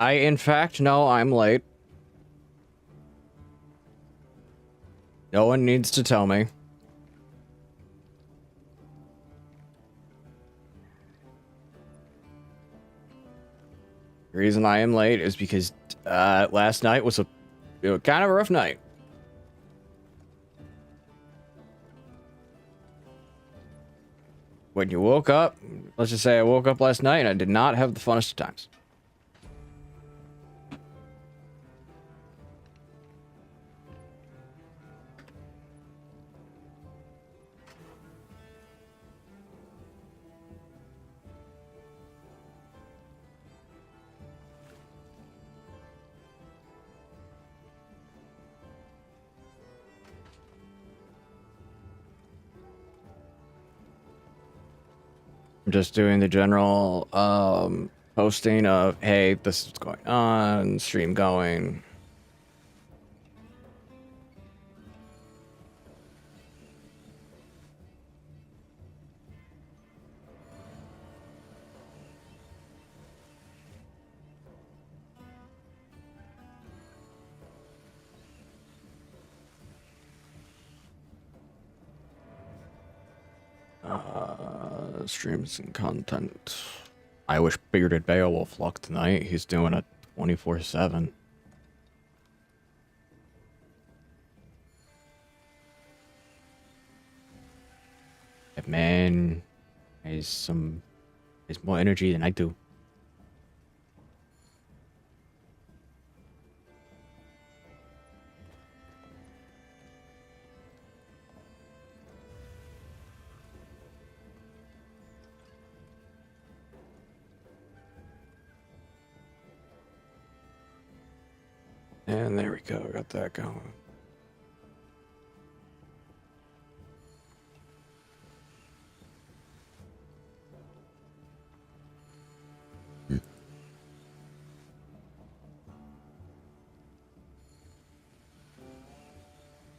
in fact, know I'm late. No one needs to tell me. The reason I am late is because last night was kind of a rough night. When you woke up, let's just say I woke up last night and I did not have the funnest of times. I'm just doing the general posting of, hey, this is going on, stream going. Streams and content. I wish Bearded Beowulf luck tonight. He's doing it 24/7. That man has more energy than I do. And there we go, got that going.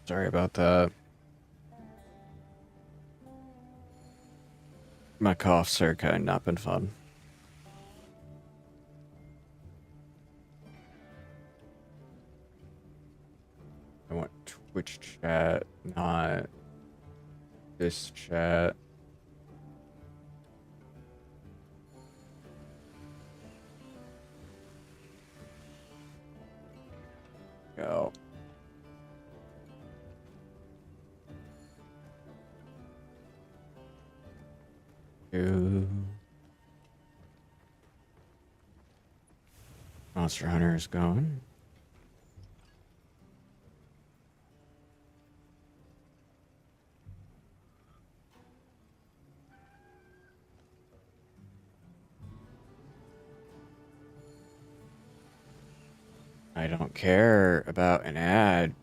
Sorry about that. My coughs are kind of not been fun. I want Twitch chat, not this chat. Go. Monster Hunter is going. I don't care about an ad.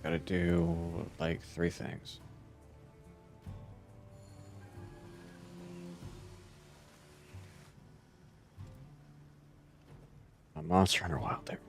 Gotta do like 3 things. A Monster Hunter Wild there.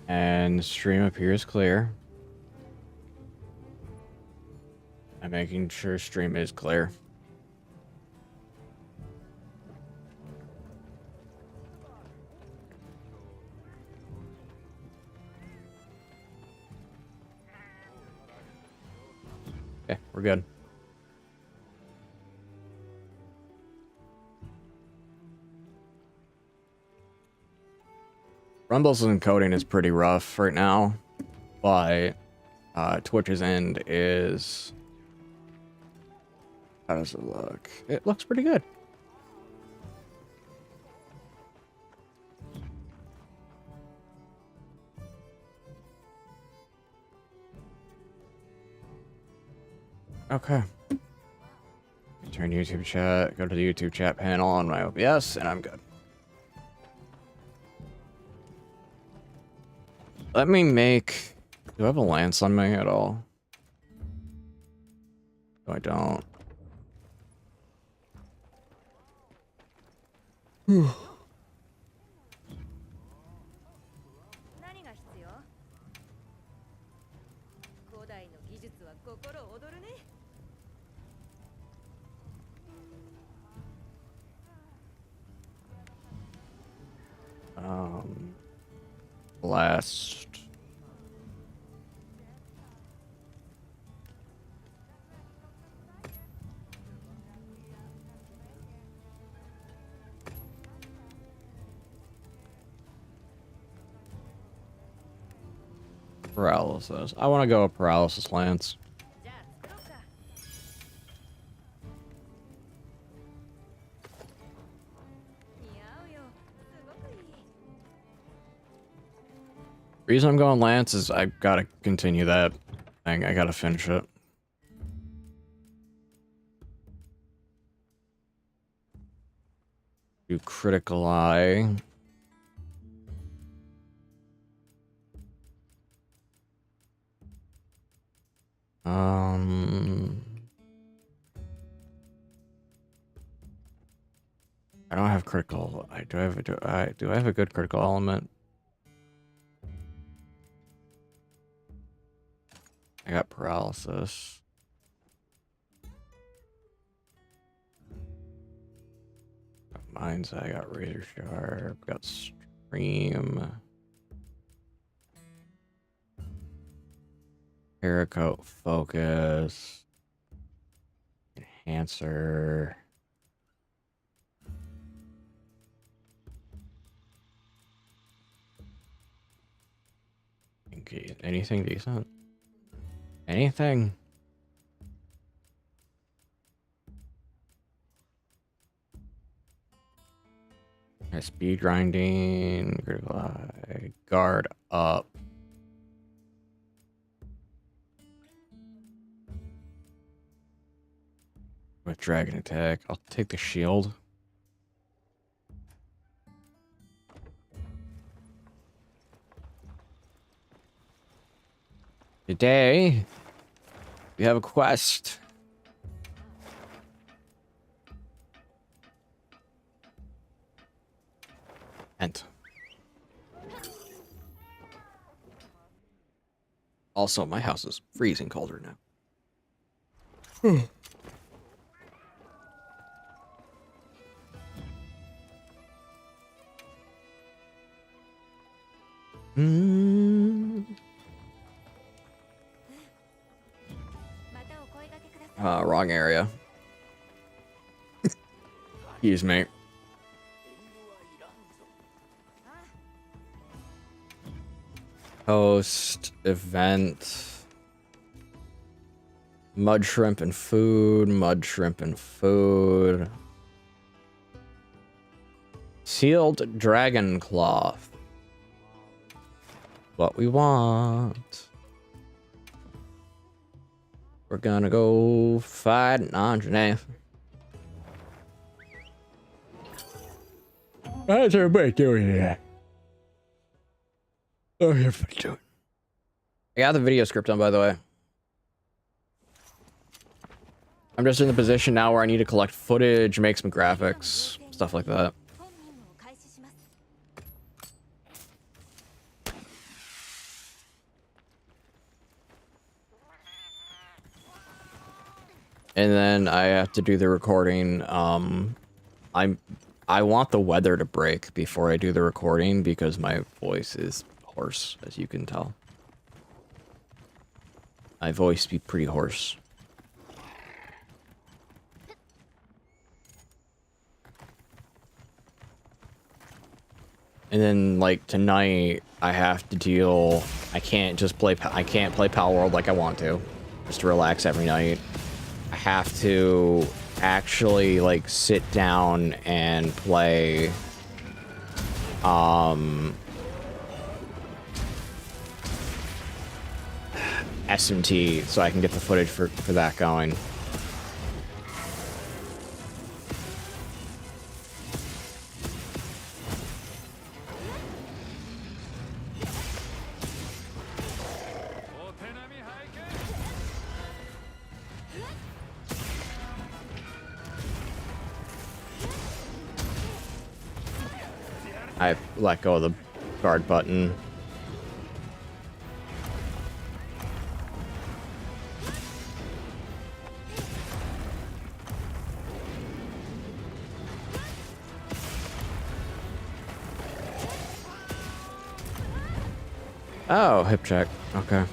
And the stream appears clear. I'm making sure stream is clear. Okay, we're good. Rumble's encoding is pretty rough right now, but Twitch's end is... How does it look? It looks pretty good. Okay. Turn YouTube chat, go to the YouTube chat panel on my OBS, and I'm good. Let me make... Do I have a lance on me at all? No, I don't. Blast. Paralysis. I want to go with paralysis lance. Reason I'm going lance is I gotta continue that thing. I gotta finish it. Do critical eye. I don't have critical. Do I have a good critical element? I got paralysis. Got mind's eye, I got razor sharp, got stream. Paracoat focus. Enhancer. Okay, anything decent? Anything? Speed grinding, critical eye, guard up. With dragon attack, I'll take the shield. Today, we have a quest. And also, my house is freezing cold right now. Wrong area. Excuse me. Host, event, mud shrimp and food, mud shrimp and food. Sealed dragon cloth. What we want. We're gonna go fight an Andre. How's everybody doing here? Oh, everybody doing? I got the video script on, by the way. I'm just in the position now where I need to collect footage, make some graphics, stuff like that. And then I have to do the recording. I want the weather to break before I do the recording because my voice is hoarse, as you can tell. My voice be pretty hoarse. And then, like, tonight, I have to deal... I can't play Pal World like I want to. Just to relax every night. I have to actually, like, sit down and play... SMT, so I can get the footage for that going. I let go of the guard button. Oh, hip check. Okay.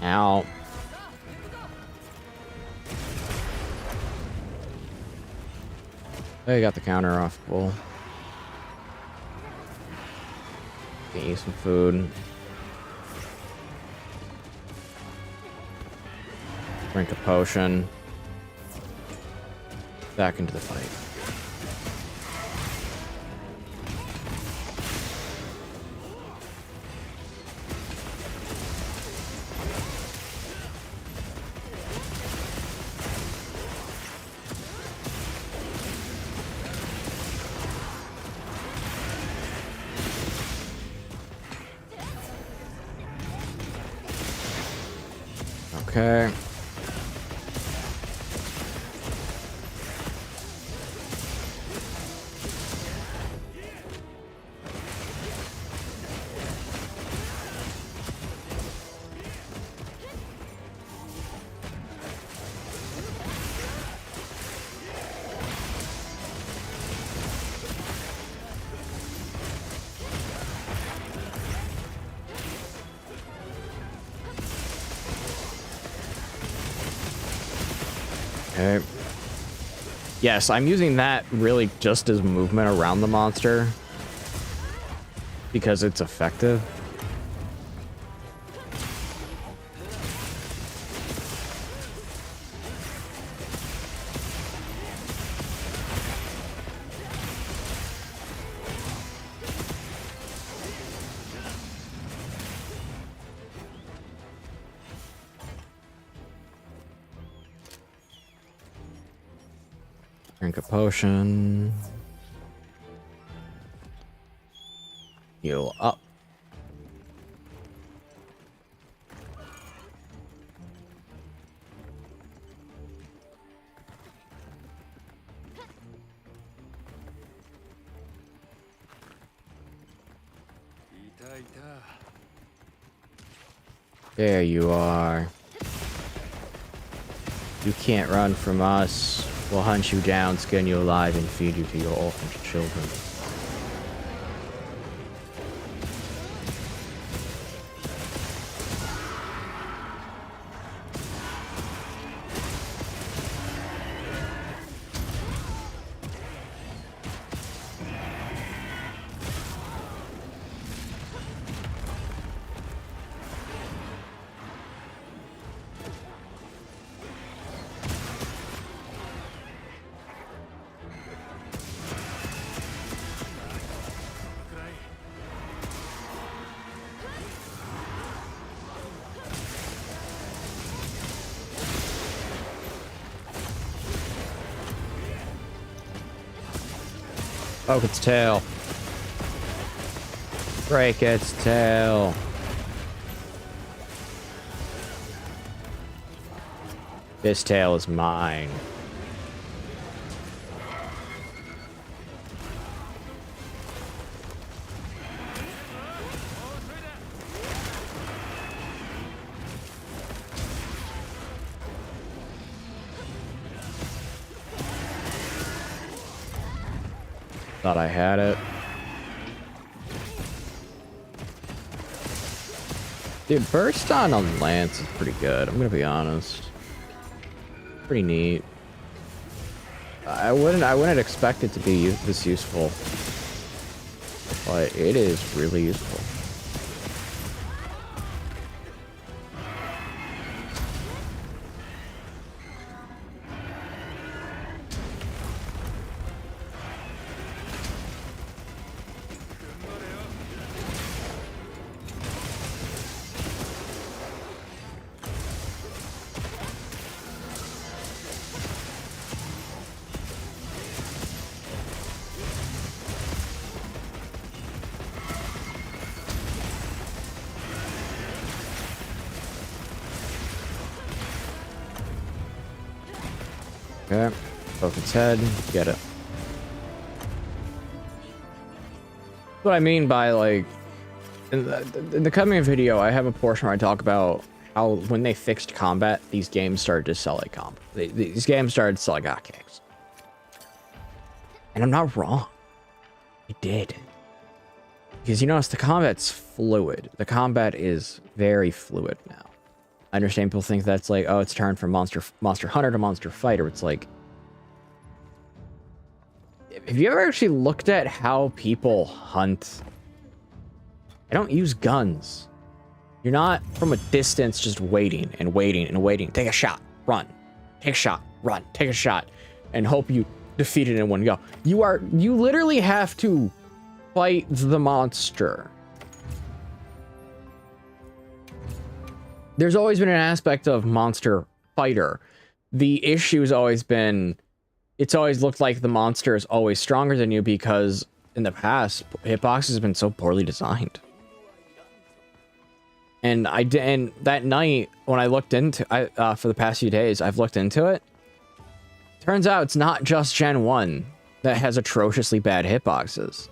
Ow. Oh, you got the counter off. Cool. Get you some food. Drink a potion. Back into the fight. Okay. Okay. Yes, I'm using that really just as movement around the monster because it's effective. Drink a potion. Heal up. There you are. You can't run from us. We'll hunt you down, skin you alive, and feed you to your orphan children. Poke its tail. Break its tail. This tail is mine. Thought I had it. Dude, burst on a lance is pretty good. I'm gonna be honest. Pretty neat. I wouldn't expect it to be this useful, but it is really useful. Okay. Poke its head. Get it. What I mean by, like, in the coming video, I have a portion where I talk about how when they fixed combat, these games started to sell like these games started to sell like hotcakes. And I'm not wrong. It did. Because you notice the combat's fluid. The combat is very fluid now. I understand people think that's like, oh, it's turned from monster hunter to monster fighter. It's like, have you ever actually looked at how people hunt? I don't use guns. You're not from a distance just waiting and waiting and waiting. Take a shot, run. Take a shot, run. Take a shot, and hope you defeat it in one go. You literally have to fight the monster. There's always been an aspect of monster fighter. The issue has always been, it's always looked like the monster is always stronger than you because in the past, hitboxes have been so poorly designed. And that night when I looked into, for the past few days, I've looked into it. Turns out it's not just Gen 1 that has atrociously bad hitboxes.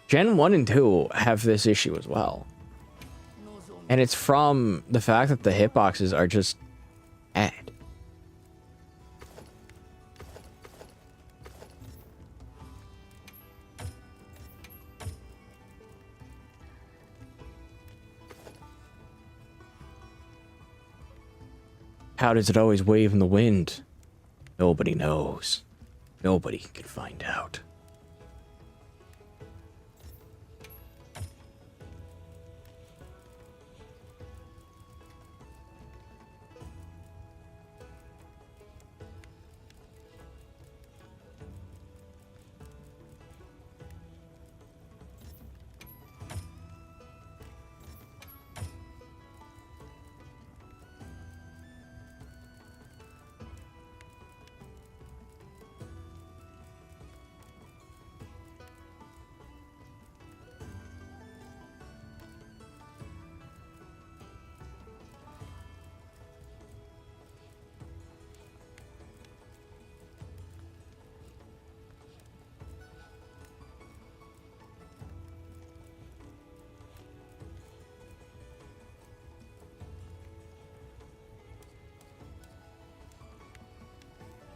Gen 1 and 2 have this issue as well. And it's from the fact that the hitboxes are just bad. How does it always wave in the wind? Nobody knows. Nobody can find out.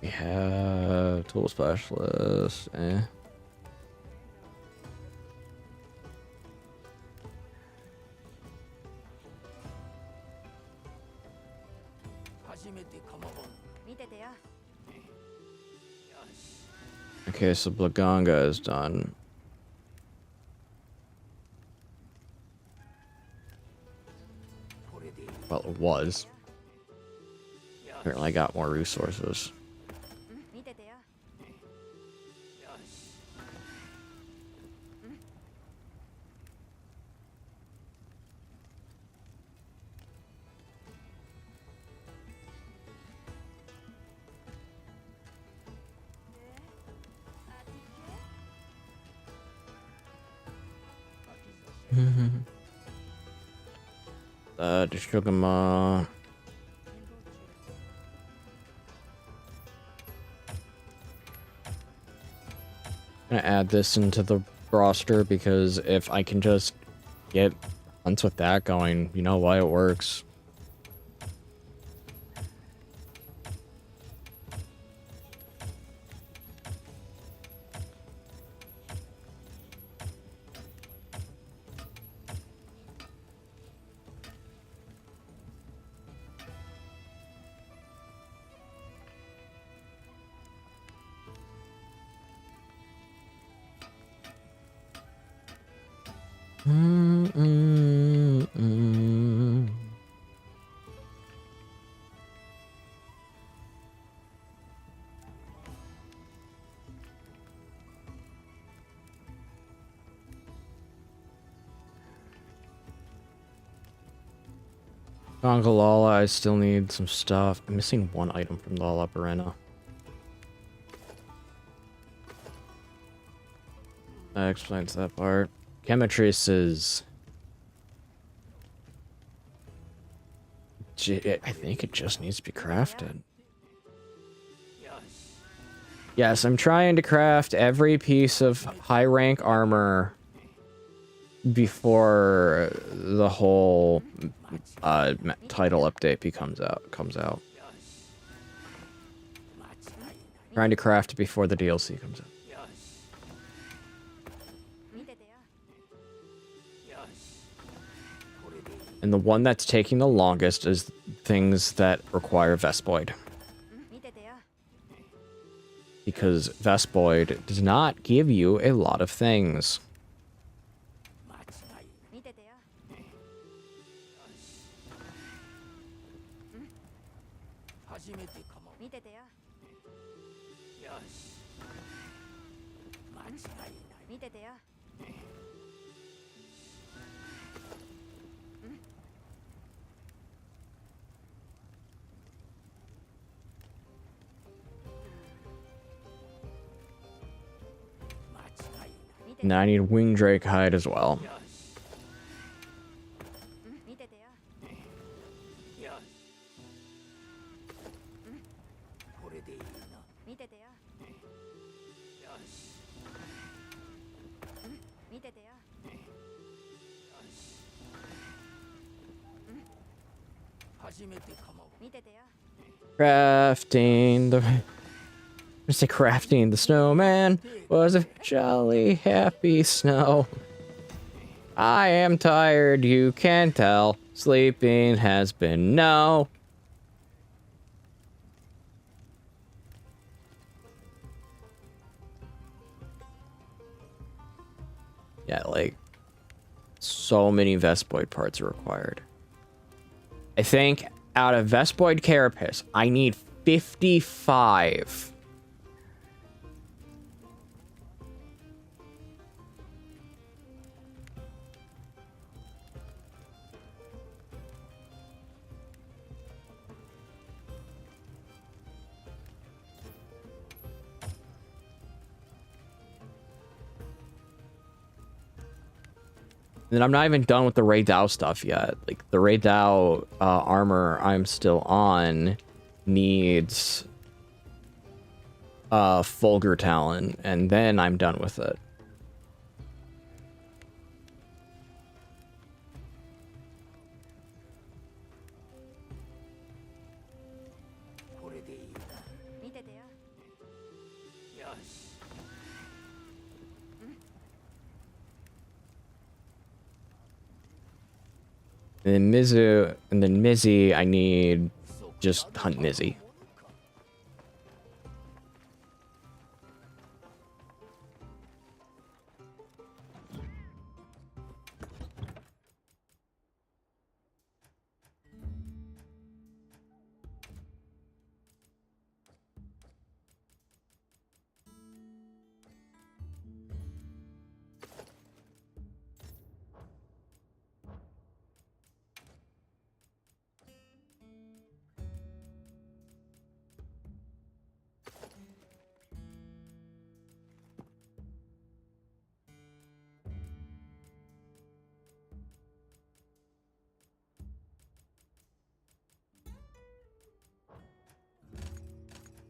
We have tool specialist. Okay, so Blaganga is done. Well, it was. Apparently I got more resources. Shugama. I'm gonna add this into the roster because if I can just get hunts with that going, you know why it works. Gongalala, I still need some stuff. I'm missing one item from the Lala Arena. That explains that part. Chemitrice is... I think it just needs to be crafted. Yes, I'm trying to craft every piece of high rank armor before the whole title update comes out. Trying to craft it before the DLC comes out. And the one that's taking the longest is things that require Vespoid. Because Vespoid does not give you a lot of things. Now I need Wing Drake hide as well. Crafting the snowman was a jolly happy snow. I am tired, you can tell. Sleeping has been no. Yeah, like, so many Vespoid parts are required. I think out of Vespoid Carapace, I need 55. And I'm not even done with the Ray Dow stuff yet. Like, the Ray Dow armor I'm still on needs Fulgur Talon, and then I'm done with it. And then Mizzy, I need just hunt Mizzy.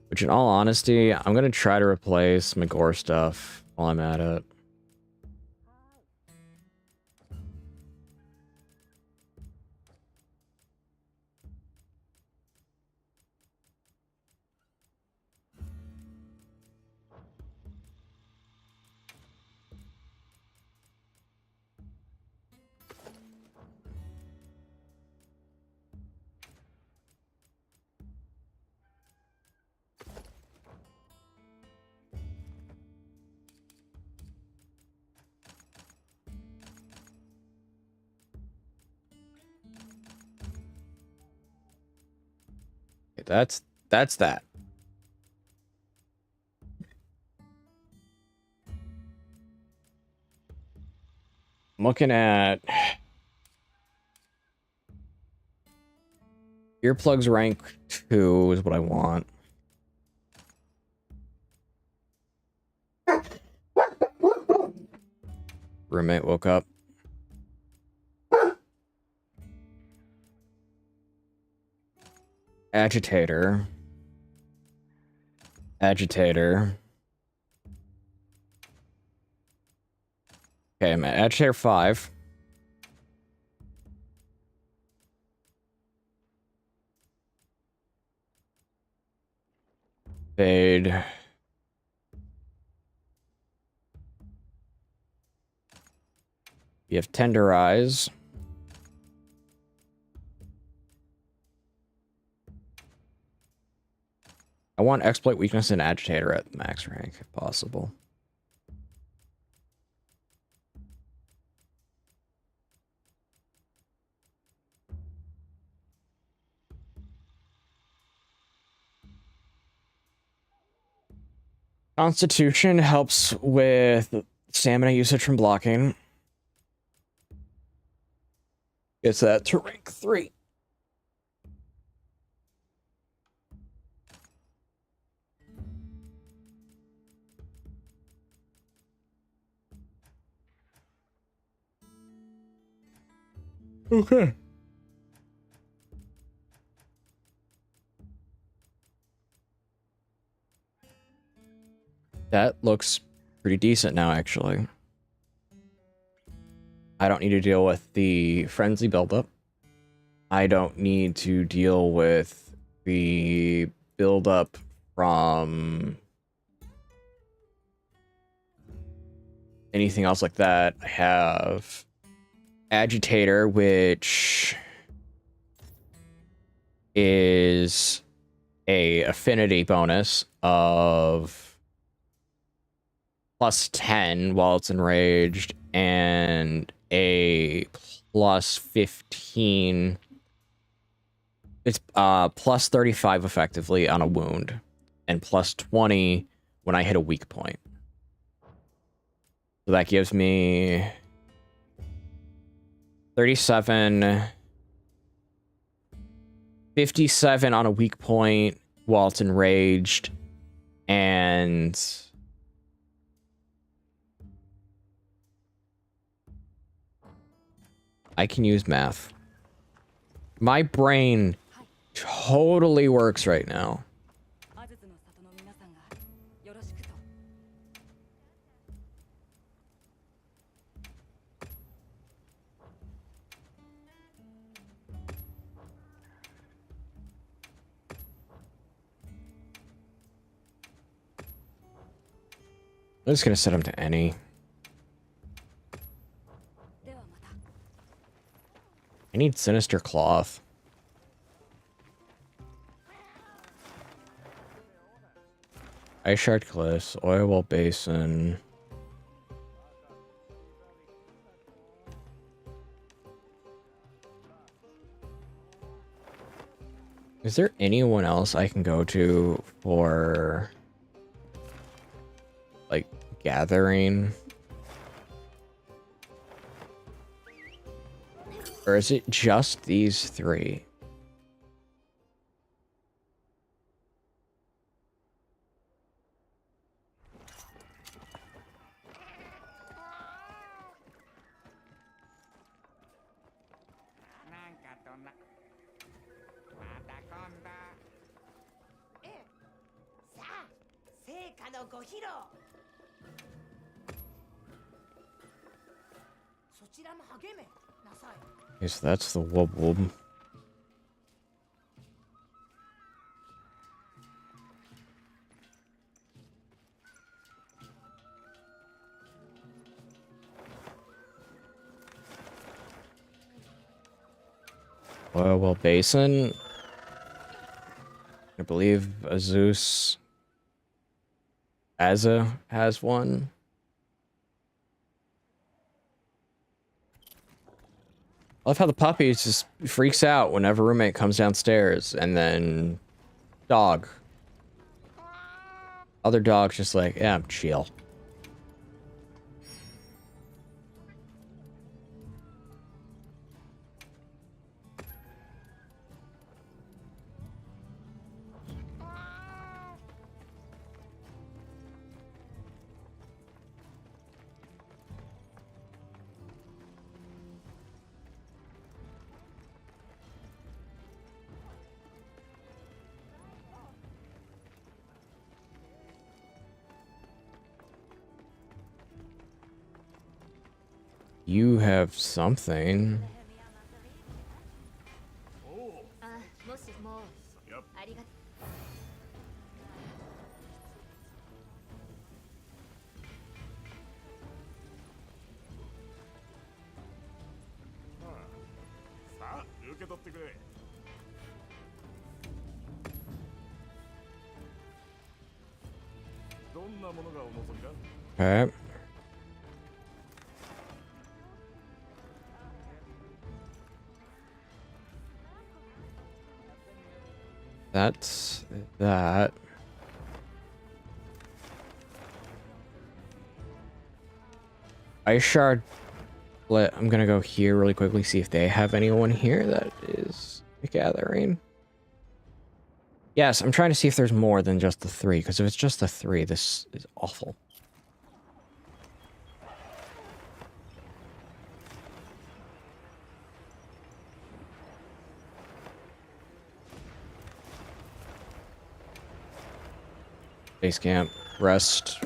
Which, in all honesty, I'm gonna try to replace my gore stuff while I'm at it. That's that. I'm looking at earplugs rank 2 is what I want. Roommate woke up. Agitator. Agitator. Okay, I'm at Agitator 5. Fade. You have Tenderize. I want Exploit Weakness and Agitator at max rank, if possible. Constitution helps with stamina usage from blocking. Gets that to rank 3. Okay. That looks pretty decent now, actually. I don't need to deal with the frenzy buildup. I don't need to deal with the buildup from anything else like that. I have Agitator, which is a affinity bonus of plus 10 while it's enraged, and a plus 15. It's plus 35 effectively on a wound, and plus 20 when I hit a weak point. So that gives me 37, 57 on a weak point while it's enraged, and I can use math. My brain totally works right now. I'm just gonna set him to any. I need Sinister Cloth. Ice Shard Cliffs, Oil Well Basin. Is there anyone else I can go to for, like, gathering? Or is it just these 3? Okay, so that's the Wub Wub. Oil Well Basin. I believe Azus Azza has one. I love how the puppy just freaks out whenever roommate comes downstairs, and then dog. Other dog's just like, yeah, I'm chill. You have something. Okay. That's that. Ice shard. I'm gonna go here really quickly, see if they have anyone here that is gathering. Yes, I'm trying to see if there's more than just the 3, because if it's just the 3, this is awful. Base camp, rest.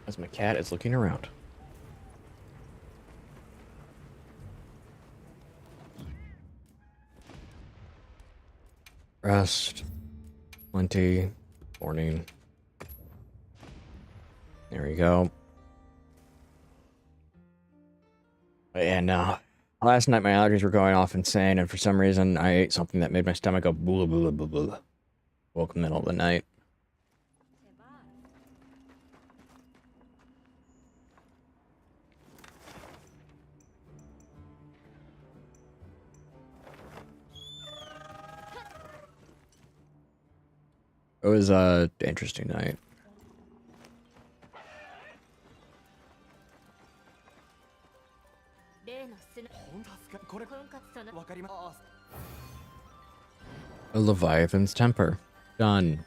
As my cat is looking around. Rest. Plenty. Morning. There we go. And last night my allergies were going off insane, and for some reason I ate something that made my stomach go blah blah blah blah. Woke in the middle of the night. It was a interesting night. A Leviathan's temper. Done.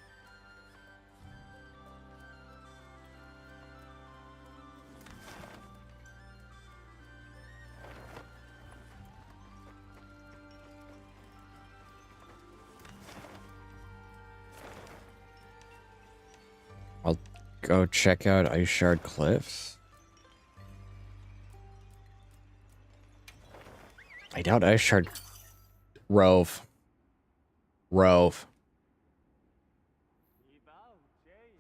I'll go check out Ice Shard Cliffs. I doubt Ice Shard... Rove.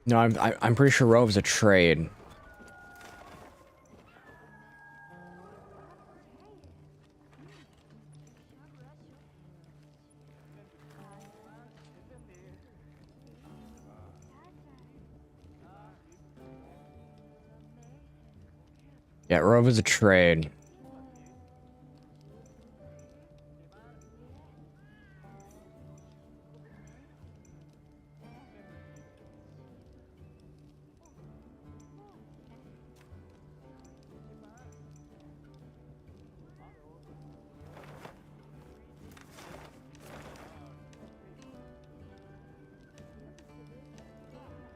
No, I'm pretty sure Rove's a trade. Yeah, Rove is a trade.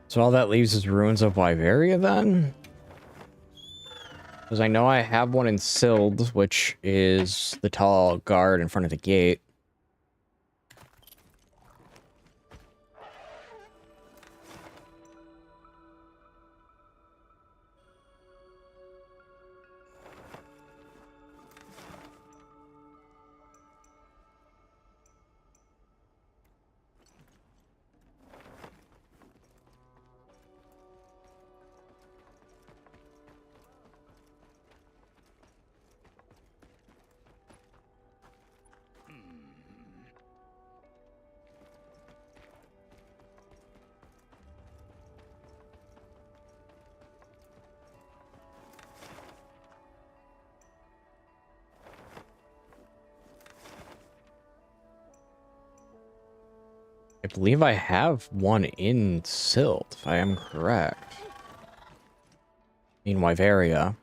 So all that leaves is Ruins of Wyveria then? Because I know I have one in Sild, which is the tall guard in front of the gate. I believe I have one in Silt, if I am correct. In Wyveria.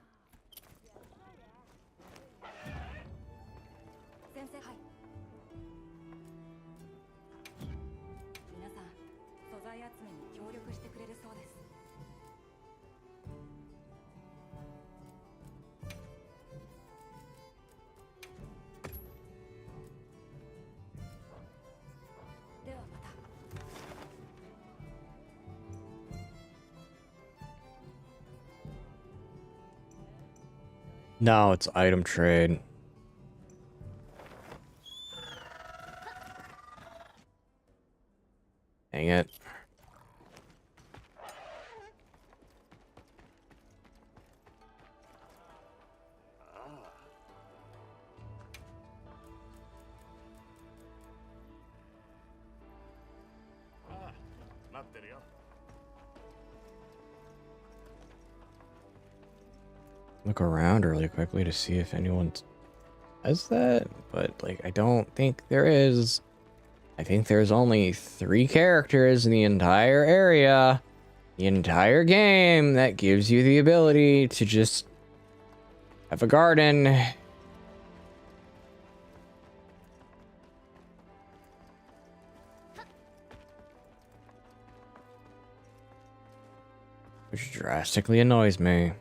No, it's item trade. Dang it. Look around really quickly to see if anyone does that, but like I don't think there is. I think there's only 3 characters in the entire area, the entire game, that gives you the ability to just have a garden. Which drastically annoys me.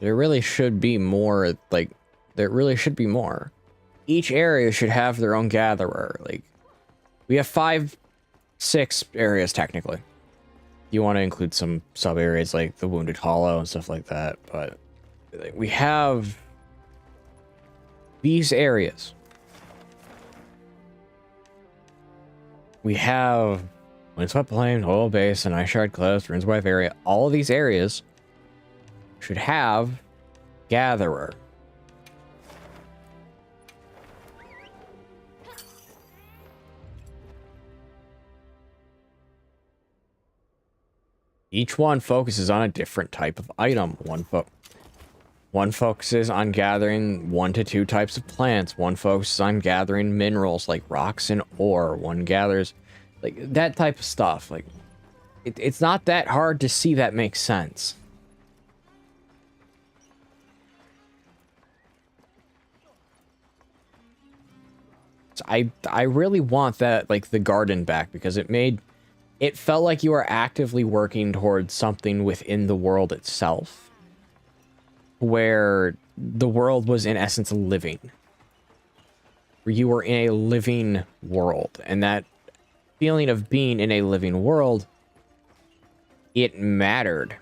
There really should be more, like, there really should be more. Each area should have their own gatherer. Like, we have 5, 6 areas technically. You want to include some sub areas like the Wounded Hollow and stuff like that, but like, we have these areas. We have Windswept Plain, Oil Basin, Ice Shard Cliffs, Runeswife area. All of these areas should have gatherer. Each one focuses on a different type of item. One focuses on gathering 1 to 2 types of plants. One focuses on gathering minerals like rocks and ore. One gathers like that type of stuff. Like it's not that hard to see that makes sense. So I really want that, like, the garden back, because it felt like you were actively working towards something within the world itself, where the world was in essence living, where you were in a living world, and that feeling of being in a living world, it mattered.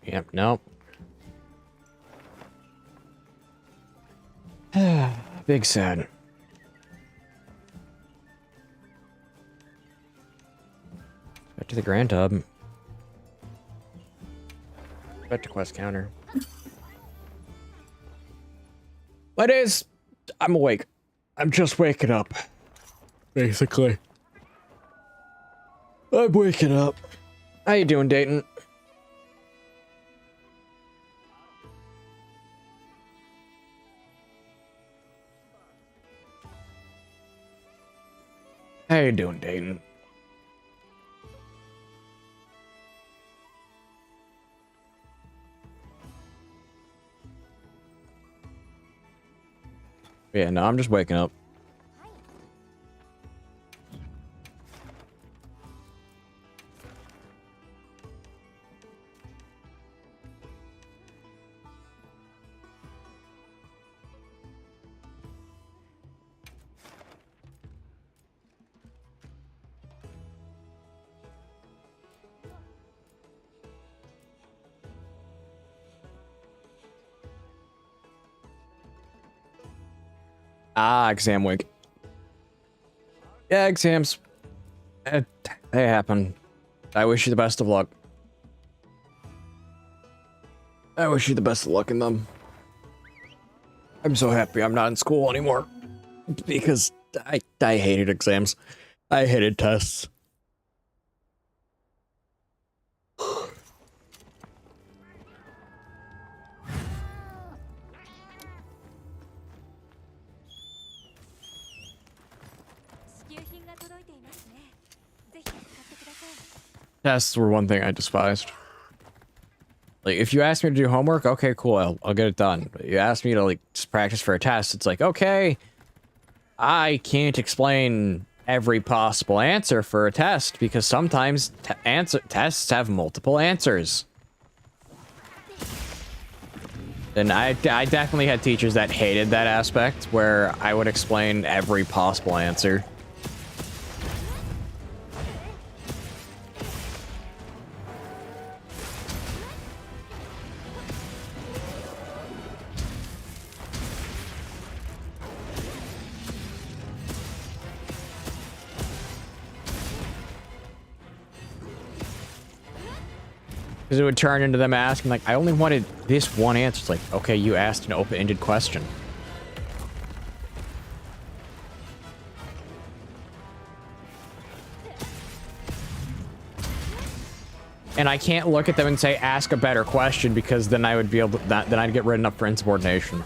Yep, nope. Big sad. Back to the Grand Tub. Back to quest counter. What is? I'm awake. I'm just waking up. Basically. I'm waking up. How you doing, Dayton? How you doing, Dayton? Yeah, no, I'm just waking up. Ah, exam week. Yeah, exams. They happen. I wish you the best of luck. I wish you the best of luck in them. I'm so happy I'm not in school anymore. Because I hated exams. I hated tests. Tests were one thing I despised. Like, if you ask me to do homework, okay, cool, I'll get it done. But you ask me to, like, just practice for a test, it's like, okay, I can't explain every possible answer for a test, because sometimes tests have multiple answers. And I definitely had teachers that hated that aspect, where I would explain every possible answer. Because it would turn into them asking, like, I only wanted this one answer. It's like, okay, you asked an open-ended question. And I can't look at them and say, ask a better question, because then I would be able to, then I'd get written up for insubordination.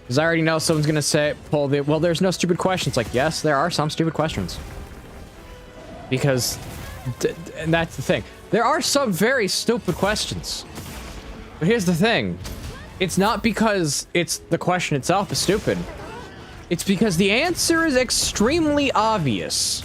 Because I already know someone's gonna say, well, there's no stupid questions. Like, yes, there are some stupid questions. Because, and that's the thing. There are some very stupid questions. But here's the thing. It's not because the question itself is stupid. It's because the answer is extremely obvious.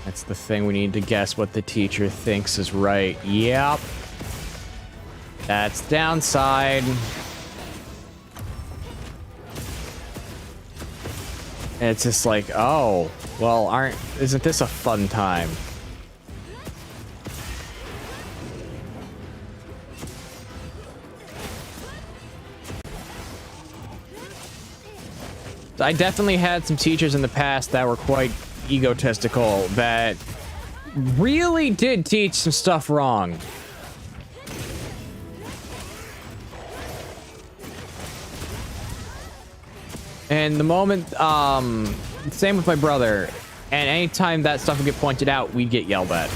That's the thing, we need to guess what the teacher thinks is right. Yep. That's downside. And it's just like, oh, well, isn't this a fun time? I definitely had some teachers in the past that were quite egotistical, that really did teach some stuff wrong. And the moment, same with my brother, and anytime that stuff would get pointed out, we'd get yelled at.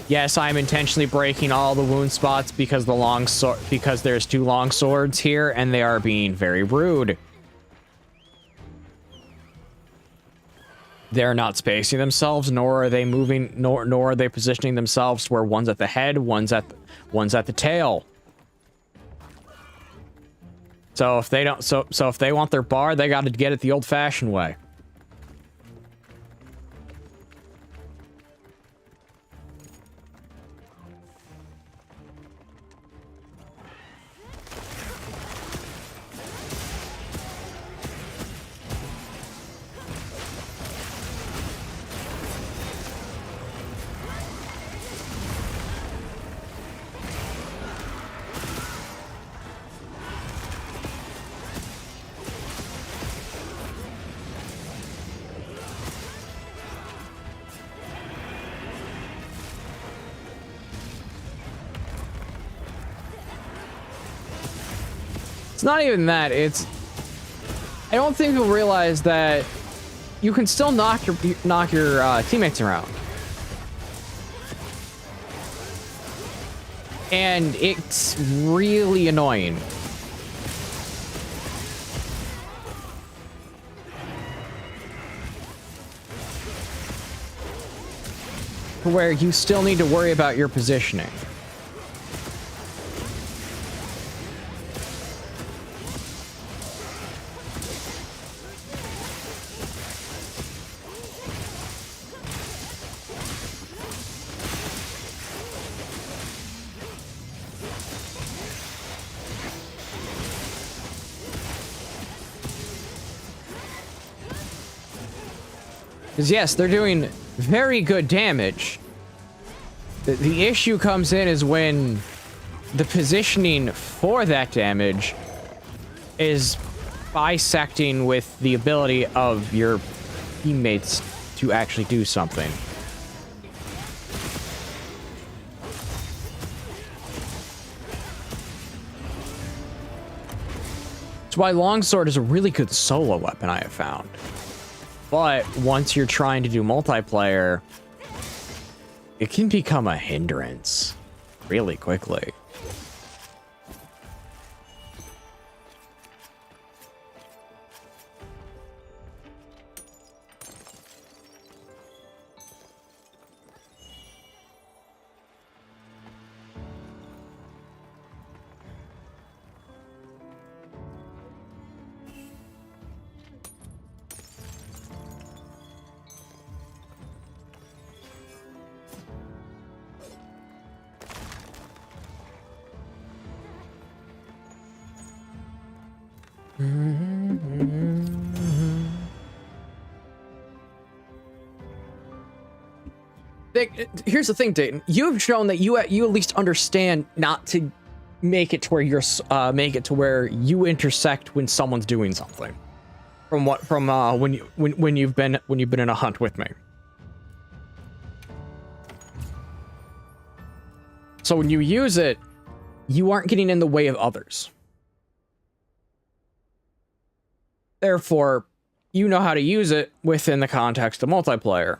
Yes, I'm intentionally breaking all the wound spots because because there's 2 long swords here, and they are being very rude. They're not spacing themselves, nor are they moving, nor are they positioning themselves where one's at the head, one's at the tail. So if they don't, so if they want their bar, they got to get it the old-fashioned way. It's not even that, it's... I don't think you'll realize that you can still knock your teammates around. And it's really annoying. where you still need to worry about your positioning. Because yes, they're doing very good damage. The issue comes in is when the positioning for that damage is bisecting with the ability of your teammates to actually do something. That's why Longsword is a really good solo weapon, I have found. But once you're trying to do multiplayer, it can become a hindrance really quickly. Here's the thing, Dayton. You have shown that you at least understand not to make it to where you're where you intersect when someone's doing something. From when you've been in a hunt with me. So when you use it, you aren't getting in the way of others. Therefore, you know how to use it within the context of multiplayer.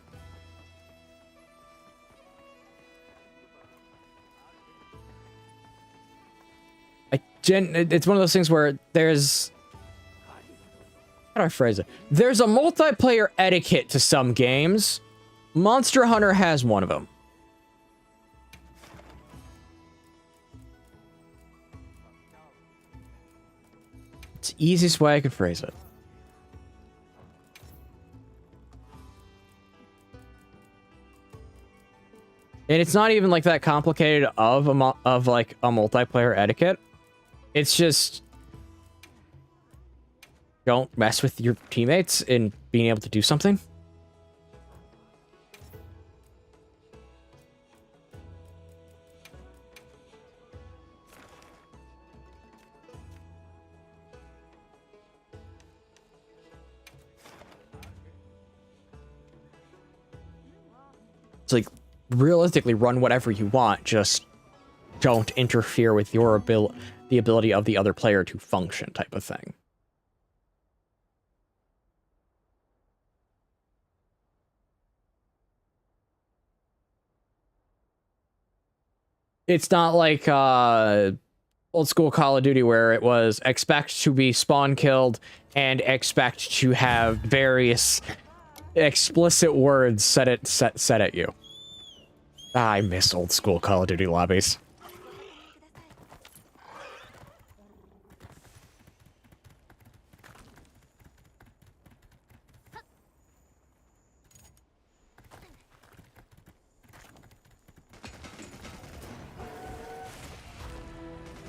It's one of those things where there's... How do I phrase it? There's a multiplayer etiquette to some games. Monster Hunter has one of them. It's the easiest way I could phrase it. And it's not even like that complicated of like a multiplayer etiquette. It's just don't mess with your teammates in being able to do something. It's like realistically run whatever you want, just don't interfere with your the ability of the other player to function type of thing. It's not like old school Call of Duty where it was expect to be spawn killed and expect to have various explicit words said at you. I miss old school Call of Duty lobbies.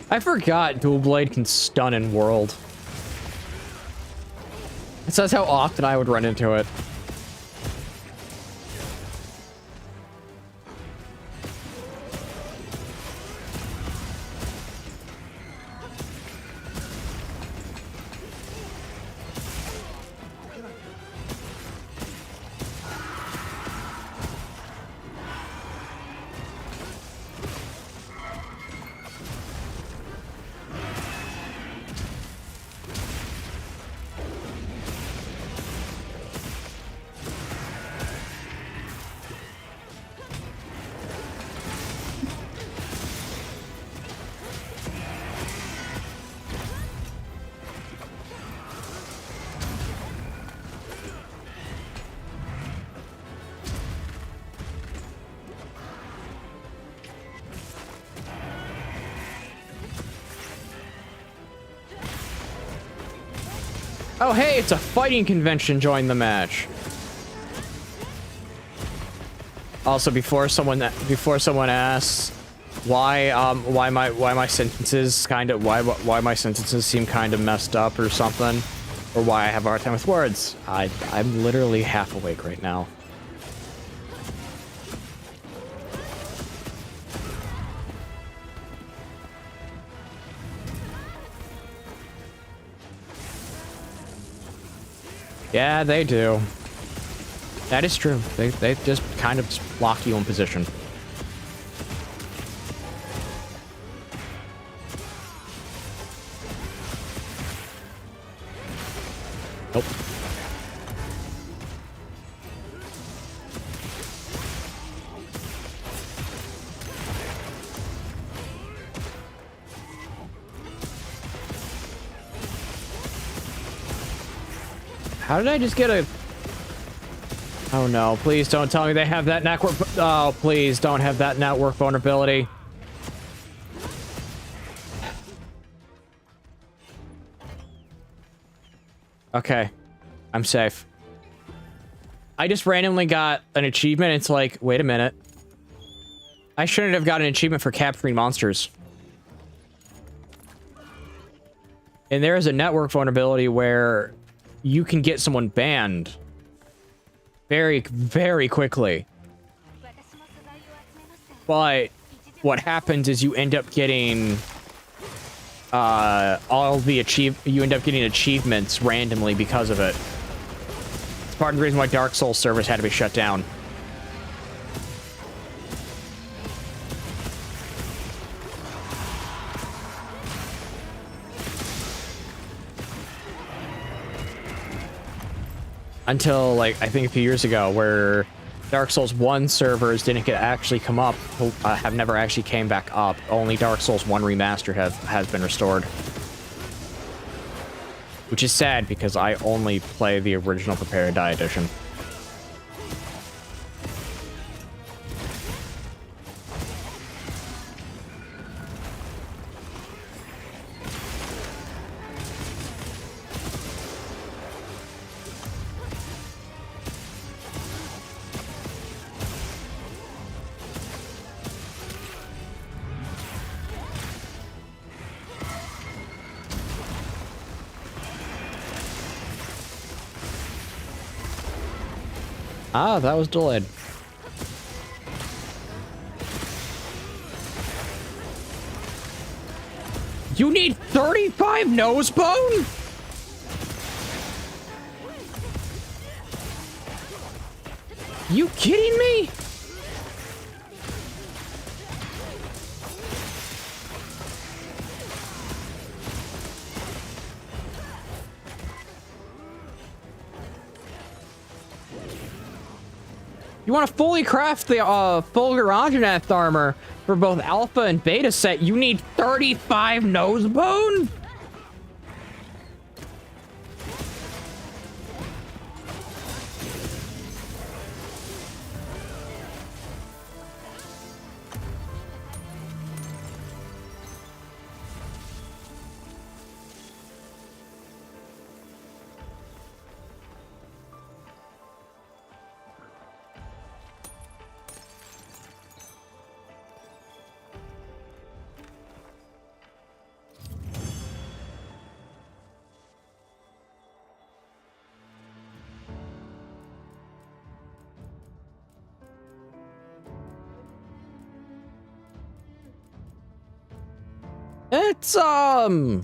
I forgot Dual Blade can stun in World. It says how often I would run into it. Oh, hey, it's a fighting convention. Join the match. Also, before someone asks why my sentences why my sentences seem kind of messed up or something, or why I have a hard time with words, I'm literally half awake right now. Yeah, they do. That is true. They just kind of lock you in position. Nope. How did I just get a... Oh no, please don't tell me they have that network... Oh, please don't have that network vulnerability. Okay, I'm safe. I just randomly got an achievement. It's like, wait a minute. I shouldn't have got an achievement for capturing monsters. And there is a network vulnerability where you can get someone banned very, very quickly. But what happens is you end up getting you end up getting achievements randomly because of it. It's part of the reason why Dark Souls servers had to be shut down. Until, like, I think a few years ago, where Dark Souls 1 servers didn't actually come up, have never actually came back up. Only Dark Souls 1 Remastered has been restored. Which is sad, because I only play the original Prepare to Die edition. Ah, that was delayed. You need 35 nose bone? You kidding me? You want to fully craft the Fulgurageneth armor for both alpha and beta set, you need 35 nose bone? It's, gotta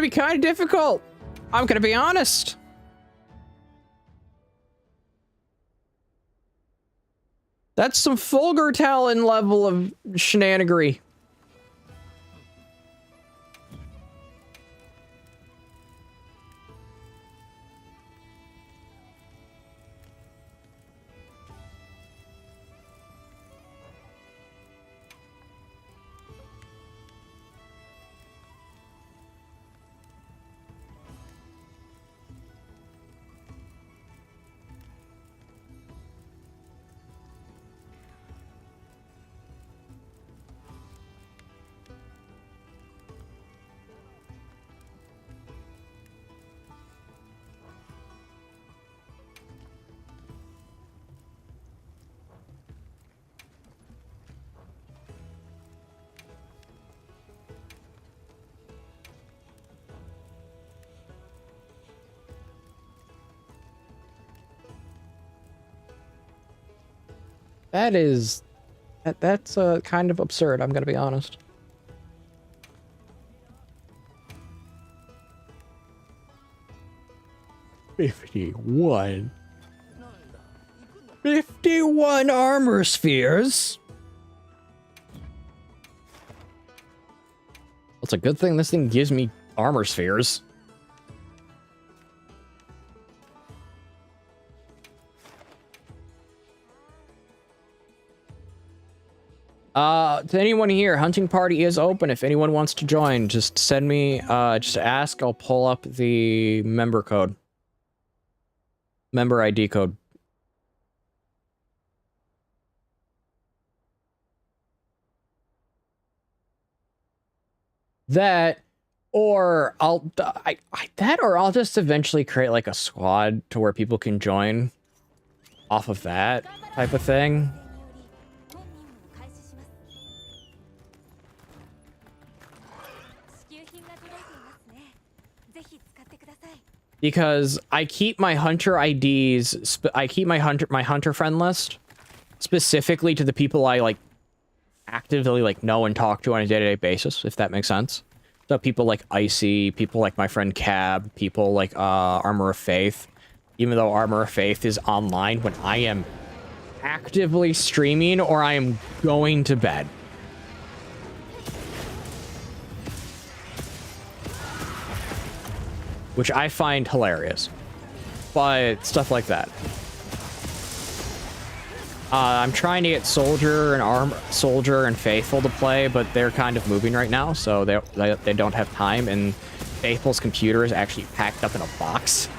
be kind of difficult. I'm gonna be honest. That's some Fulgur Talon level of shenanigery. That's kind of absurd, I'm gonna be honest. $51 armor spheres. It's a good thing this thing gives me armor spheres. To anyone here, hunting party is open. If anyone wants to join, just send me, just ask. I'll pull up the member code. Member ID code. That, or I'll just eventually create like a squad to where people can join off of that type of thing. Because I keep my hunter IDs, I keep my hunter friend list specifically to the people I like actively like know and talk to on a day-to-day basis, if that makes sense. So people like Icy, people like my friend Cab, people like Armor of Faith. Even though Armor of Faith is online when I am actively streaming or I am going to bed. Which I find hilarious. But stuff like that. I'm trying to get Soldier and Faithful to play, but they're kind of moving right now, so they don't have time, and Faithful's computer is actually packed up in a box.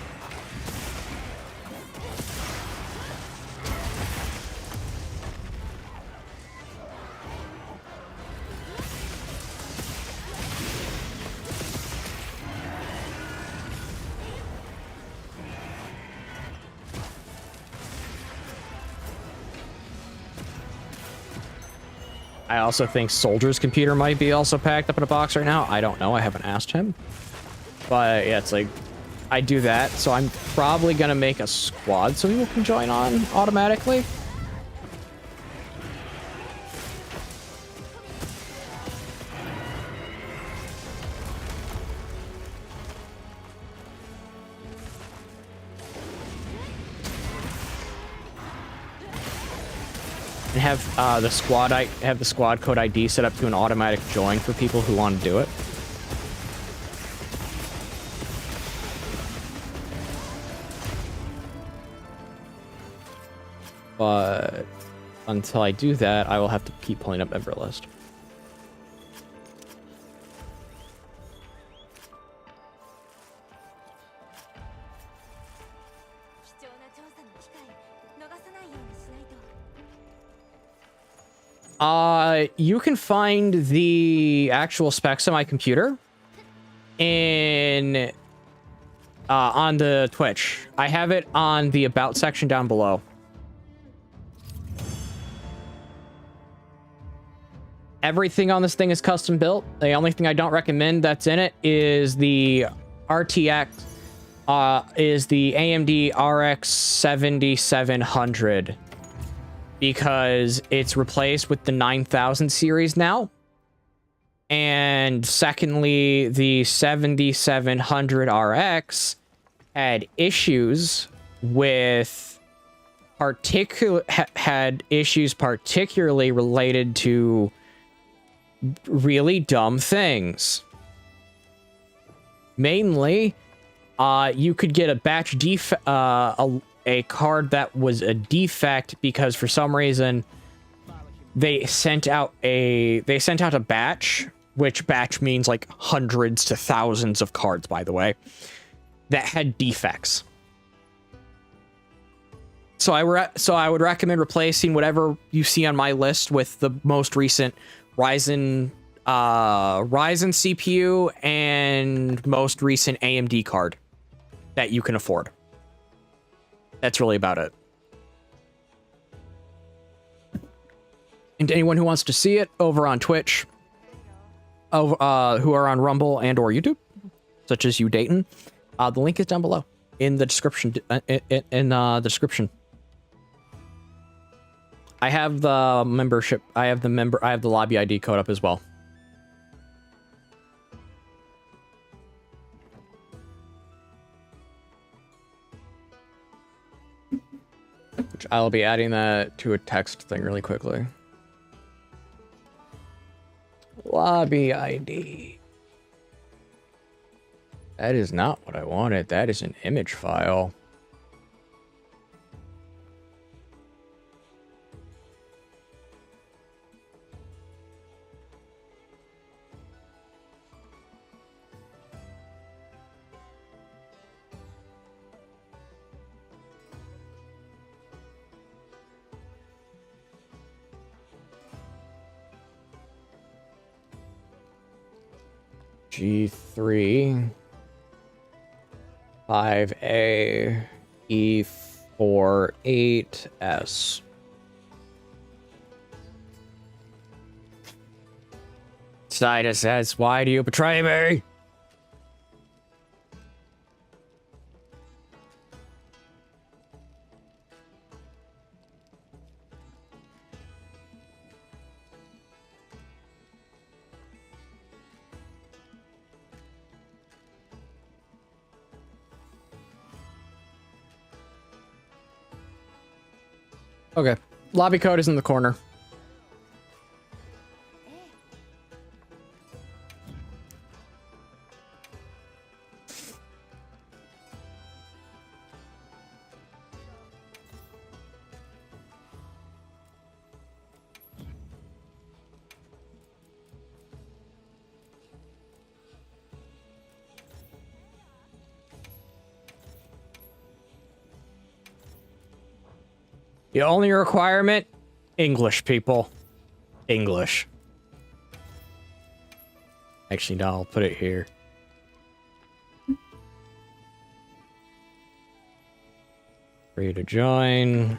I also think Soldier's computer might be also packed up in a box right now. I don't know. I haven't asked him. But yeah, it's like, I do that. So I'm probably going to make a squad so people can join on automatically. And have the squad code ID set up to an automatic join for people who want to do it. But until I do that, I will have to keep pulling up member list. You can find the actual specs of my computer in on the Twitch. I have it on the About section down below. Everything on this thing is custom built. The only thing I don't recommend that's in it is the RTX, is the AMD RX 7700. Because it's replaced with the 9000 series now. And secondly, the 7700 RX had issues with had issues particularly related to really dumb things. Mainly, you could get a batch a card that was a defect because for some reason they sent out a batch, which batch means like hundreds to thousands of cards, by the way, that had defects. So I would recommend replacing whatever you see on my list with the most recent Ryzen CPU and most recent AMD card that you can afford. That's really about it. And anyone who wants to see it over on Twitch, who are on Rumble and or YouTube, such as you, Dayton, the link is down below in the description. In the description. I have the membership. I have the lobby ID code up as well. Which I'll be adding that to a text thing really quickly. Lobby ID. That is not what I wanted. That is an image file. G3 5A E4 8S. Snyder says, "Why do you betray me?" Okay. Lobby code is in the corner. The only requirement, English, people. English. Actually, no, I'll put it here. Free to join.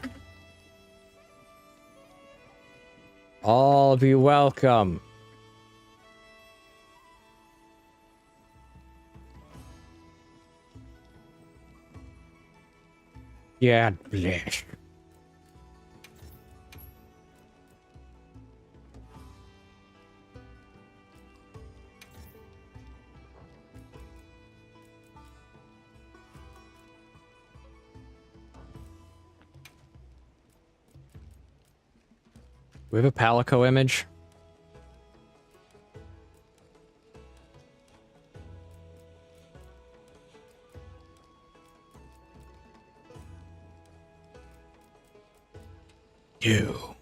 All be welcome. Yeah, bless. We have a Palico image. You.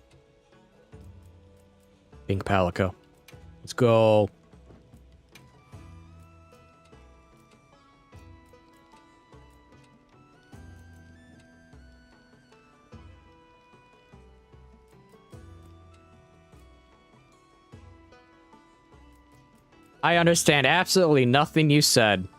Pink Palico. Let's go. I understand absolutely nothing you said.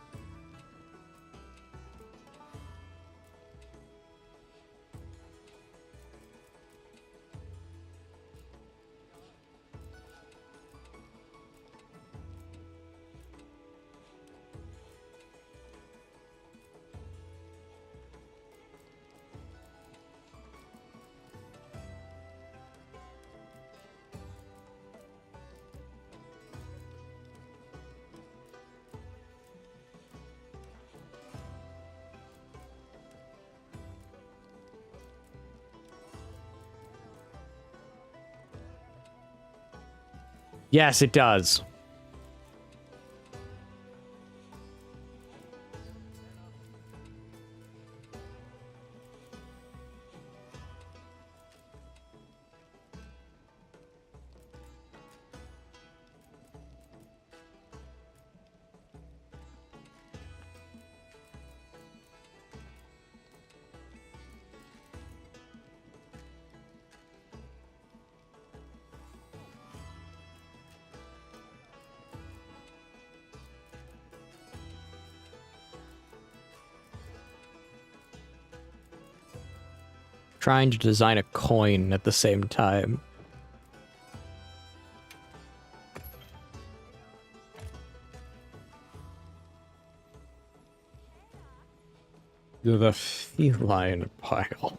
Yes, it does. Trying to design a coin at the same time. The feline pile.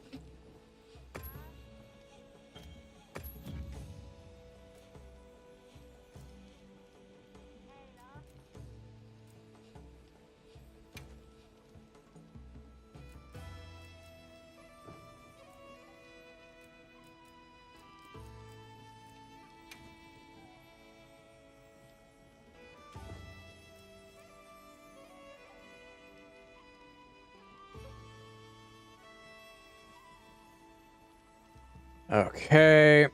Okay.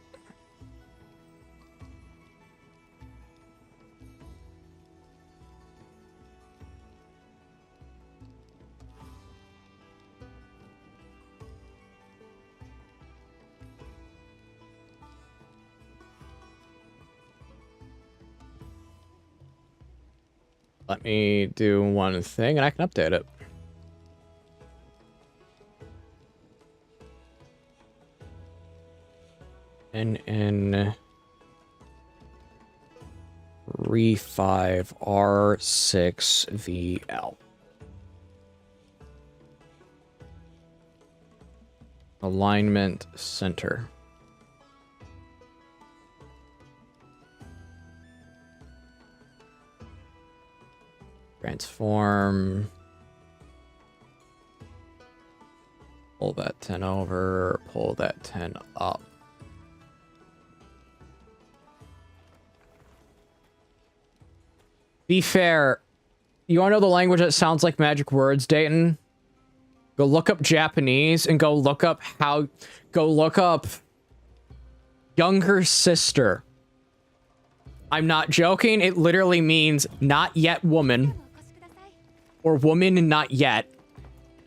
Let me do one thing and I can update it. NN 35R6VL. Alignment center. Transform. Pull that 10 over, pull that 10 up. Be fair. You want to know the language that sounds like magic words, Dayton? Go look up Japanese and go look up younger sister. I'm not joking. It literally means not yet woman or woman not yet.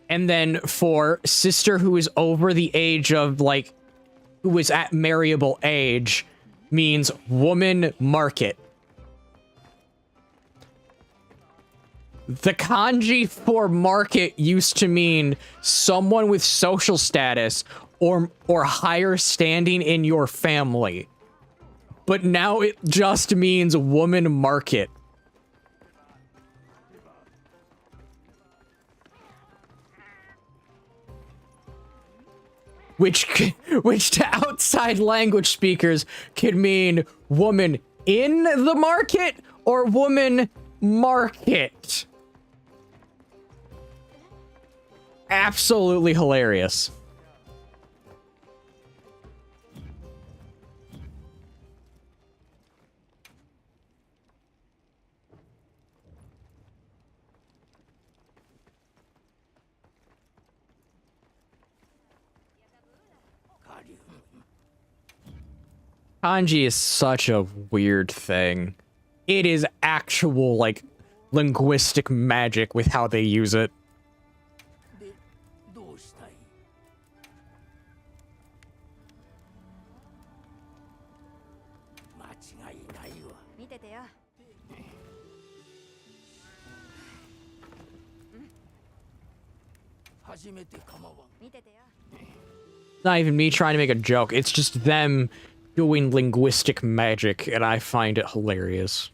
And then for sister who is over the age of like, who is at marriable age means woman market. The kanji for market used to mean someone with social status or higher standing in your family. But now it just means woman market. Which to outside language speakers could mean woman in the market or woman market. Absolutely hilarious. Kanji is such a weird thing. It is actual, like, linguistic magic with how they use it. It's not even me trying to make a joke. It's just them doing linguistic magic, and I find it hilarious.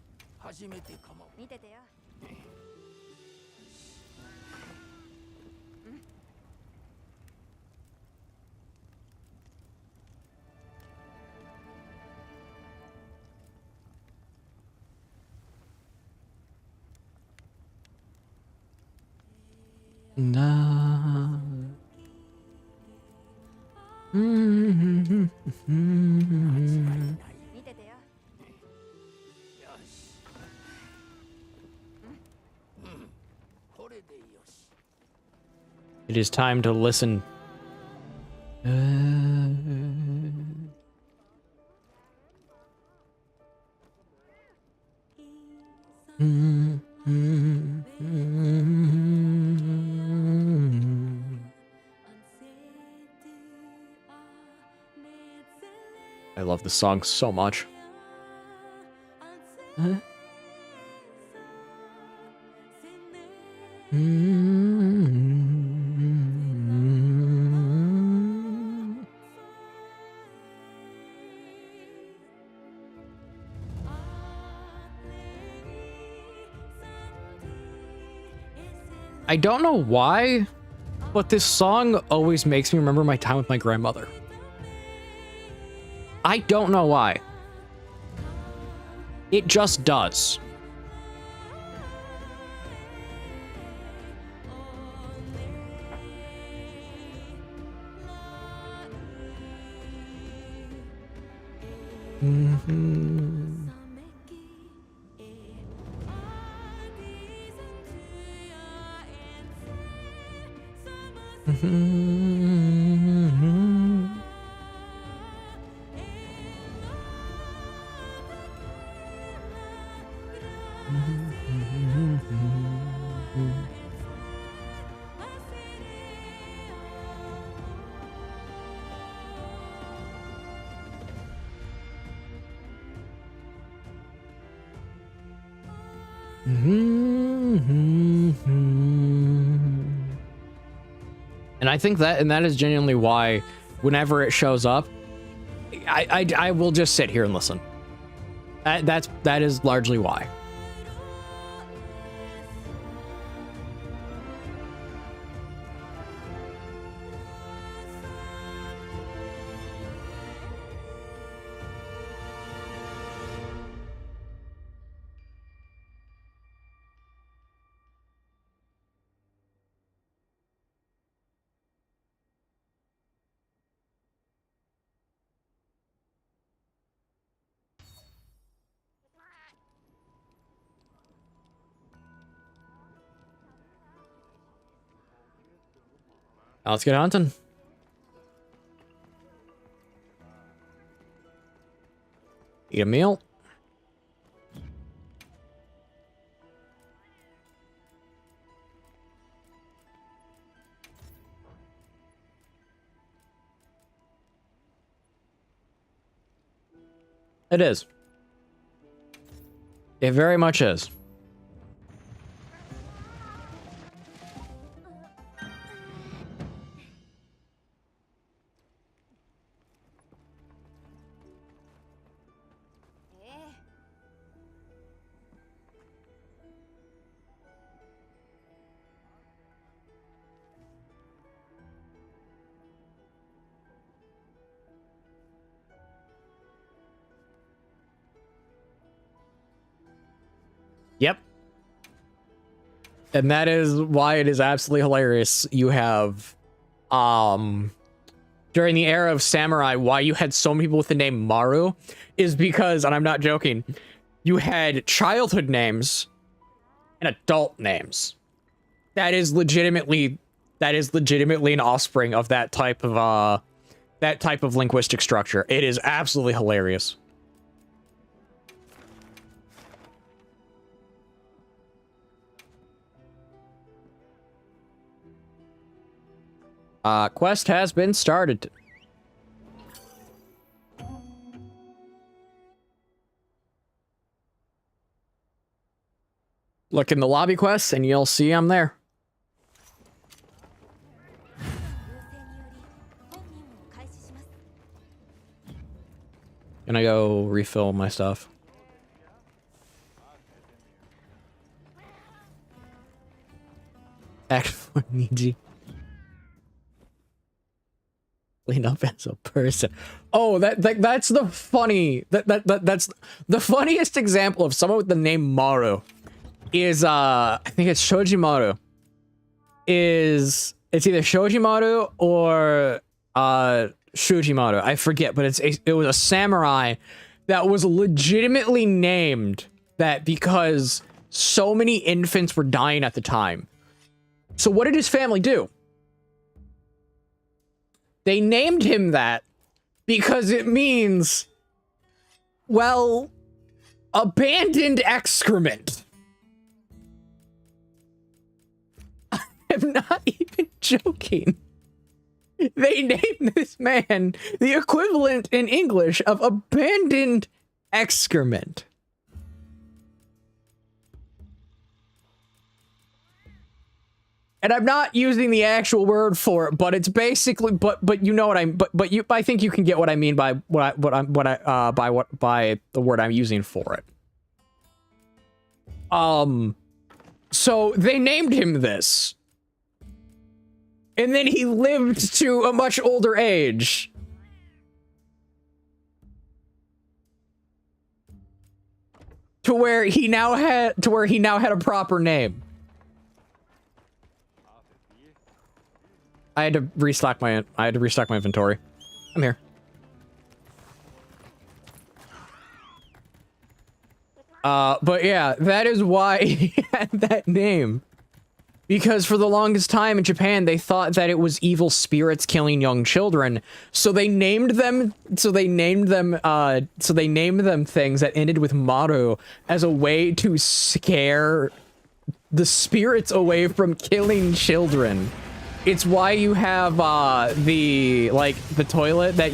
Nah. It is time to listen. I love the song so much. I don't know why, but this song always makes me remember my time with my grandmother. I don't know why. It just does. And I think that, and that is genuinely why whenever it shows up, I will just sit here and listen. That is largely why. Now let's get hunting. Eat a meal. It is. It very much is. Yep. And that is why it is absolutely hilarious. You have, during the era of samurai, why you had so many people with the name Maru is because, and I'm not joking, you had childhood names and adult names. That is legitimately an offspring of that type of linguistic structure. It is absolutely hilarious. Quest has been started. Look in the lobby quests and you'll see I'm there. Can I go refill my stuff? Act 4 Niji. Clean up as a person. Oh, that's the funny that's the funniest example of someone with the name Maru is I think it's Shojimaru. It's either Shojimaru or Shujimaru. I forget, but it was a samurai that was legitimately named that because so many infants were dying at the time. So what did his family do? They named him that because it means, well, abandoned excrement. I'm not even joking. They named this man the equivalent in English of abandoned excrement. And I'm not using the actual word for it, but it's basically, but you know what I think you can get what I mean by by the word I'm using for it. So they named him this. And then he lived to a much older age. To where he now had a proper name. I had to restock my inventory. I'm here. But yeah, that is why he had that name. Because for the longest time in Japan, they thought that it was evil spirits killing young children. So they named them things that ended with Maru as a way to scare the spirits away from killing children. It's why you have the toilet that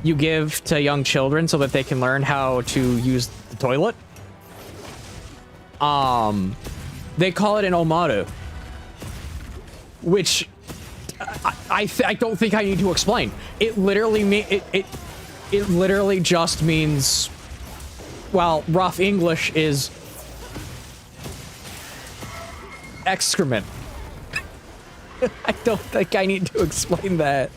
you give to young children so that they can learn how to use the toilet. they call it an omaru, which I don't think I need to explain. It literally it literally just means, well, rough English is excrement. I don't think I need to explain that.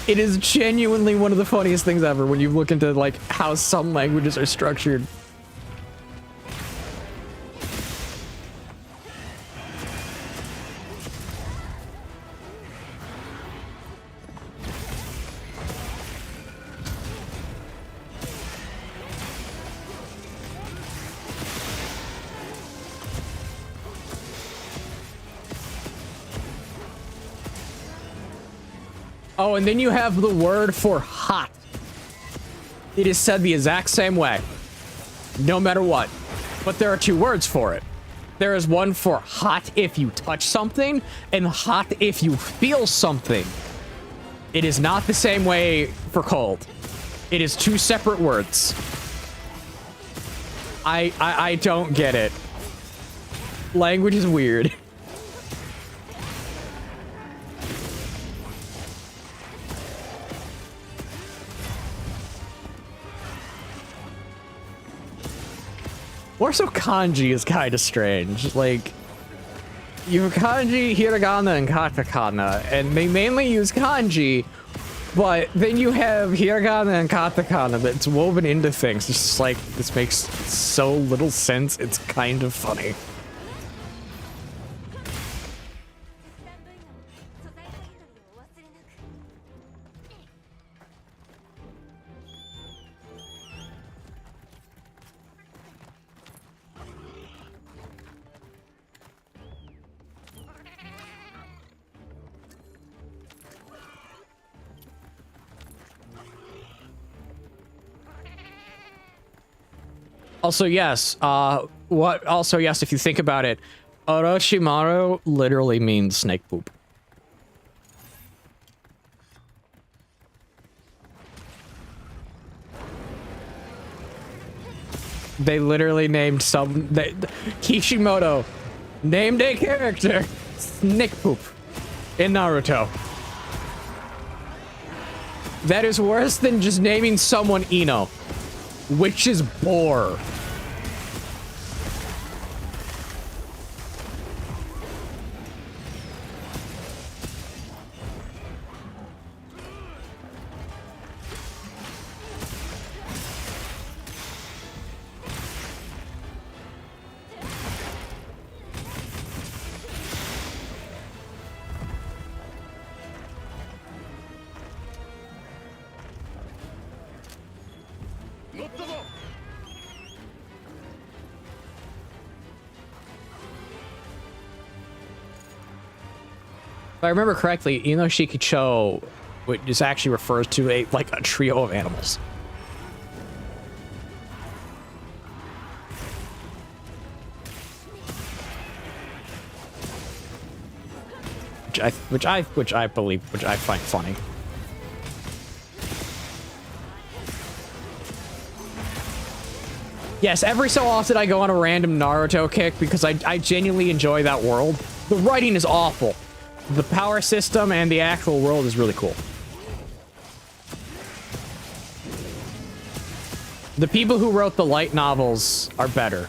It is genuinely one of the funniest things ever when you look into like how some languages are structured. Oh, and then you have the word for hot. It is said the exact same way, no matter what. But there are two words for it. There is one for hot if you touch something, and hot if you feel something. It is not the same way for cold. It is two separate words. I don't get it. Language is weird. Also, kanji is kind of strange. Like, you have kanji, hiragana, and katakana, and they mainly use kanji, but then you have hiragana and katakana that's woven into things. It's just like, this makes so little sense, it's kind of funny. Also, yes, yes, if you think about it, Orochimaru literally means snake poop. They literally named Kishimoto named a character snake poop in Naruto. That is worse than just naming someone Ino, which is bore. If I remember correctly, Inoshikicho, which is actually refers to a trio of animals. Which I find funny. Yes, every so often I go on a random Naruto kick because I genuinely enjoy that world. The writing is awful. The power system and the actual world is really cool. The people who wrote the light novels are better.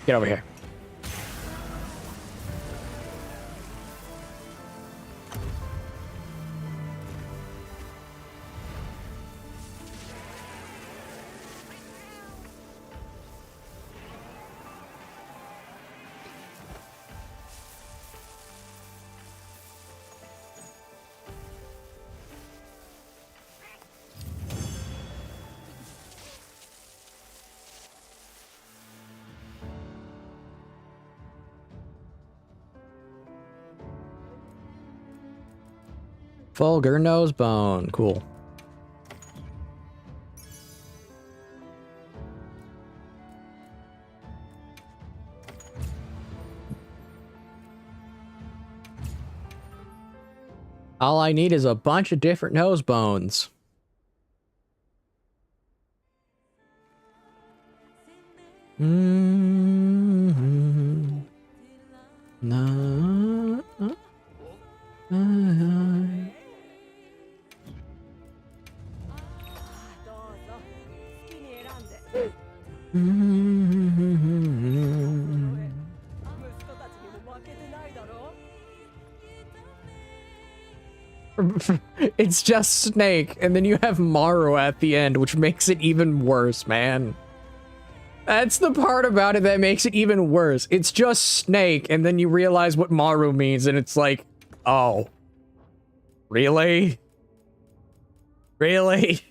Get over here. Vulgar nose bone. Cool. All I need is a bunch of different nose bones. Mm-hmm. No. It's just Snake, and then you have Maru at the end, which makes it even worse, man. That's the part about it that makes it even worse. It's just Snake, and then you realize what Maru means, and it's like, oh. Really? Really?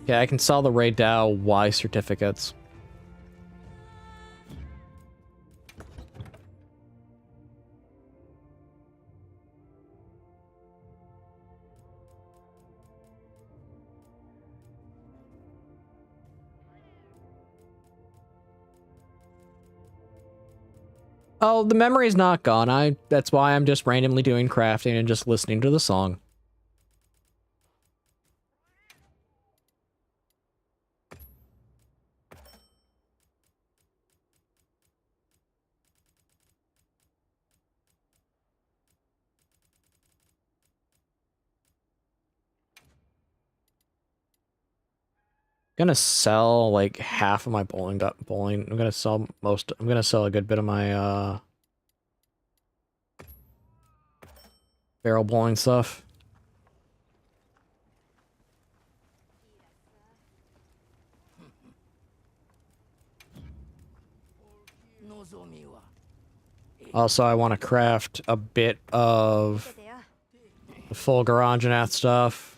Yeah, I can sell the Ray Dow Y certificates. Oh, the memory's not gone. That's why I'm just randomly doing crafting and just listening to the song. Gonna sell like half of my bowling. I'm gonna sell most. I'm gonna sell a good bit of my barrel bowling stuff. Also, I want to craft a bit of the full Garanganath stuff.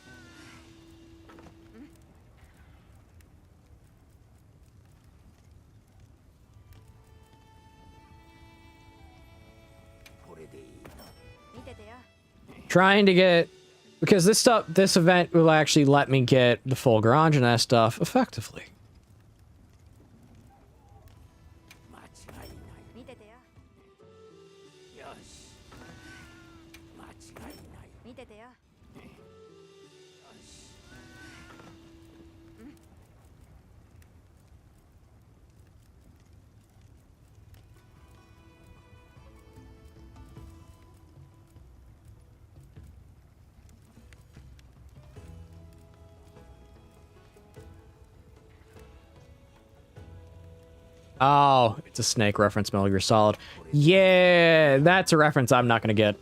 Trying to get, because this event will actually let me get the full Garanganath stuff effectively. Oh, it's a Snake reference, Metal Gear Solid. Yeah, that's a reference I'm not gonna get.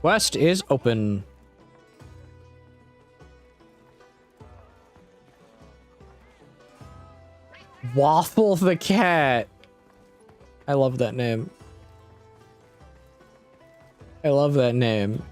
Quest is open. Waffle the cat. I love that name. I love that name.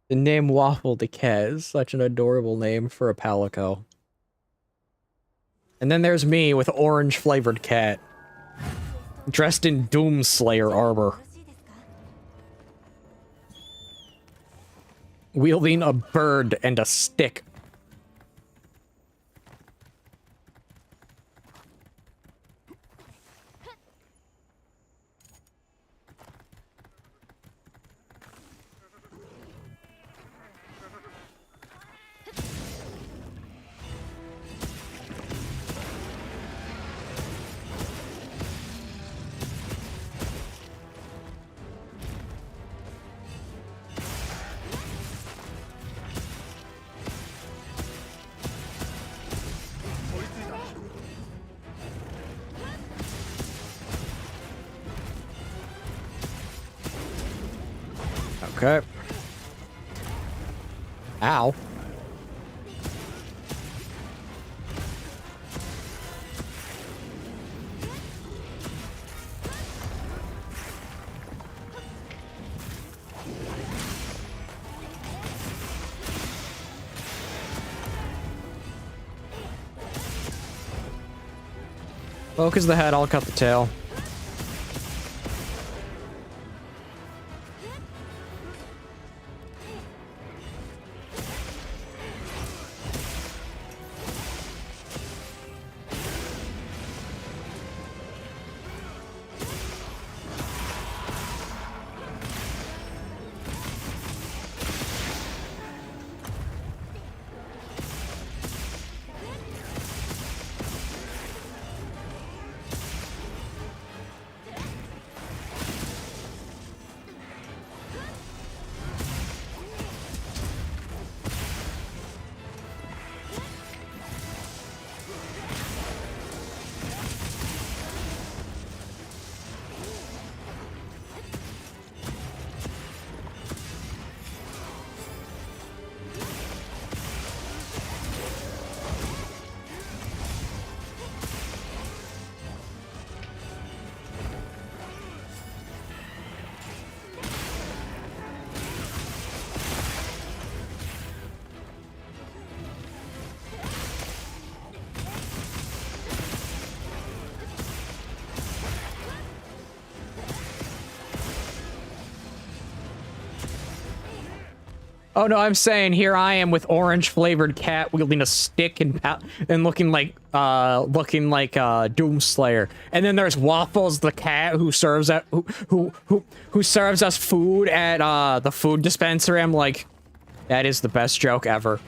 The name Waffle the Cat is such an adorable name for a Palico. And then there's me with orange flavored cat. Dressed in Doomslayer armor. Wielding a bird and a stick. Okay. Ow. Focus the head, I'll cut the tail. Oh no, I'm saying here I am with orange flavored cat wielding a stick and looking like Doomslayer. And then there's Waffles the cat who serves at who serves us food at the food dispensary. I'm like, that is the best joke ever.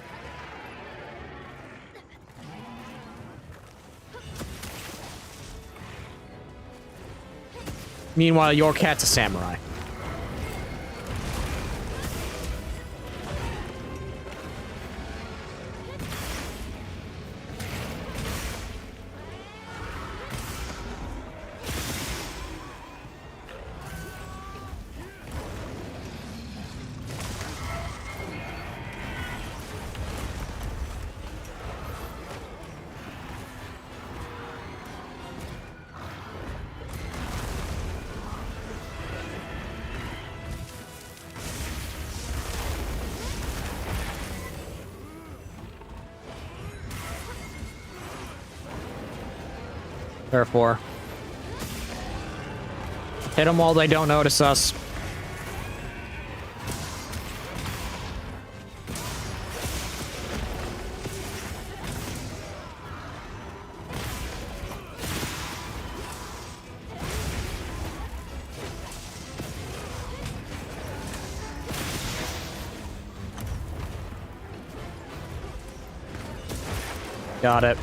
Meanwhile, your cat's a samurai. Therefore, hit them while they don't notice us. Got it.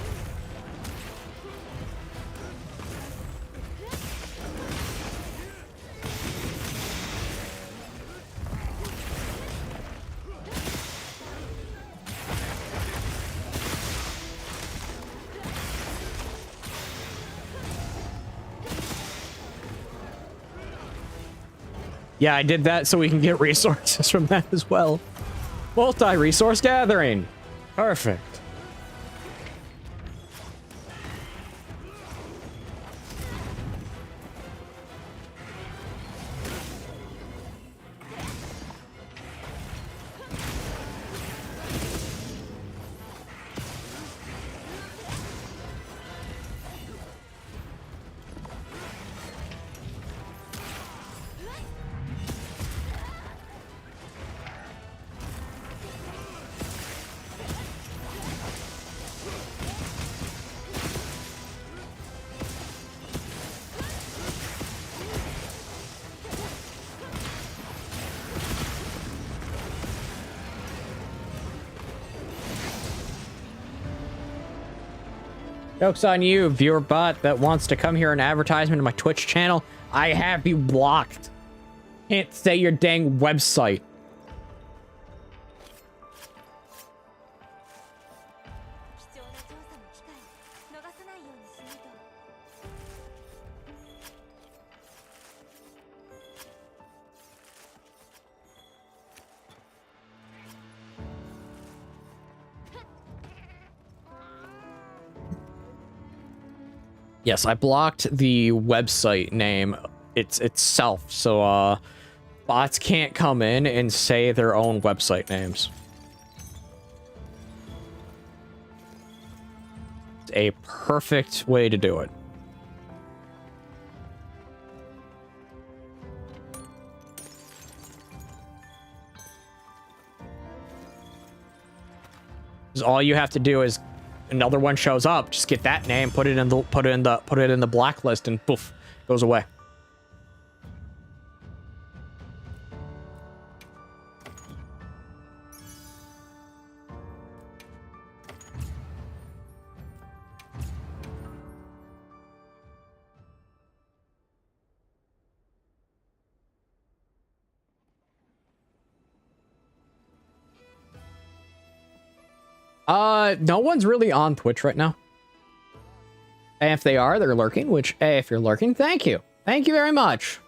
Yeah, I did that so we can get resources from that as well. Multi-resource gathering. Perfect. Joke's on you, viewer bot that wants to come here and advertisement on my Twitch channel. I have you blocked. Can't say your dang website. Yes, I blocked the website name itself, so bots can't come in and say their own website names. It's a perfect way to do it. Because all you have to do is another one shows up, just get that name, put it in the blacklist, and poof, goes away. No one's really on Twitch right now. And if they are, they're lurking, which, hey, if you're lurking, thank you. Thank you very much.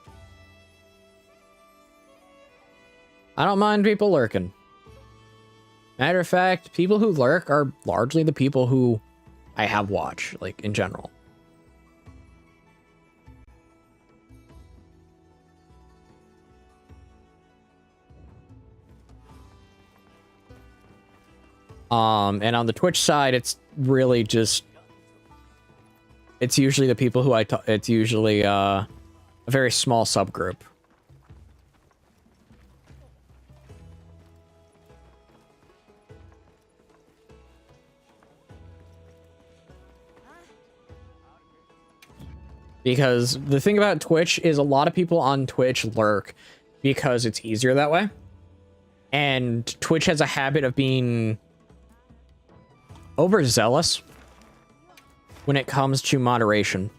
I don't mind people lurking. Matter of fact, people who lurk are largely the people who I have watched, like, in general. And on the Twitch side, it's really just, it's usually the people who it's usually a very small subgroup. Because the thing about Twitch is a lot of people on Twitch lurk because it's easier that way. And Twitch has a habit of being overzealous when it comes to moderation.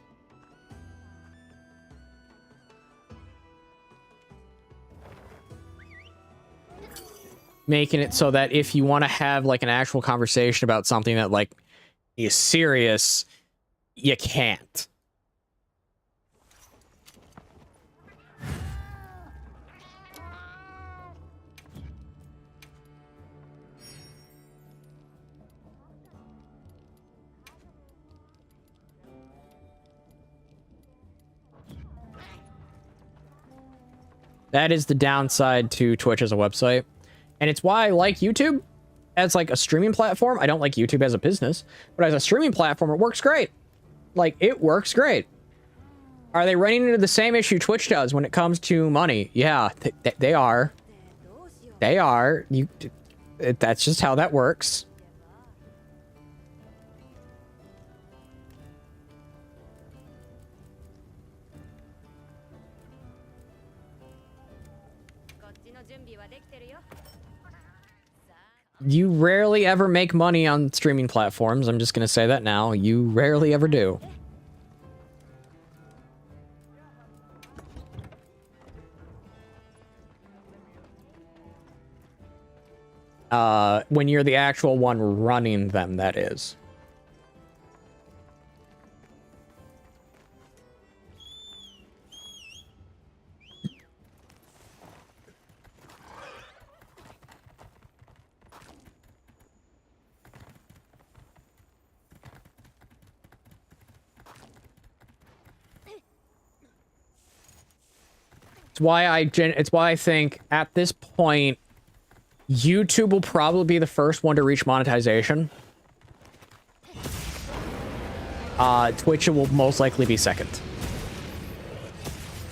Making it so that if you want to have like an actual conversation about something that like is serious, you can't. That is the downside to Twitch as a website. And it's why I like YouTube as like a streaming platform. I don't like YouTube as a business, but as a streaming platform, it works great. Like, it works great. Are they running into the same issue Twitch does when it comes to money? Yeah, they are. They are. That's just how that works. You rarely ever make money on streaming platforms. I'm just going to say that now. You rarely ever do. When you're the actual one running them, that is. It's why I think at this point YouTube will probably be the first one to reach monetization. Twitch will most likely be second.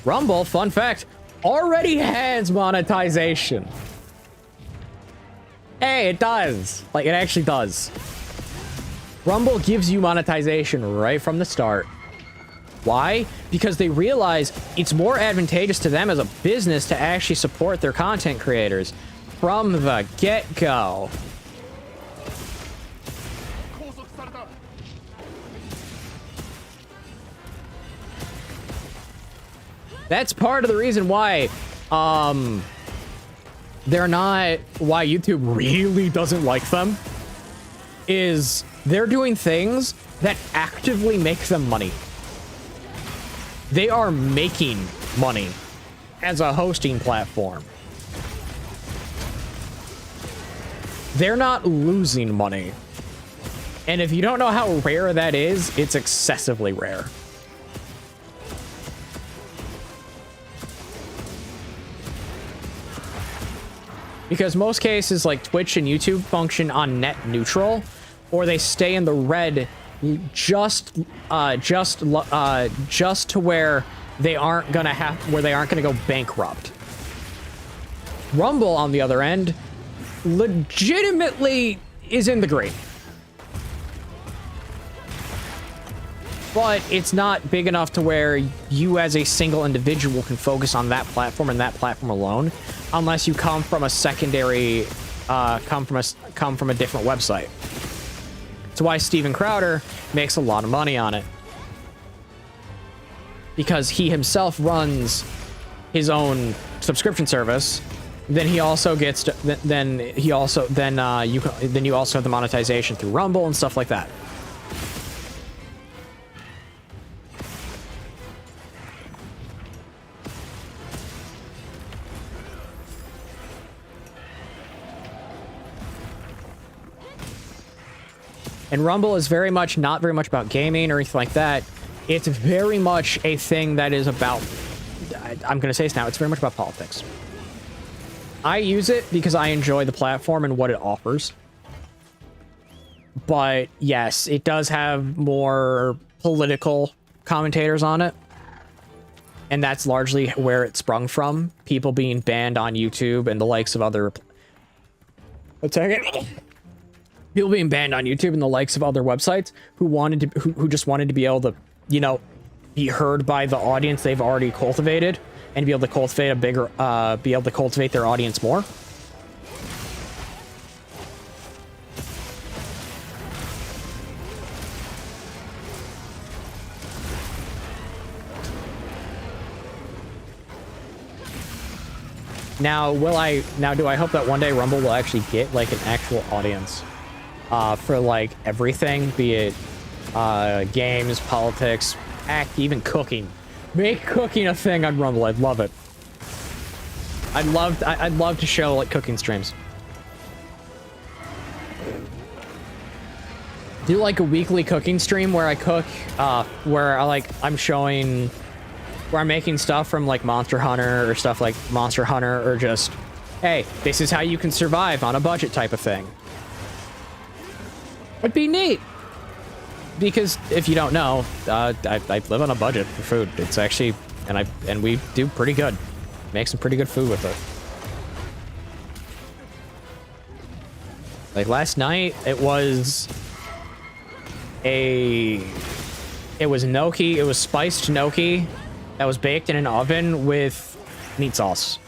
Rumble, fun fact, already has monetization. Hey, it does. Like, it actually does. Rumble gives you monetization right from the start. Why? Because they realize it's more advantageous to them as a business to actually support their content creators from the get-go. That's part of the reason why, they're not, why YouTube really doesn't like them, is they're doing things that actively make them money. They are making money as a hosting platform. They're not losing money. And if you don't know how rare that is, it's excessively rare. Because most cases like Twitch and YouTube function on net neutral, or they stay in the red just to where they aren't gonna go bankrupt. Rumble, on the other end, legitimately is in the green. But it's not big enough to where you as a single individual can focus on that platform and that platform alone, unless you come from a secondary, come from a different website. That's why Steven Crowder makes a lot of money on it, because he himself runs his own subscription service. Then he also gets to, you also have the monetization through Rumble and stuff like that. And Rumble is very much not very much about gaming or anything like that. It's very much a thing that is about, I'm going to say this now, it's very much about politics. I use it because I enjoy the platform and what it offers. But yes, it does have more political commentators on it. And that's largely where it sprung from. People being banned on YouTube and the likes of other... One second. People being banned on YouTube and the likes of other websites who just wanted to be able to, you know, be heard by the audience they've already cultivated and be able to cultivate a bigger, be able to cultivate their audience more. Now, do I hope that one day Rumble will actually get like an actual audience for like everything, be it games, politics, even cooking. Make cooking a thing on Rumble. I'd love it. I'd love to show like cooking streams. Do like a weekly cooking stream where I cook, where I'm making stuff from like Monster Hunter or stuff like Monster Hunter, or just, hey, this is how you can survive on a budget type of thing. It'd be neat. Because if you don't know, I live on a budget for food. It's actually, and we do pretty good. Make some pretty good food with it. Like last night, it was gnocchi. It was spiced gnocchi that was baked in an oven with meat sauce.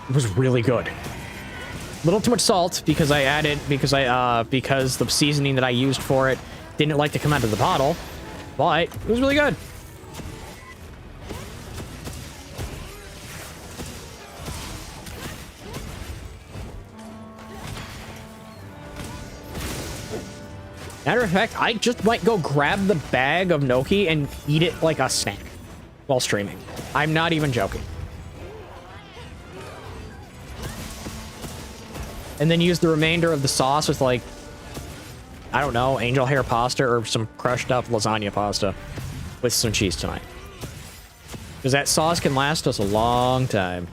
It was really good. A little too much salt because because the seasoning that I used for it didn't like to come out of the bottle, but it was really good. Matter of fact, I just might go grab the bag of gnocchi and eat it like a snack while streaming. I'm not even joking. And then use the remainder of the sauce with, like, I don't know, angel hair pasta or some crushed up lasagna pasta with some cheese tonight. Because that sauce can last us a long time.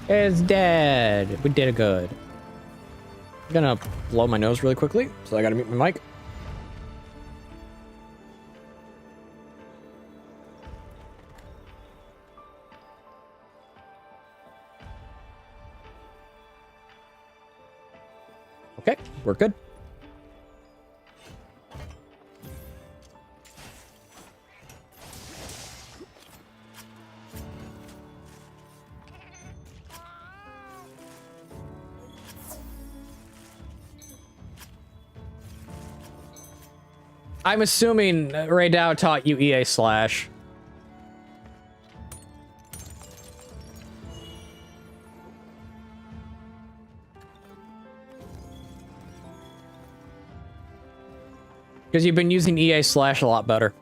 It's dead. We did it good. I'm gonna blow my nose really quickly, so I gotta mute my mic. Okay, we're good. I'm assuming Ray Dow taught you EA Slash. Because you've been using EA Slash a lot better.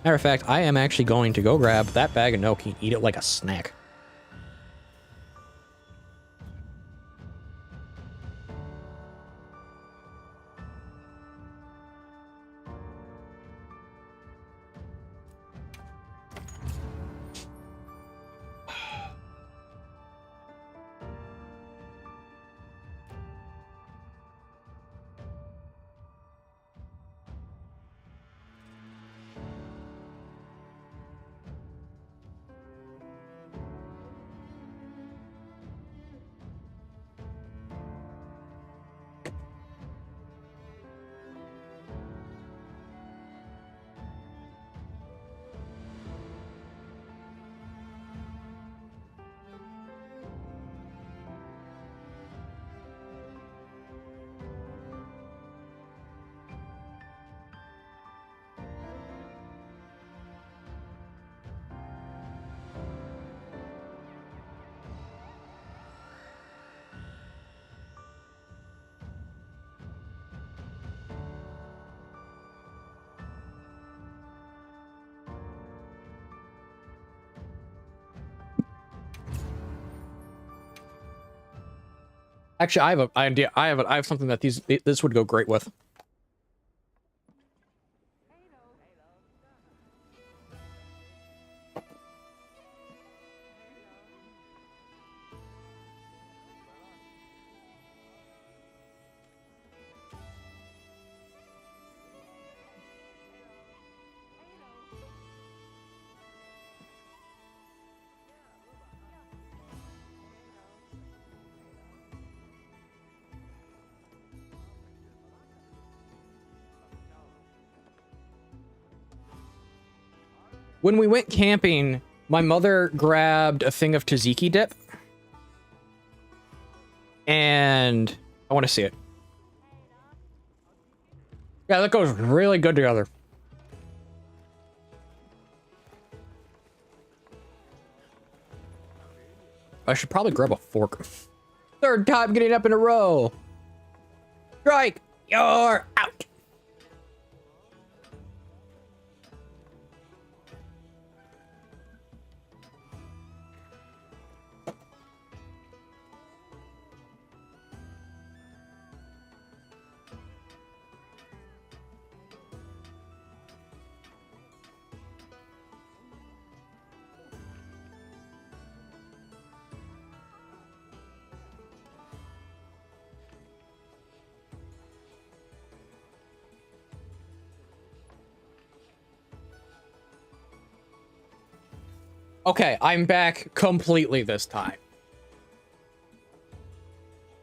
Matter of fact, I am actually going to go grab that bag of gnocchi and eat it like a snack. Actually, I have an idea. I have something that this would go great with. When we went camping, my mother grabbed a thing of tzatziki dip. And I want to see it. Yeah, that goes really good together. I should probably grab a fork. Third time getting up in a row. Strike, you're out. Okay, I'm back completely this time.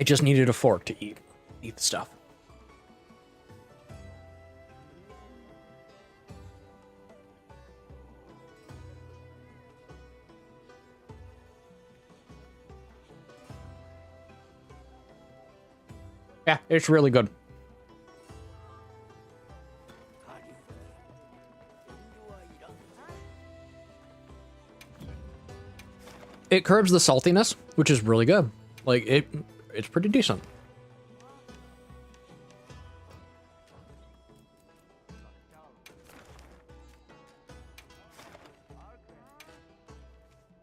I just needed a fork to eat the stuff. Yeah, it's really good. It curbs the saltiness, which is really good. Like, it's pretty decent.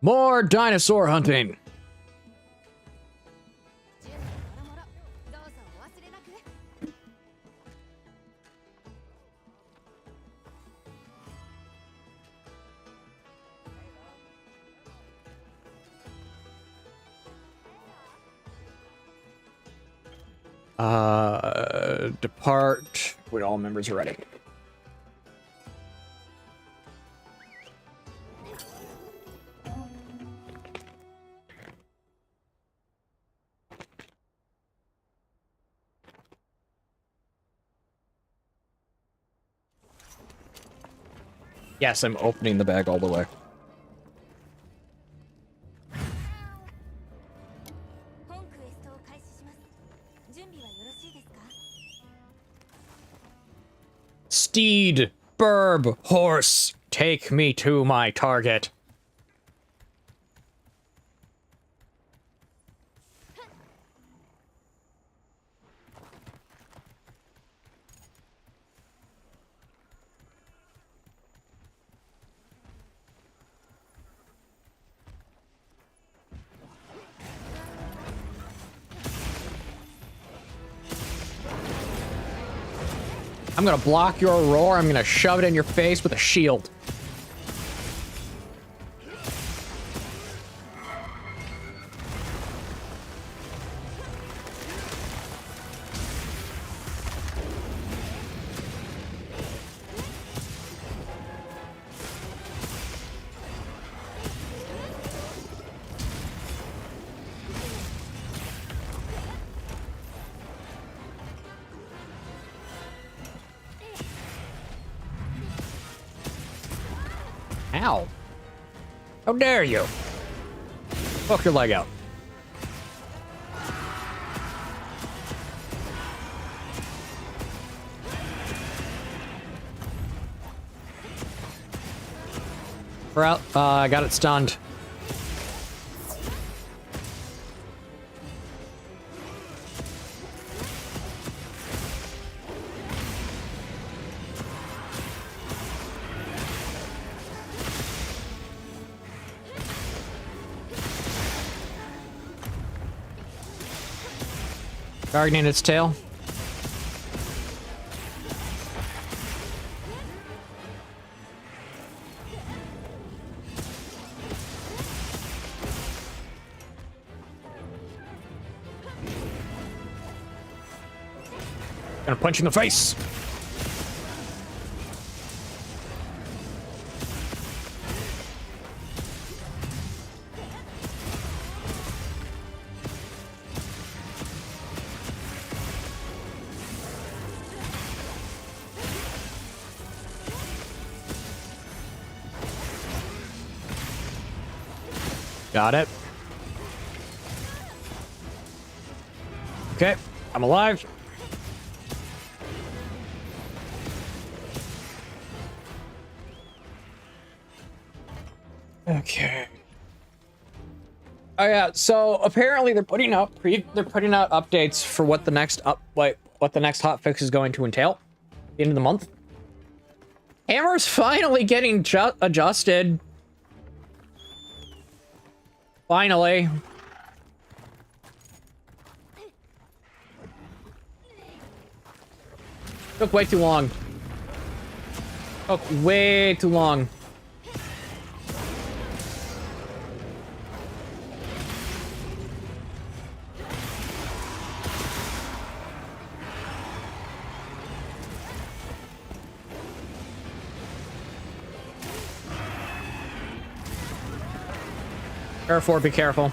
More dinosaur hunting. Depart when all members are ready. Yes, I'm opening the bag all the way. Steed, burb, horse, take me to my target. I'm gonna block your roar. I'm gonna shove it in your face with a shield. Ow. How dare you? Poke your leg out. We're out. I got it stunned. Targeting its tail. Gonna punch you in the face. Got it. Okay, I'm alive. Okay. Oh yeah, so apparently they're putting out updates for what the next what the next hotfix is going to entail at the end of the month. Hammer's finally getting adjusted. Finally. Took way too long. Took way too long. Therefore, be careful.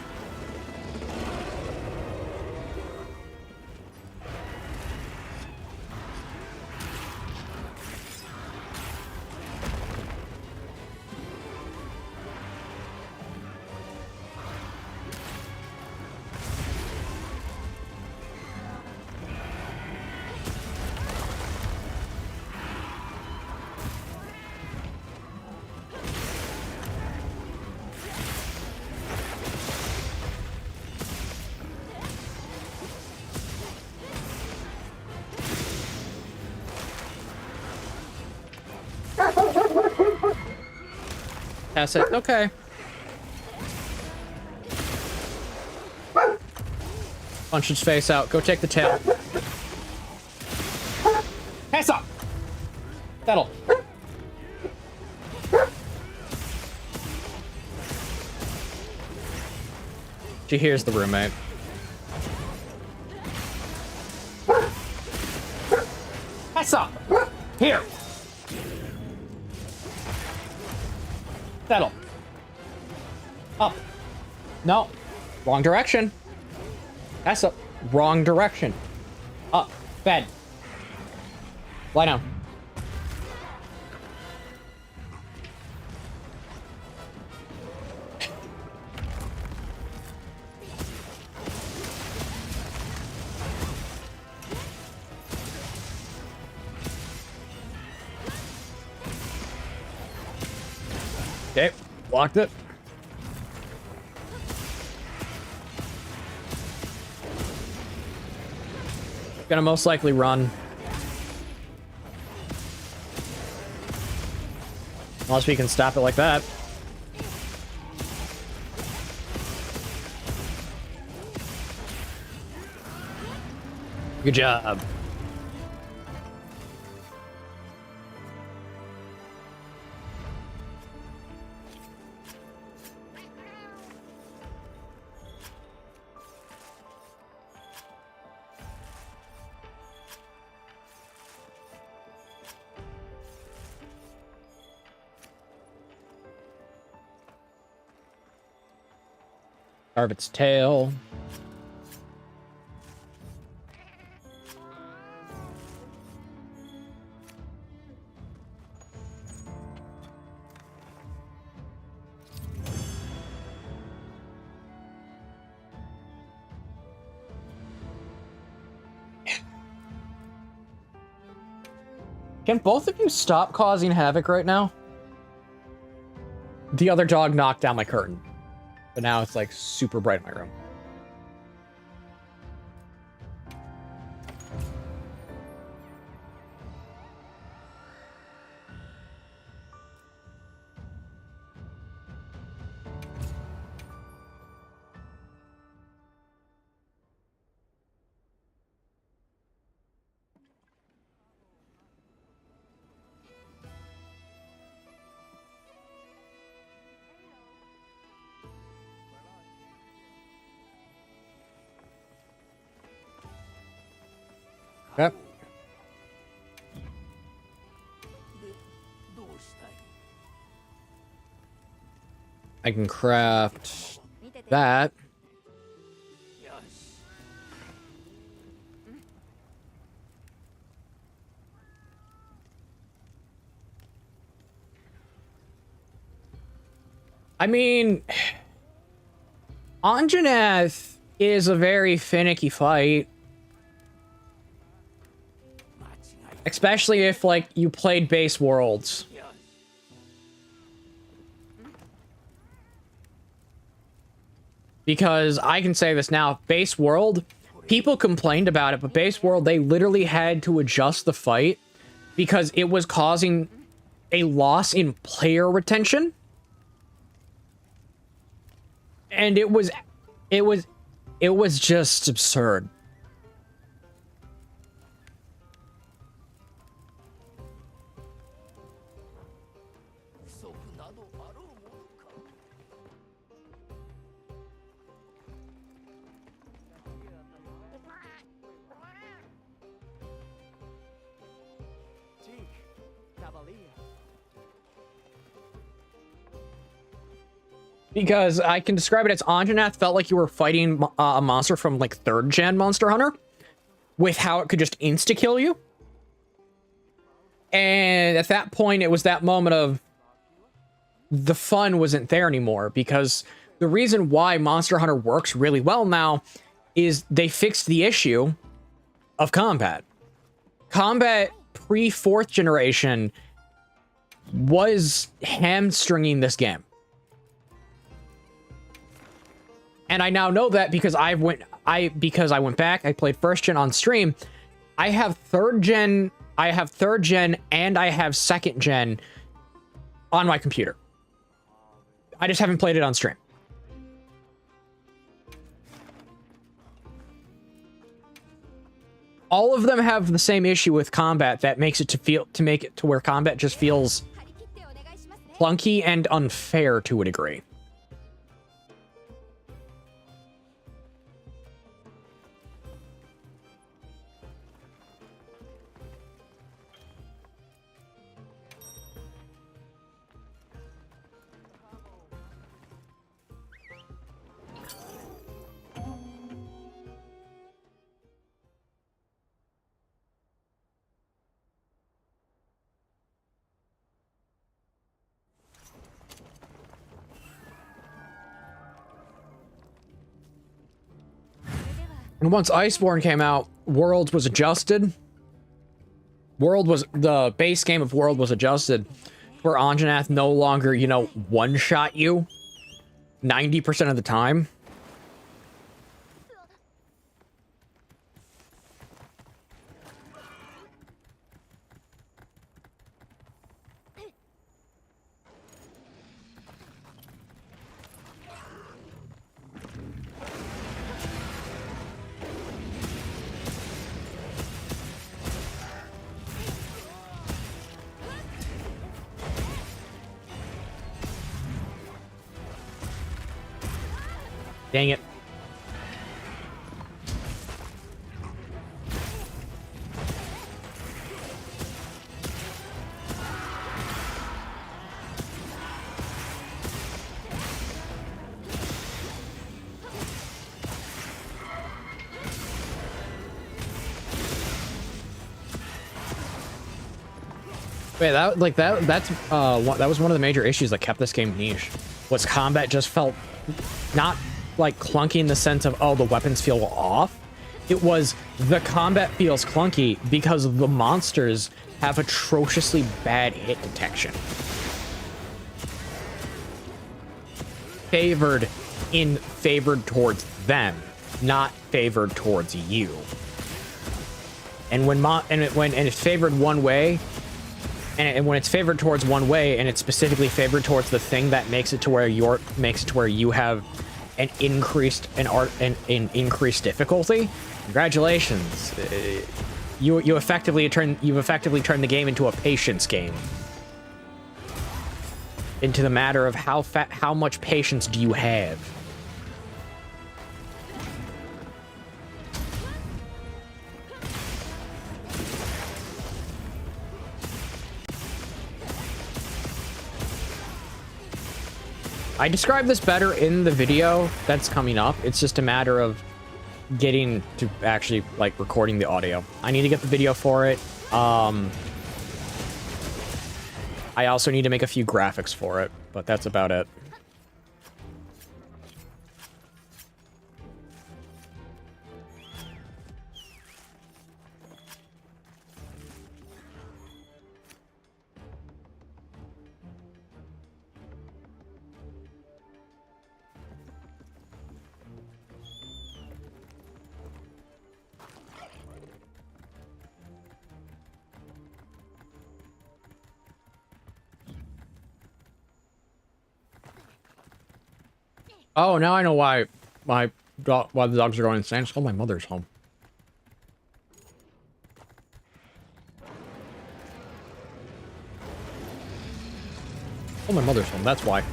That's it. Okay. Punch its face out. Go take the tail. Pass up. Settle. She hears the roommate. Pass up. Here. Settle. Up. No. Wrong direction. That's up. Wrong direction. Up. Bed. Lie down. Okay, blocked it. Gonna most likely run. Unless we can stop it like that. Good job. Carve its tail. Can both of you stop causing havoc right now? The other dog knocked down my curtain. But now it's like super bright in my room. Yep. I can craft that. I mean, Anjanath is a very finicky fight. Especially if, like, you played base worlds. Because I can say this now, base world, people complained about it, but base world, they literally had to adjust the fight because it was causing a loss in player retention. And it was just absurd. Because I can describe it as Anjanath felt like you were fighting a monster from like 3rd gen Monster Hunter with how it could just insta-kill you. And at that point, it was that moment of the fun wasn't there anymore, because the reason why Monster Hunter works really well now is they fixed the issue of combat. Combat pre-4th generation was hamstringing this game. And I now know that because I went back, I played 1st gen on stream. I have 3rd gen, and I have 2nd gen on my computer. I just haven't played it on stream. All of them have the same issue with combat that makes it to make it to where combat just feels clunky and unfair to a degree. And once Iceborne came out, Worlds was adjusted. The base game of World was adjusted where Anjanath no longer, you know, one-shot you 90% of the time. Dang it. Wait, that was one of the major issues that kept this game niche. Was combat just felt not like clunky in the sense of, oh, the weapons feel off. It was the combat feels clunky because the monsters have atrociously bad hit detection. Favored towards them, not favored towards you. And when it's favored one way, and when it's favored towards one way, and it's specifically favored towards the thing that makes it to where you have an increased difficulty, congratulations. You've effectively turned the game into a patience game. Into the matter of how much patience do you have? I describe this better in the video that's coming up. It's just a matter of getting to actually like recording the audio. I need to get the video for it. I also need to make a few graphics for it, but that's about it. Oh, now I know why the dogs are going insane. It's called my mother's home. Oh, my mother's home. That's why.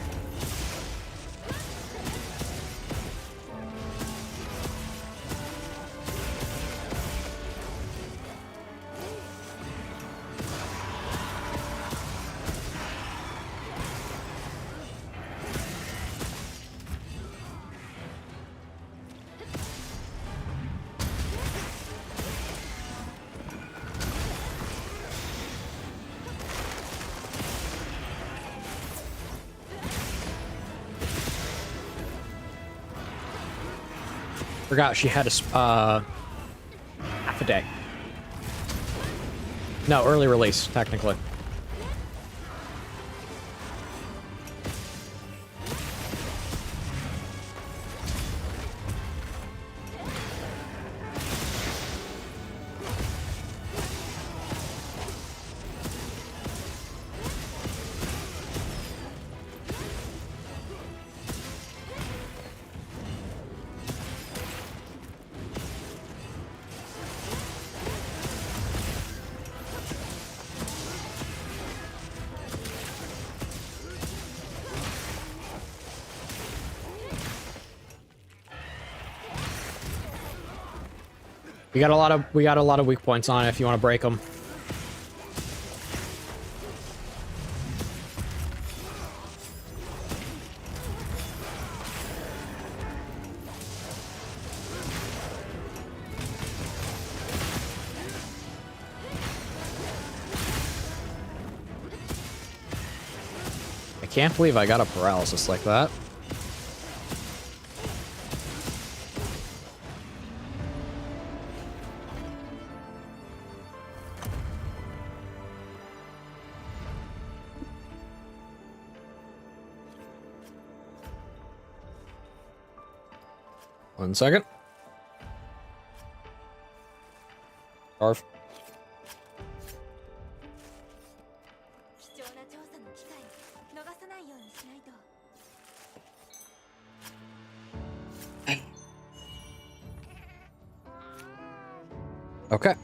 Forgot she had a half a day. No, early release, technically. We got a lot of weak points on it if you want to break them. I can't believe I got a paralysis like that. 1 second. Scarf. Okay.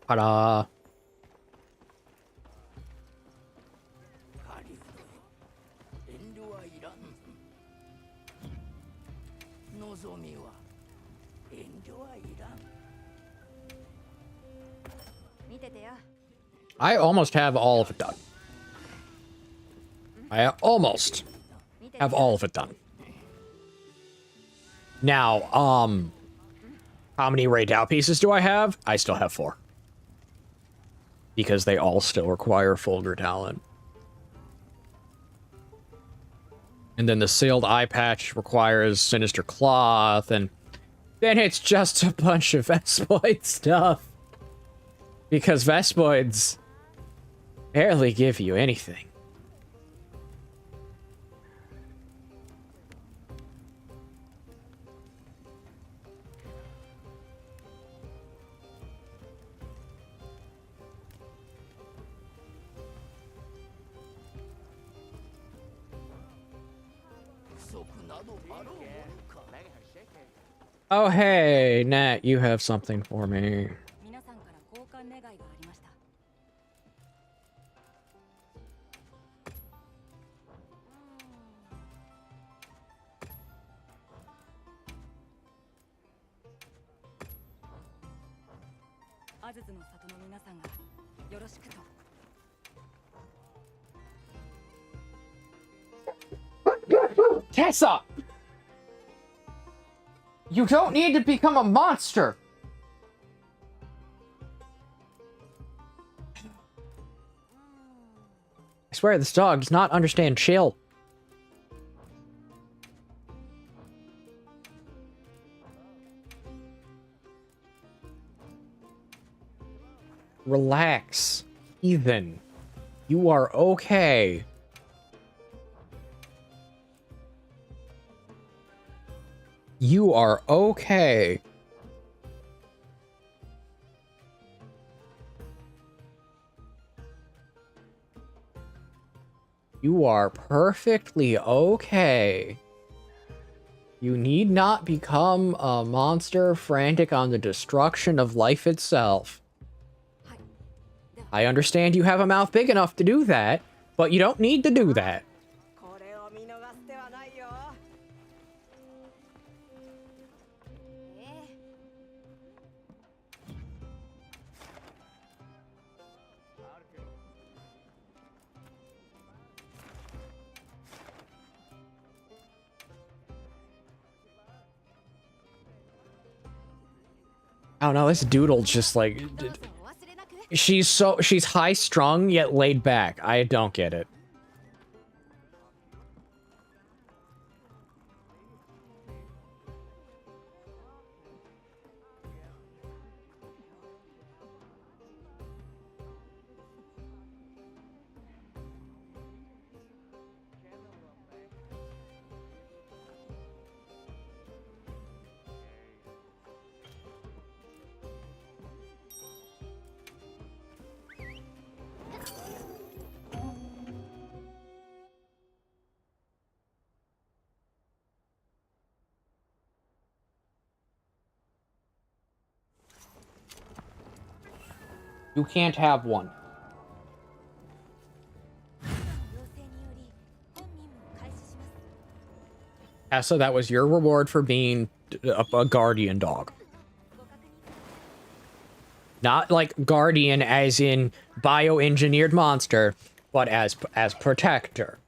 Ta-da. I almost have all of it done. I almost have all of it done. Now, how many raid out pieces do I have? I still have 4. Because they all still require Fulgur talent. And then the sealed eye patch requires Sinister Cloth, and then it's just a bunch of Vespoid stuff. Because Vespoids barely give you anything. Oh, hey, Nat, you have something for me. Tessa! You don't need to become a monster! I swear, this dog does not understand chill. Relax, Ethan. You are okay. You are okay. You are perfectly okay. You need not become a monster frantic on the destruction of life itself. I understand you have a mouth big enough to do that, but you don't need to do that. I don't know, this doodle just like... She's high strung yet laid back. I don't get it. You can't have one. Tessa, that was your reward for being a guardian dog. Not like guardian as in bioengineered monster. but as protector.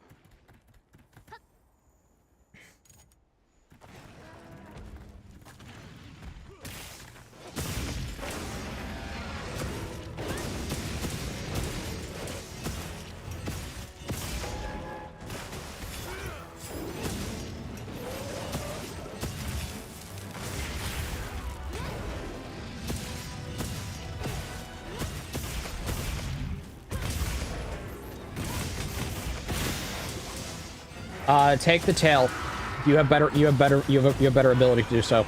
Take the tail. You have better ability to do so.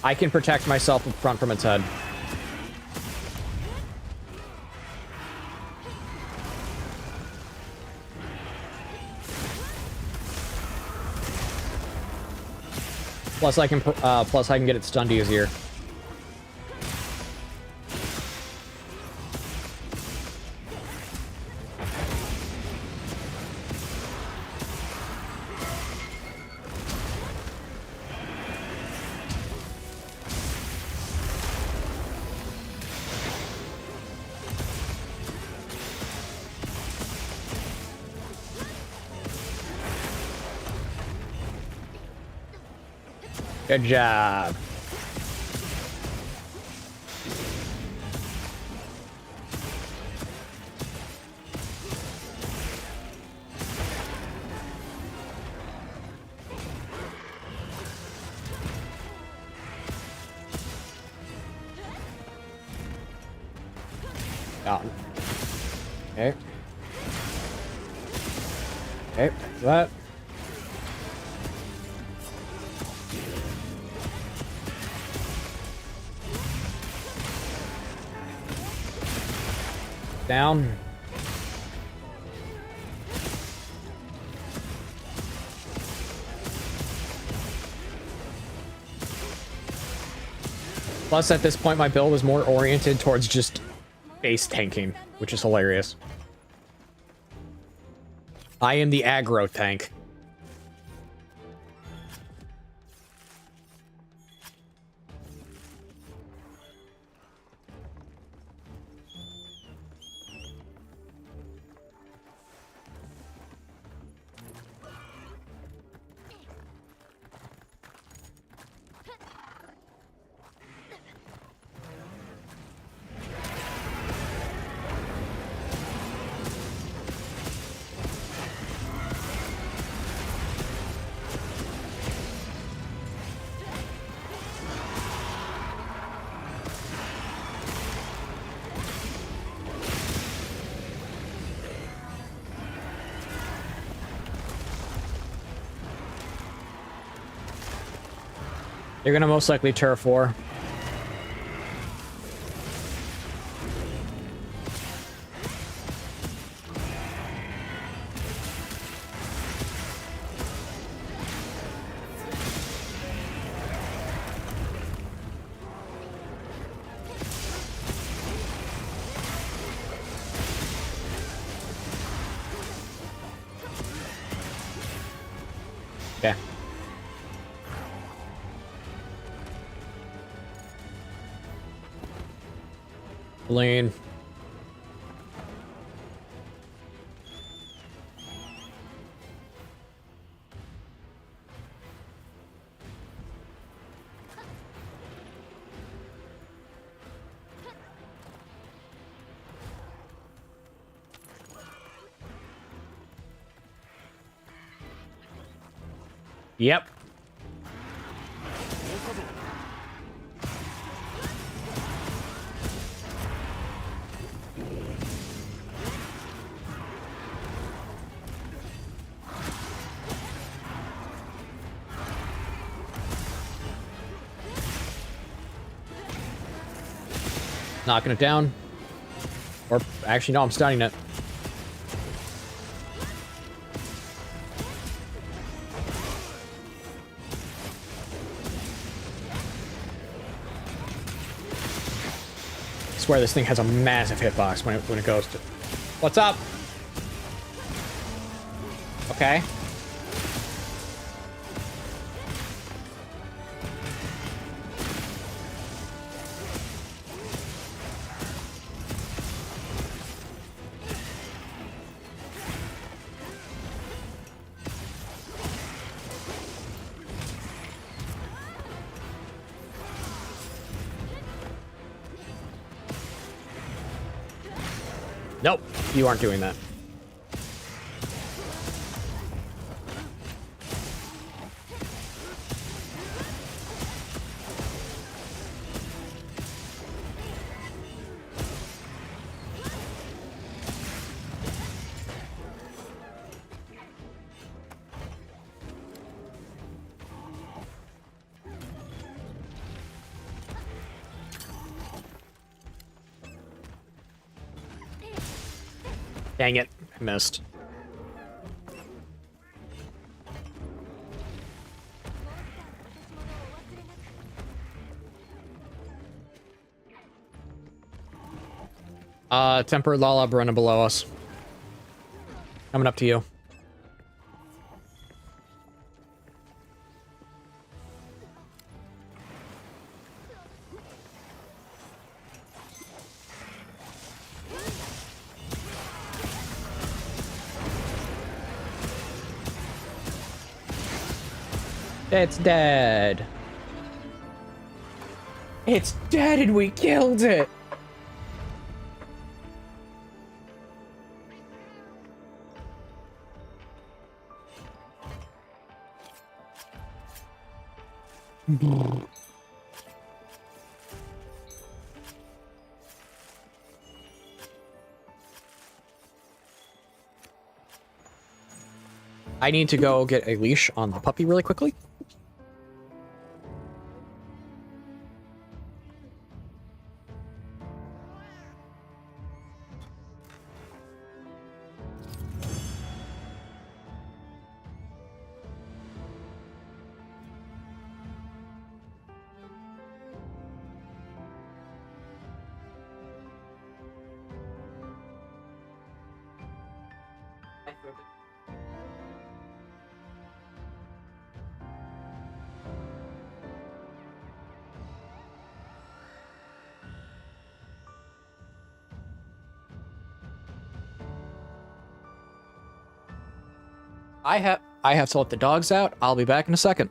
I can protect myself up front from its head. Plus I can get it stunned easier. Good job. Down. Okay. Okay, that. Down. Plus, at this point, my build is more oriented towards just base tanking, which is hilarious. I am the aggro tank. You're gonna most likely turf war. Yeah. Lane. Yep. Knocking it down. Or, actually, no, I'm stunning it. I swear this thing has a massive hitbox when it goes to... What's up? Okay. Nope, you aren't doing that. Dang it, I missed. Tempered Lala running below us. Coming up to you. It's dead. It's dead and we killed it. I need to go get a leash on the puppy really quickly. I have to let the dogs out. I'll be back in a second.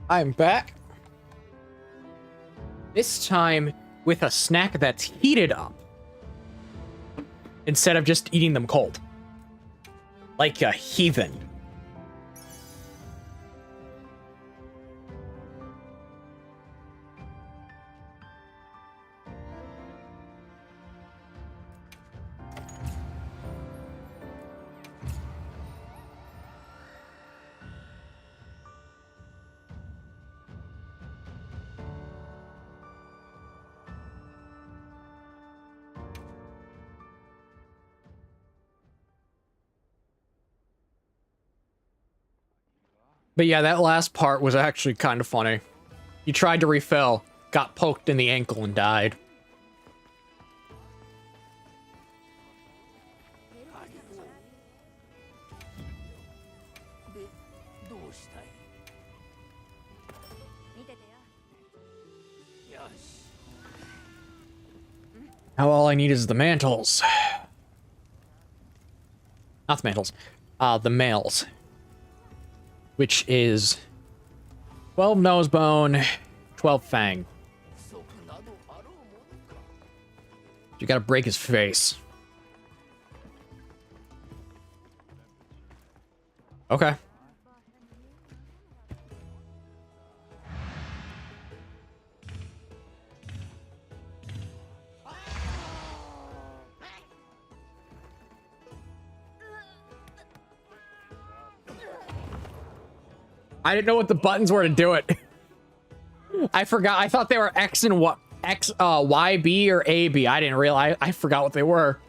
I'm back. This time with a snack that's heated up instead of just eating them cold. Like a heathen. But yeah, that last part was actually kind of funny. He tried to refill, got poked in the ankle, and died. Now all I need is the mantles. Not the mantles. The males. Which is 12 nose bone, 12 fang. You gotta break his face. Okay. I didn't know what the buttons were to do it. I forgot. I thought they were X and what X, Y, B or A, B. I didn't realize. I forgot what they were.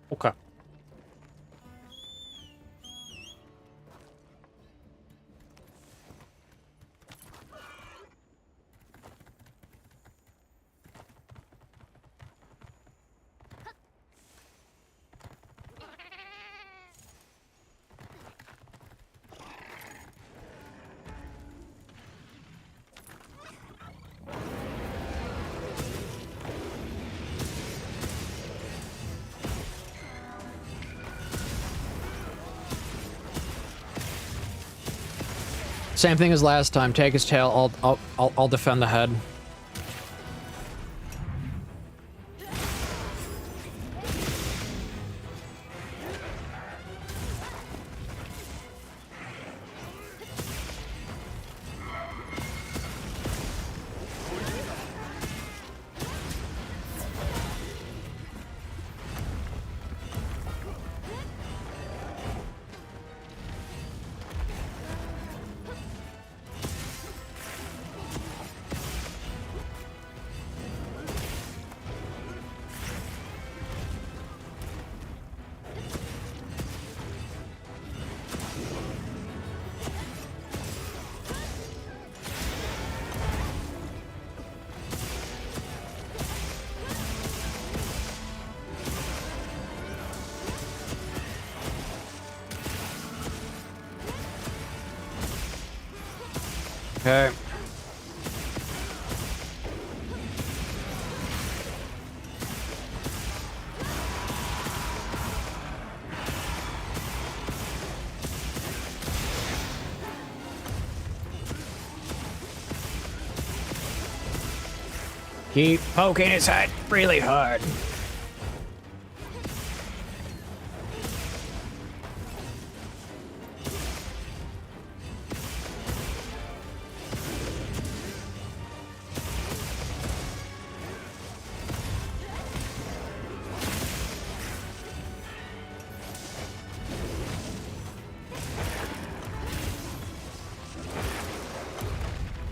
Okay. Same thing as last time. Take his tail. I'll defend the head. Okay. Keep poking his head really hard.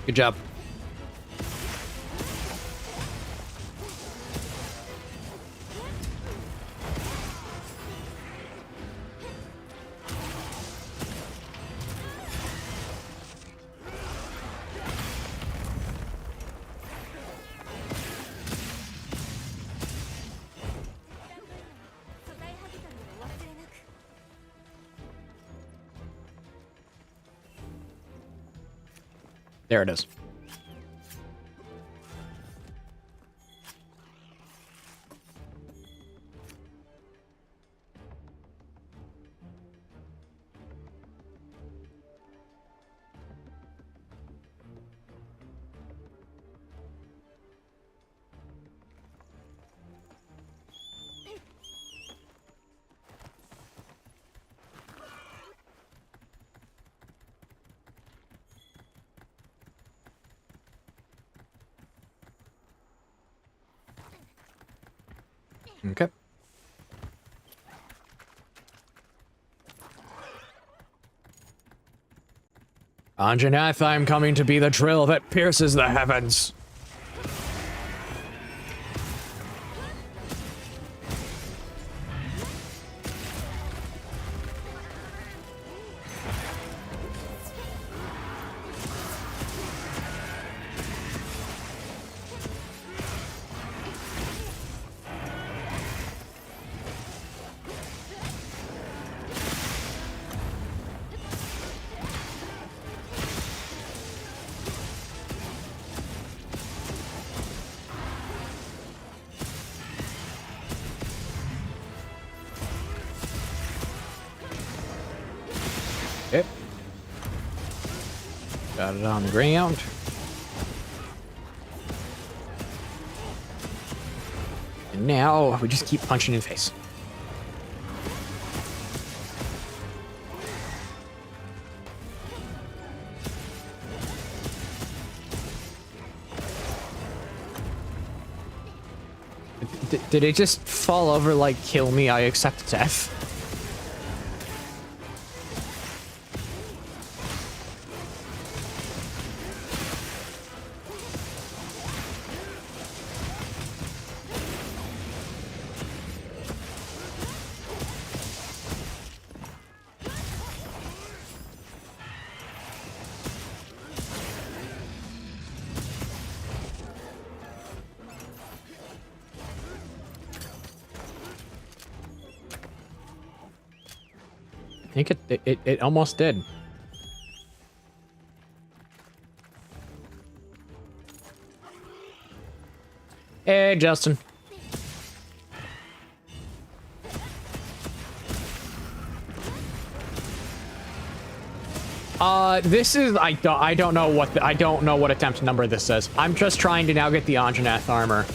Good job. There it is. Okay. Anjanath, I am coming to be the drill that pierces the heavens. Got it on the ground. And now we just keep punching in the face. Did it just fall over like, kill me, I accept death? I think it almost did. Hey, Justin. This is I don't know what attempt number this says. I'm just trying to now get the Anjanath armor.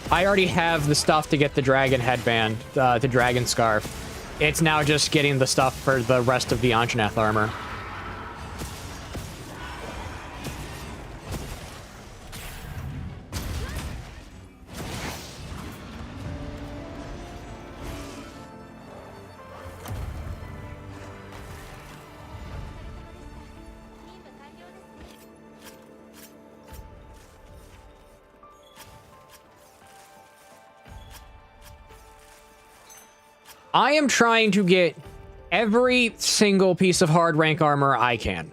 I already have the stuff to get the dragon headband, the dragon scarf. It's now just getting the stuff for the rest of the Anjanath armor. I am trying to get every single piece of hard rank armor I can.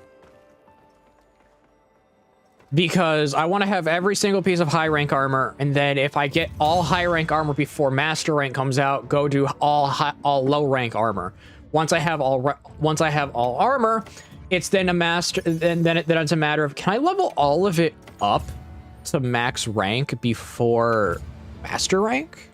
Because I want to have every single piece of high rank armor, and then if I get all high rank armor before master rank comes out, go do all low rank armor. Once I have all armor, it's then a master. Then it's a matter of, can I level all of it up to max rank before master rank?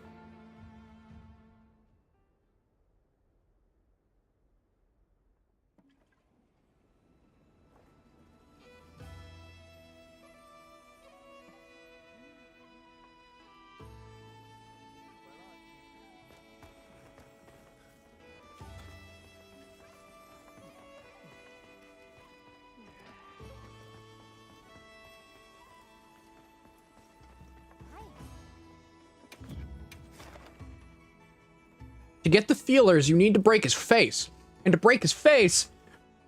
To get the feelers, you need to break his face. And to break his face,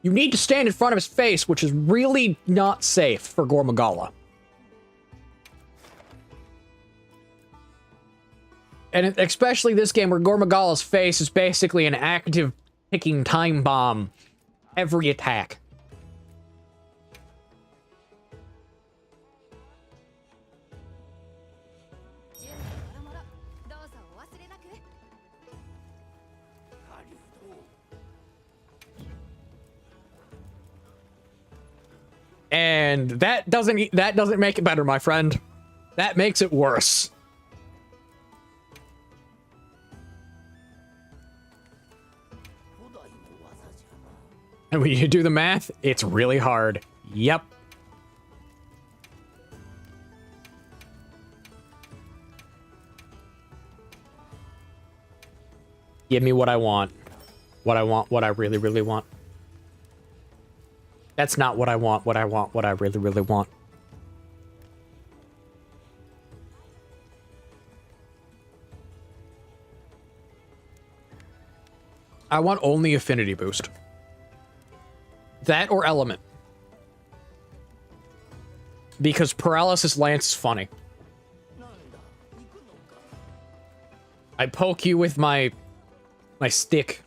you need to stand in front of his face, which is really not safe for Gormagala. And especially this game where Gormagala's face is basically an active ticking time bomb every attack. And that doesn't make it better, my friend. That makes it worse. And when you do the math, it's really hard. Yep. Give me what I want. What I want, what I really, really want. That's not what I want, what I really, really want. I want only affinity boost. That or element. Because paralysis lance is funny. I poke you with my stick.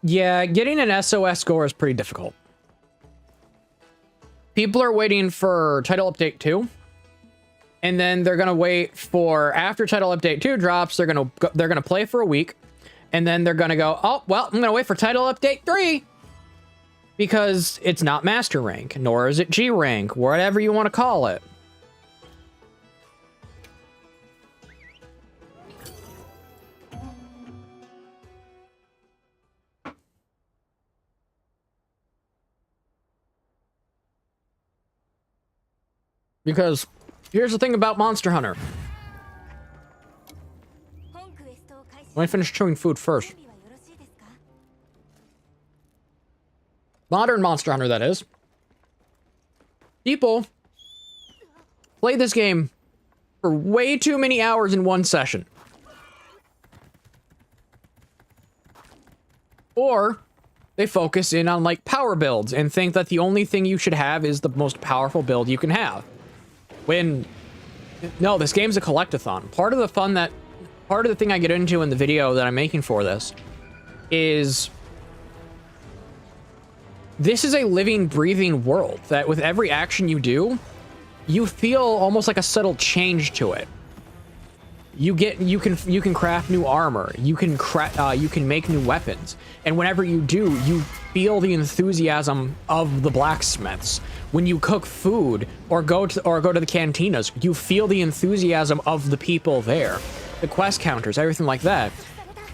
Yeah, getting an SOS score is pretty difficult. People are waiting for Title Update 2. And then they're gonna wait for after Title Update 2 drops, they're gonna play for a week. And then they're gonna go, oh, well, I'm gonna wait for Title Update 3. Because it's not Master Rank, nor is it G Rank, whatever you want to call it. Because here's the thing about Monster Hunter. Let me finish chewing food first. Modern Monster Hunter, that is. People play this game for way too many hours in one session. Or they focus in on like power builds and think that the only thing you should have is the most powerful build you can have. When, no, this game's a collectathon. Part of the thing I get into in the video that I'm making for this is this is a living, breathing world that with every action you do, you feel almost like a subtle change to it. You can craft new armor. You can make new weapons. And whenever you do, you feel the enthusiasm of the blacksmiths. When you cook food or go to the cantinas, you feel the enthusiasm of the people there. The quest counters, everything like that.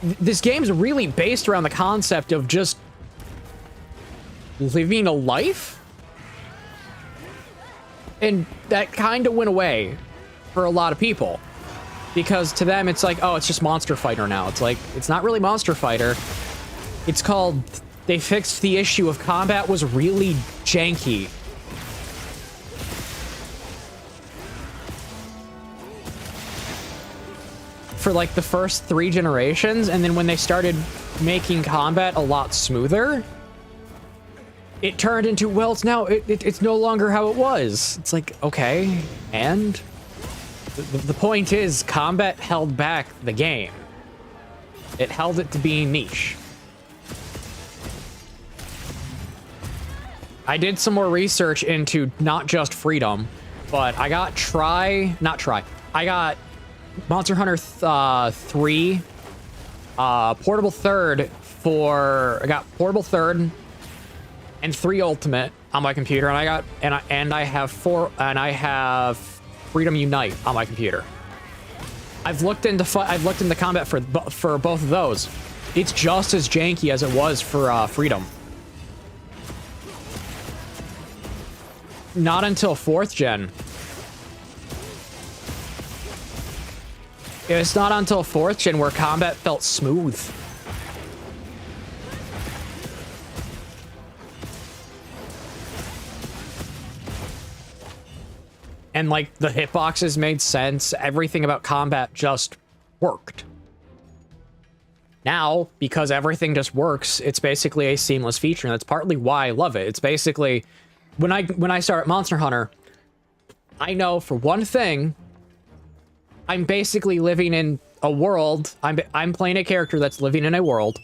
This game's really based around the concept of just living a life. And that kind of went away for a lot of people. Because to them, it's like, oh, it's just Monster Fighter now. It's like, it's not really Monster Fighter. It's called, they fixed the issue of combat was really janky. For like the first 3 generations, and then when they started making combat a lot smoother, it turned into, well, it's no longer how it was. It's like, okay, and the point is, combat held back the game. It held it to being niche. I did some more research into not just Freedom, but I got I got Monster Hunter 3 Portable Third I got Portable Third and 3 Ultimate on my computer, and I have Freedom Unite on my computer. I've looked into combat for both of those. It's just as janky as it was for Freedom. Not until 4th gen. It's not until 4th gen where combat felt smooth. And, like, the hitboxes made sense. Everything about combat just worked. Now, because everything just works, it's basically a seamless feature, and that's partly why I love it. It's basically, when I start Monster Hunter, I know for one thing, I'm basically living in a world, I'm playing a character that's living in a world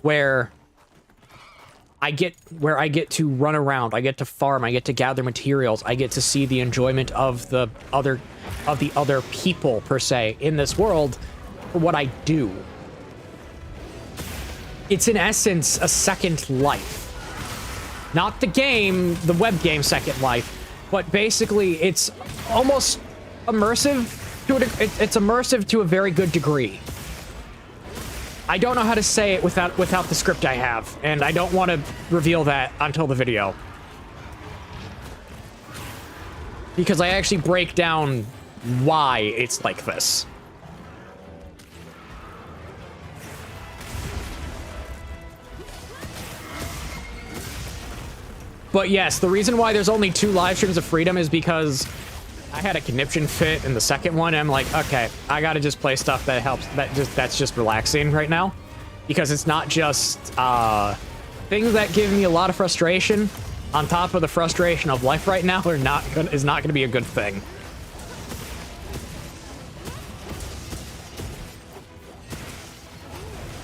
where I get to run around, I get to farm, I get to gather materials, I get to see the enjoyment of the other people per se in this world for what I do. It's in essence a second life. Not the game, the web game Second Life, but basically it's almost immersive to it's immersive to a very good degree. I don't know how to say it without the script I have, and I don't want to reveal that until the video. Because I actually break down why it's like this. But yes, the reason why there's only 2 live streams of Freedom is because I had a conniption fit in the second one, and I'm like, okay, I gotta just play stuff that helps, that's just relaxing right now. Because it's not just things that give me a lot of frustration on top of the frustration of life right now is not gonna be a good thing.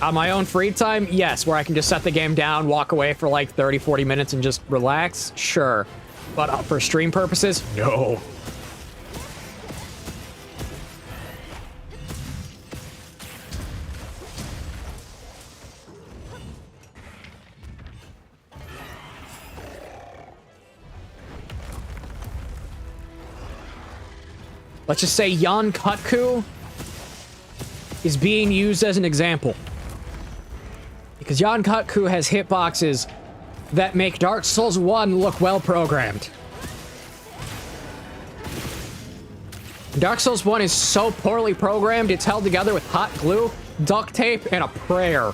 On my own free time, yes, where I can just set the game down, walk away for like 30, 40 minutes and just relax, sure. But for stream purposes, no. Let's just say Yan Kutku is being used as an example. Because Yan Kutku has hitboxes that make Dark Souls 1 look well programmed. Dark Souls 1 is so poorly programmed, it's held together with hot glue, duct tape, and a prayer.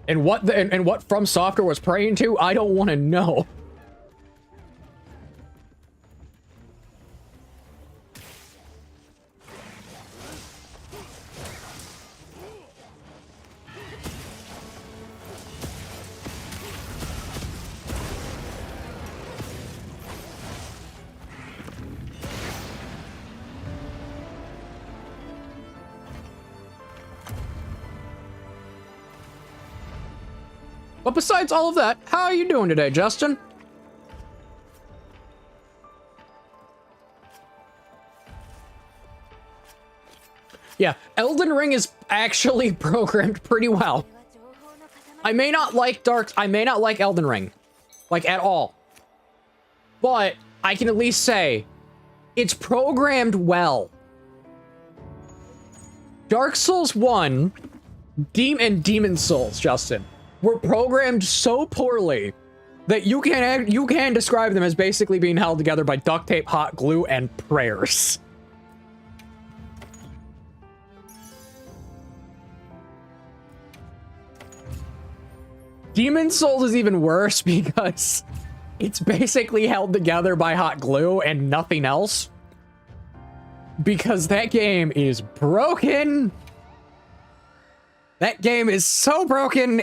And what From Software was praying to, I don't want to know. But besides all of that, how are you doing today, Justin? Yeah, Elden Ring is actually programmed pretty well. I may not like Elden Ring, like at all. But I can at least say it's programmed well. Dark Souls 1 and Demon Souls, Justin, were programmed so poorly that you can describe them as basically being held together by duct tape, hot glue, and prayers. Demon Souls is even worse because it's basically held together by hot glue and nothing else. Because that game is broken. That game is so broken,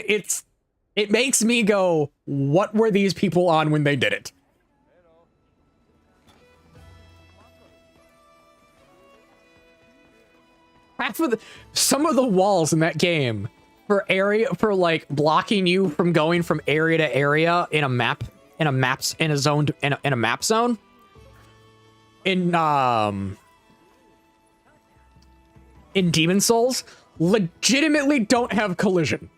it makes me go, what were these people on when they did it? Some of the walls in that game for like blocking you from going from area to area in a map zone in Demon Souls legitimately don't have collision.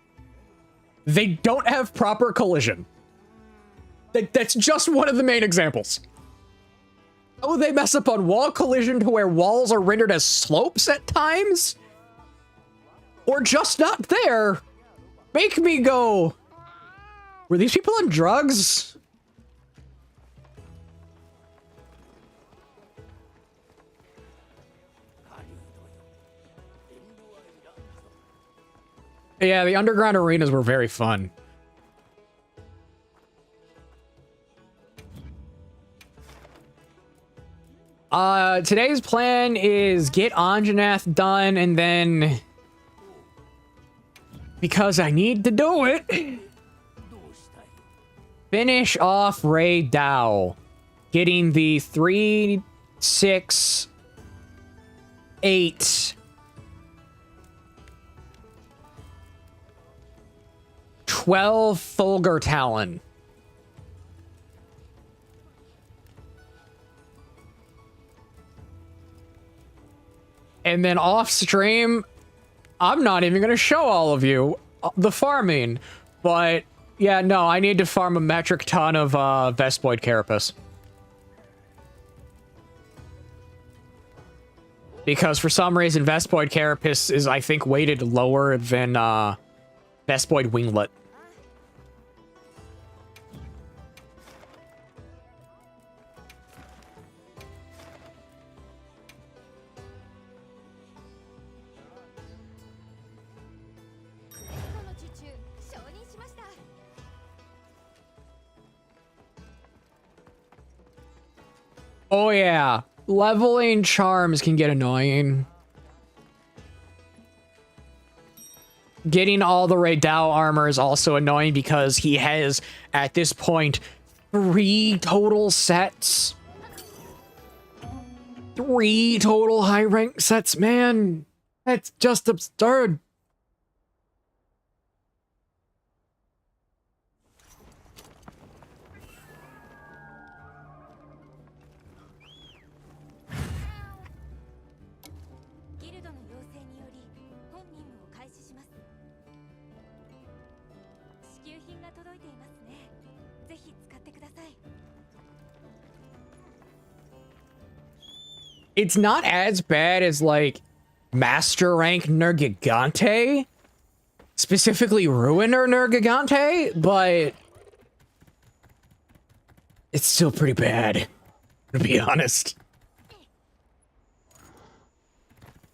They don't have proper collision. That's just one of the main examples. Oh, they mess up on wall collision to where walls are rendered as slopes at times? Or just not there? Make me go, were these people on drugs? Yeah, the underground arenas were very fun. Today's plan is get Anjanath done, and then... because I need to do it... finish off Ray Dow. Getting the 3, 6, 8... 12 Fulgur Talon. And then off stream, I'm not even going to show all of you the farming. But yeah, no, I need to farm a metric ton of Vespoid Carapace. Because for some reason, Vespoid Carapace is, I think, weighted lower than Vespoid Winglet. Oh yeah, leveling charms can get annoying. Getting all the Raydao armor is also annoying because he has, at this point, 3 total sets. 3 total high rank sets, man. That's just absurd. It's not as bad as, like, Master Rank Nergigante. Specifically Ruiner Nergigante, but... it's still pretty bad, to be honest.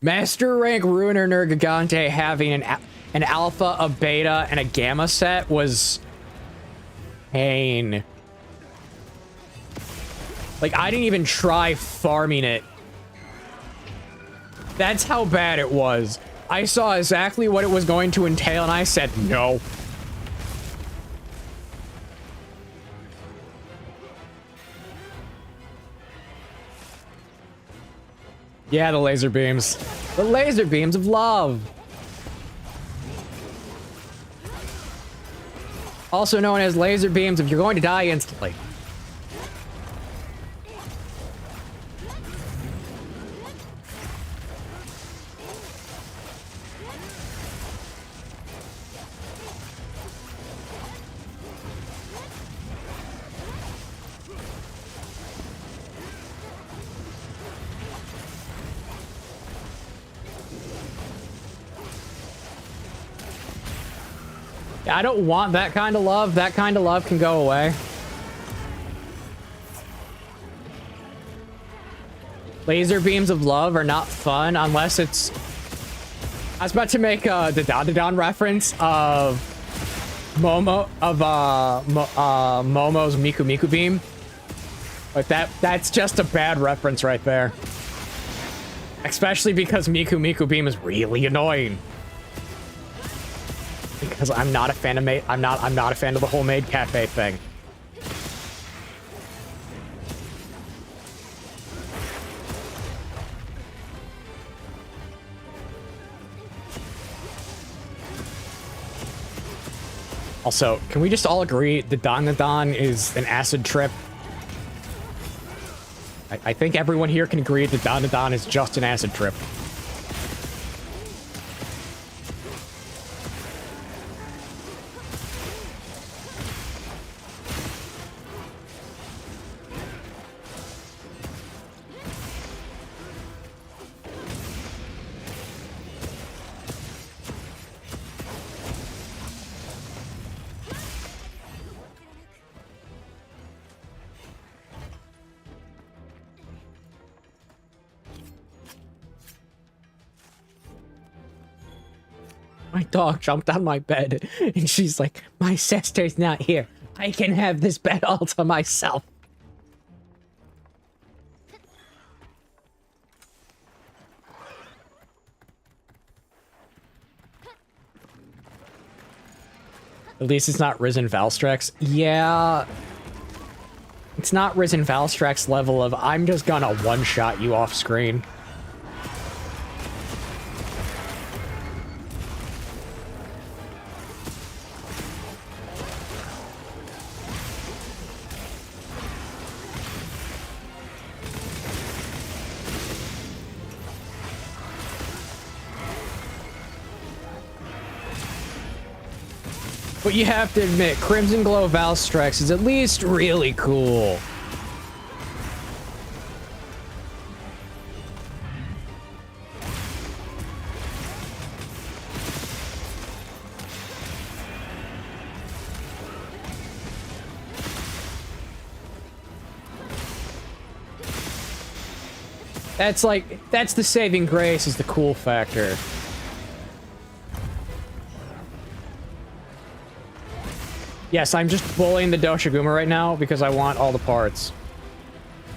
Master Rank Ruiner Nergigante having an alpha, a beta, and a gamma set was... pain. Like, I didn't even try farming it. That's how bad it was. I saw exactly what it was going to entail, and I said no. Yeah, the laser beams. The laser beams of love. Also known as laser beams if you're going to die instantly. I don't want that kind of love. That kind of love can go away. Laser beams of love are not fun unless it's... I was about to make the Dadadon reference of Momo, of Momo's Miku Miku beam. But that's just a bad reference right there. Especially because Miku Miku beam is really annoying. Because I'm not a fan of I'm not a fan of the whole maid cafe thing. Also, can we just all agree the Danadon is an acid trip? I think everyone here can agree that Danadon is just an acid trip. My dog jumped on my bed, and she's like, my sister's not here. I can have this bed all to myself. At least it's not Risen Valstrax. Yeah. It's not Risen Valstrax level of, I'm just gonna one-shot you off screen. But you have to admit, Crimson Glow Valstrax is at least really cool. That's like, that's the saving grace, is the cool factor. Yes, I'm just bullying the Doshiguma right now because I want all the parts.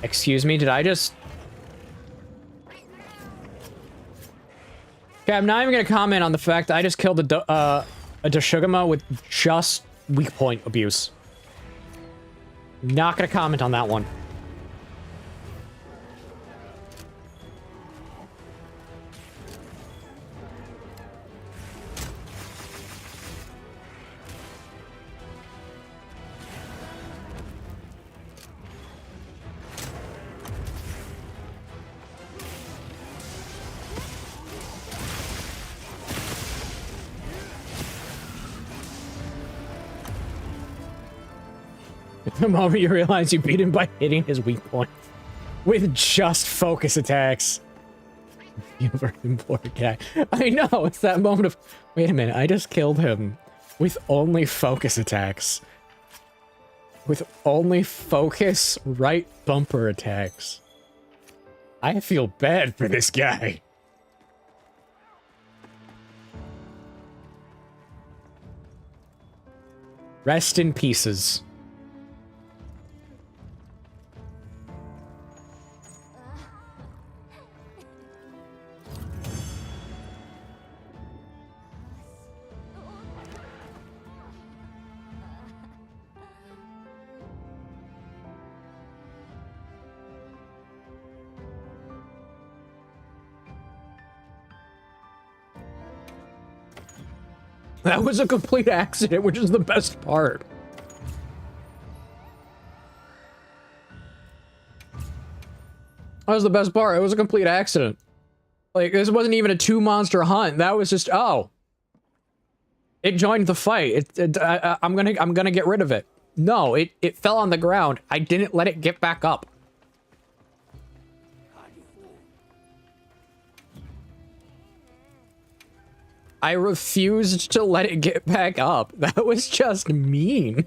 Excuse me, did I just... Okay, I'm not even gonna comment on the fact that I just killed a Doshiguma with just weak point abuse. Not gonna comment on that one. The moment you realize you beat him by hitting his weak point with just focus attacks. You very poor guy. I know, it's that moment of, wait a minute, I just killed him with only focus attacks. With only focus right bumper attacks. I feel bad for this guy. Rest in pieces. That was a complete accident, which is the best part. That was the best part. It was a complete accident. Like, this wasn't even a two-monster hunt. That was just, oh. It joined the fight. I'm gonna get rid of it. No, it fell on the ground. I didn't let it get back up. I refused to let it get back up. That was just mean.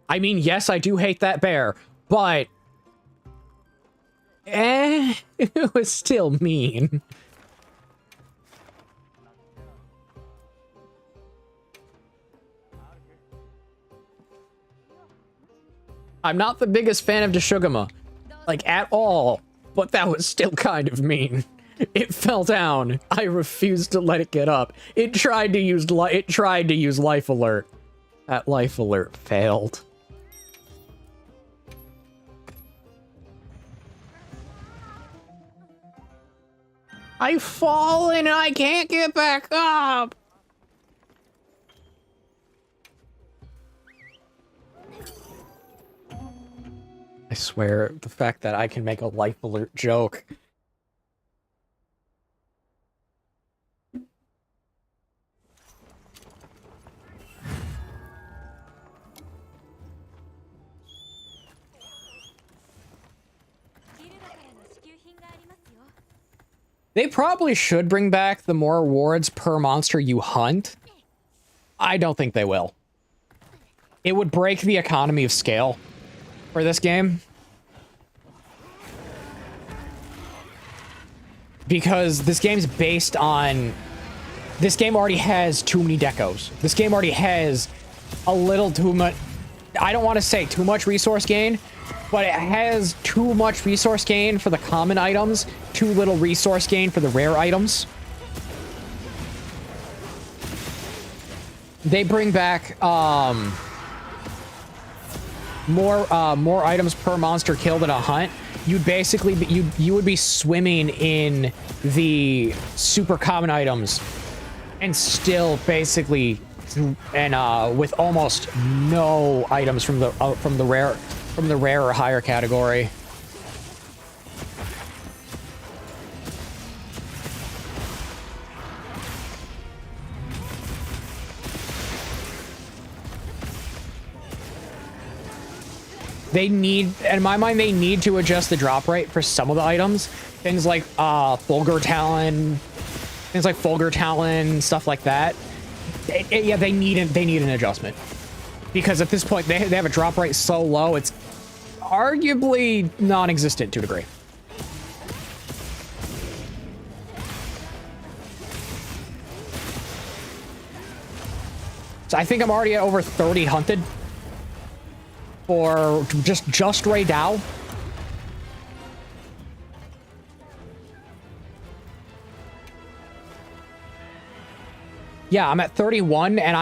I mean, yes, I do hate that bear, but... it was still mean. I'm not the biggest fan of Doshiguma, like, at all, but that was still kind of mean. It fell down. I refused to let it get up. It tried to use Life Alert. That Life Alert failed. I've fallen and I can't get back up! I swear, the fact that I can make a Life Alert joke. They probably should bring back the more rewards per monster you hunt. I don't think they will. It would break the economy of scale for this game. Because this game's based on... This game already has too many decos. This game already has a little too much... I don't want to say too much resource gain, but it has too much resource gain for the common items, too little resource gain for the rare items. They bring back more items per monster killed in a hunt. You'd basically you would be swimming in the super common items and still basically with almost no items from the rare or higher category. They need, in my mind, they need to adjust the drop rate for some of the items. Things like Fulgur Talon, stuff like that. Yeah, they need an adjustment. Because at this point, they have a drop rate so low, it's arguably non-existent to a degree. So I think I'm already at over 30 hunted. For just Ray Dow. Yeah, I'm at 31 and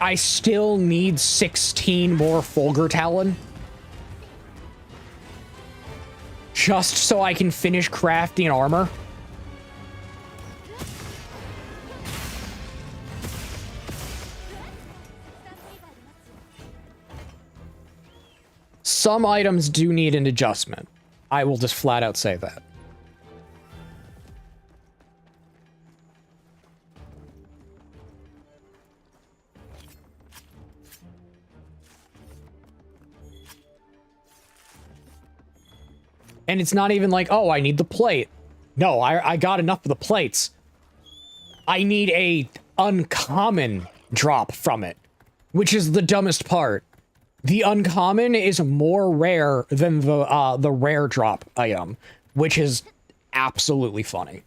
I still need 16 more Fulgur Talon. Just so I can finish crafting armor. Some items do need an adjustment. I will just flat out say that. And it's not even like, oh, I need the plate. No, I got enough of the plates. I need a uncommon drop from it, which is the dumbest part. The uncommon is more rare than the rare drop item, which is absolutely funny.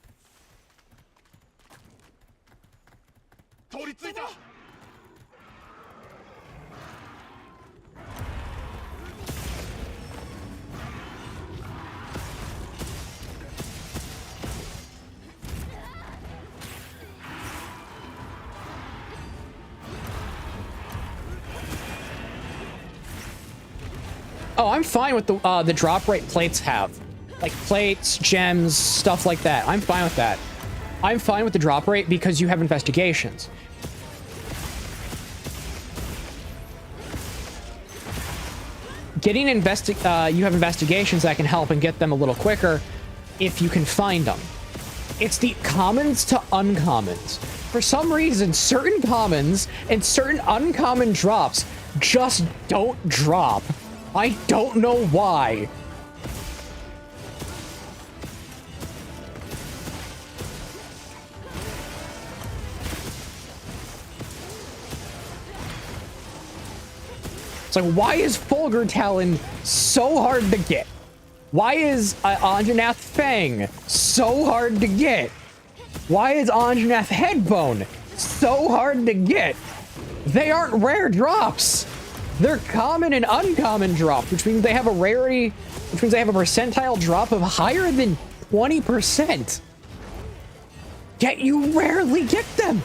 Oh, I'm fine with the drop rate plates have. Like plates, gems, stuff like that. I'm fine with that. I'm fine with the drop rate because you have investigations. You have investigations that can help and get them a little quicker if you can find them. It's the commons to uncommons. For some reason, certain commons and certain uncommon drops just don't drop. I don't know why. It's like, why is Fulgur Talon so hard to get? Why is Anjanath Fang so hard to get? Why is Anjanath Headbone so hard to get? They aren't rare drops. They're common and uncommon drops, which means they have a rarity, which means they have a percentile drop of higher than 20%. Yet you rarely get them.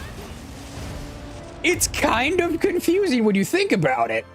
It's kind of confusing when you think about it.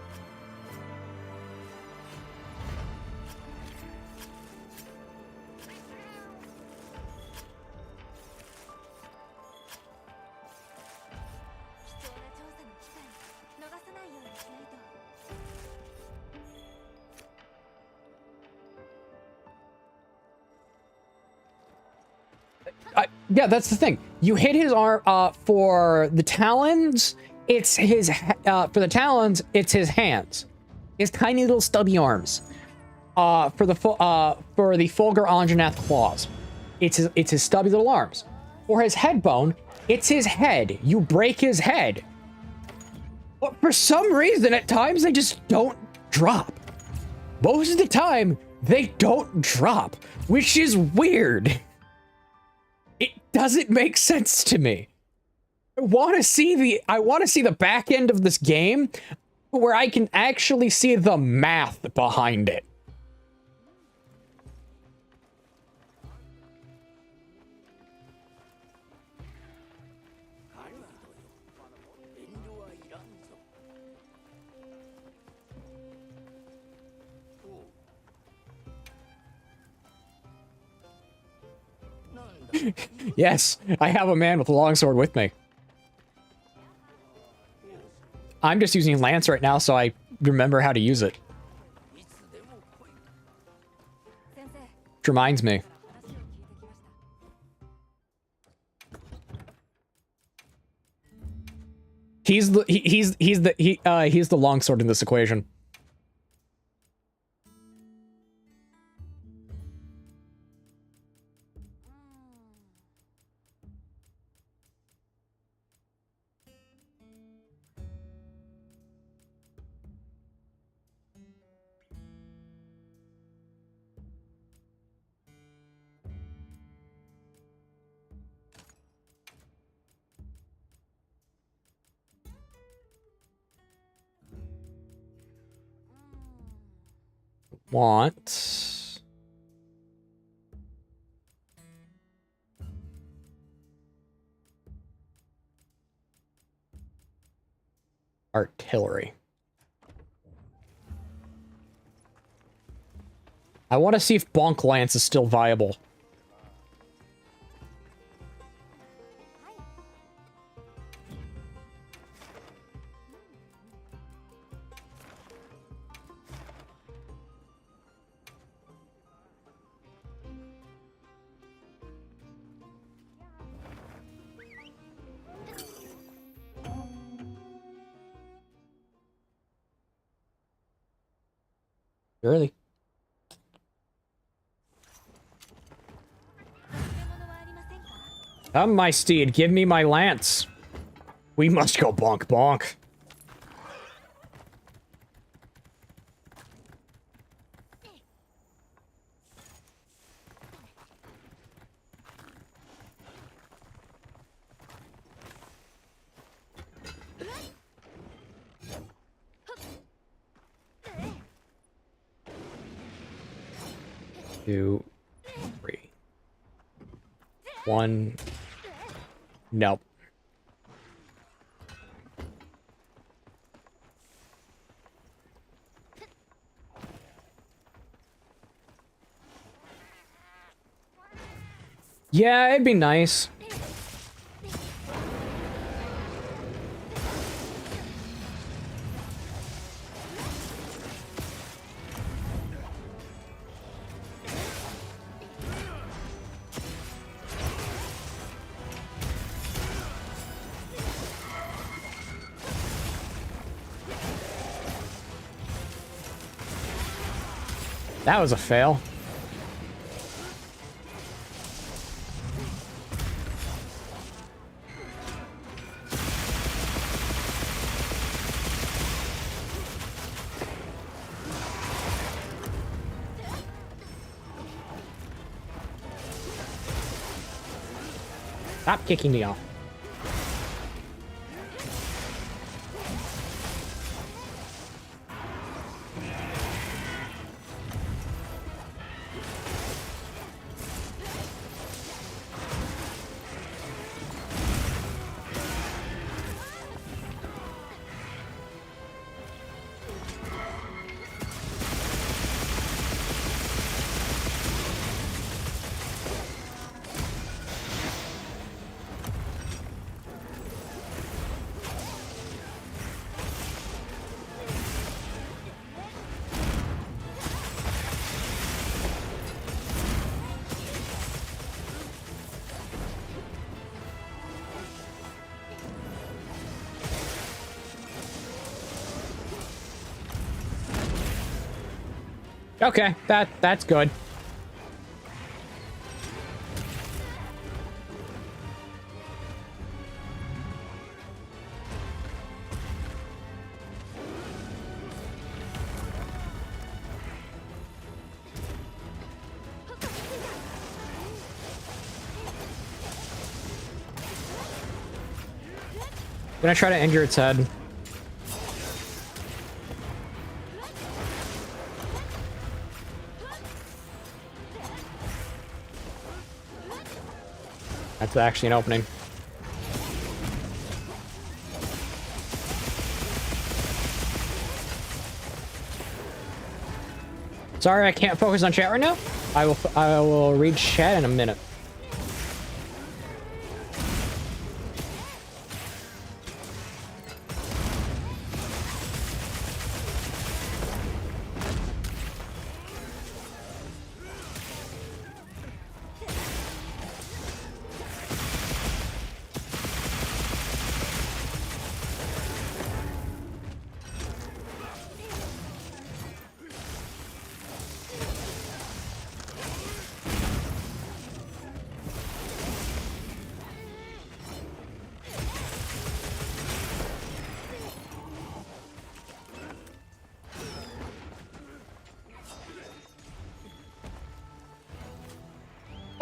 Yeah, that's the thing. You hit his arm for the talons. It's his for the talons. It's his hands, his tiny little stubby arms. For the Fulgur Anjanath claws. it's his stubby little arms. For his head bone, it's his head. You break his head. But for some reason, at times, they just don't drop. Most of the time, they don't drop, which is weird. It doesn't make sense to me. I want to see the back end of this game where I can actually see the math behind it. Yes, I have a man with a longsword with me. I'm just using Lance right now, so I remember how to use it. Which reminds me. He's the longsword in this equation. Want artillery. I want to see if Bonk Lance is still viable. Really? Come, my steed, give me my lance. We must go bonk bonk. Two, three. One. Nope. Yeah, it'd be nice. That was a fail. Stop kicking me off. Okay, that's good. Gonna try to injure its head. That's actually an opening. Sorry, I can't focus on chat right now. I will read chat in a minute.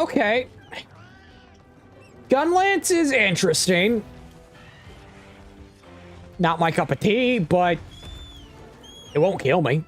Okay. Gunlance is interesting. Not my cup of tea, but it won't kill me.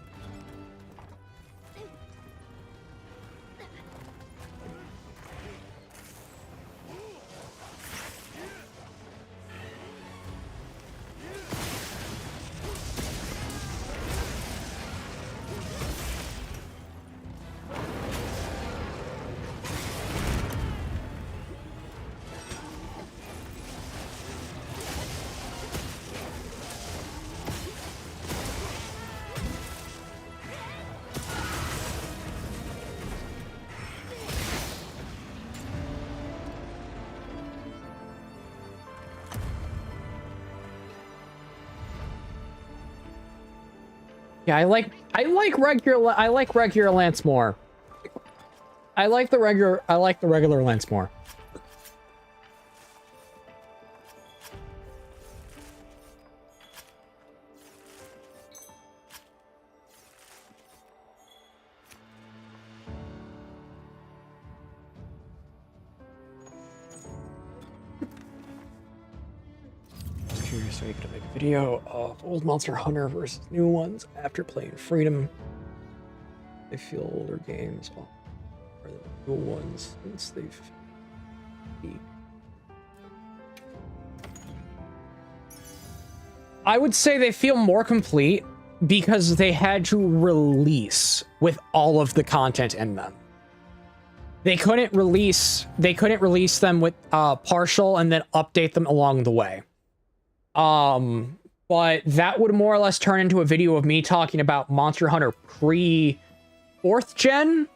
Yeah, I like regular Lance more. I like the regular Lance more. Curious, so you could make a video of old Monster Hunter versus new ones after playing Freedom. I feel older games are the new ones since they've peaked. I would say they feel more complete because they had to release with all of the content in them. They couldn't release them with partial and then update them along the way. But that would more or less turn into a video of me talking about Monster Hunter pre 4th gen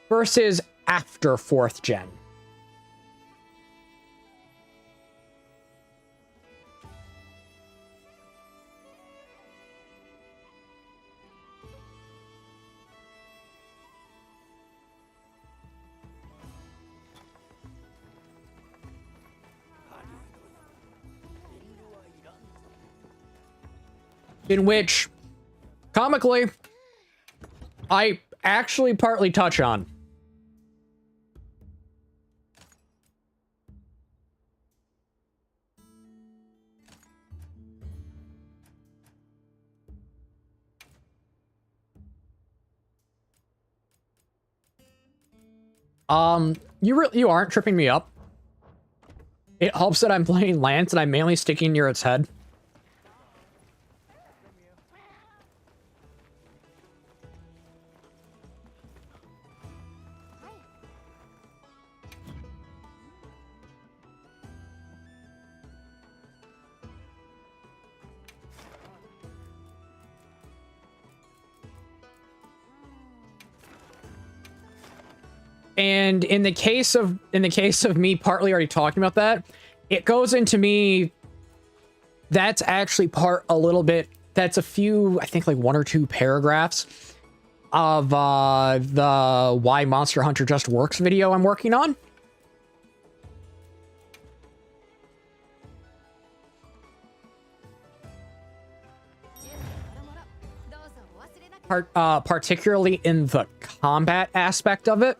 versus after 4th gen. In which, comically, I actually partly touch on. You aren't tripping me up. It helps that I'm playing Lance and I'm mainly sticking near its head. And in the case of me partly already talking about that, it goes into me. That's actually a little bit. That's a few, I think, like 1 or 2 paragraphs of the Why Monster Hunter Just Works video I'm working on. Particularly in the combat aspect of it.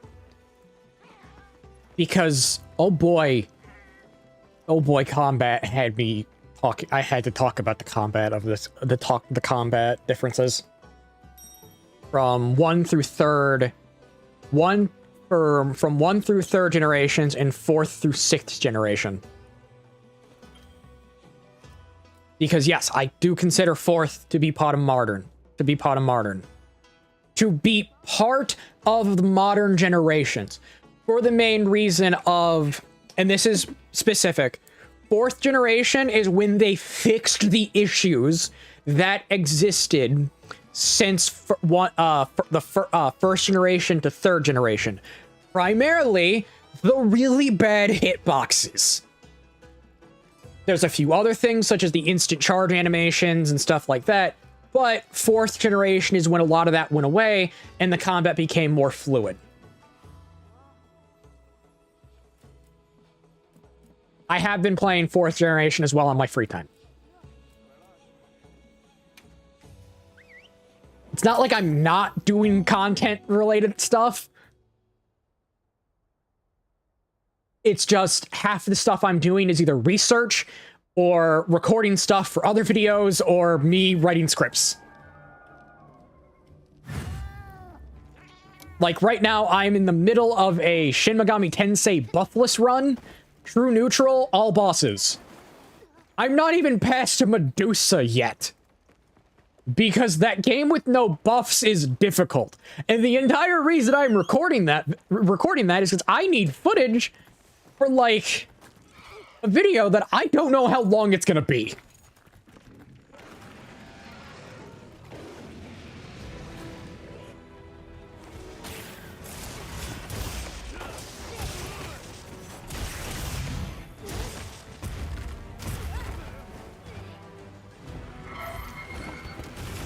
Because, oh boy, combat had me I had to talk about the combat of this, the combat differences from 1 through 3rd, from 1 through 3rd generations and 4th through 6th generation. Because yes, I do consider 4th to be part of modern, to be part of the modern generations, for the main reason of, and this is specific, 4th generation is when they fixed the issues that existed since the 1st generation to 3rd generation. Primarily, the really bad hitboxes. There's a few other things, such as the instant charge animations and stuff like that, but 4th generation is when a lot of that went away, and the combat became more fluid. I have been playing 4th generation as well on my free time. It's not like I'm not doing content-related stuff. It's just half the stuff I'm doing is either research or recording stuff for other videos or me writing scripts. Like right now, I'm in the middle of a Shin Megami Tensei buffless run. True neutral, all bosses. I'm not even past Medusa yet. Because that game with no buffs is difficult. And the entire reason I'm recording that is because I need footage for, like, a video that I don't know how long it's gonna be.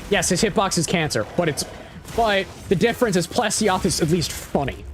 Yes, his hitbox is cancer, but the difference is Plesioth is at least funny.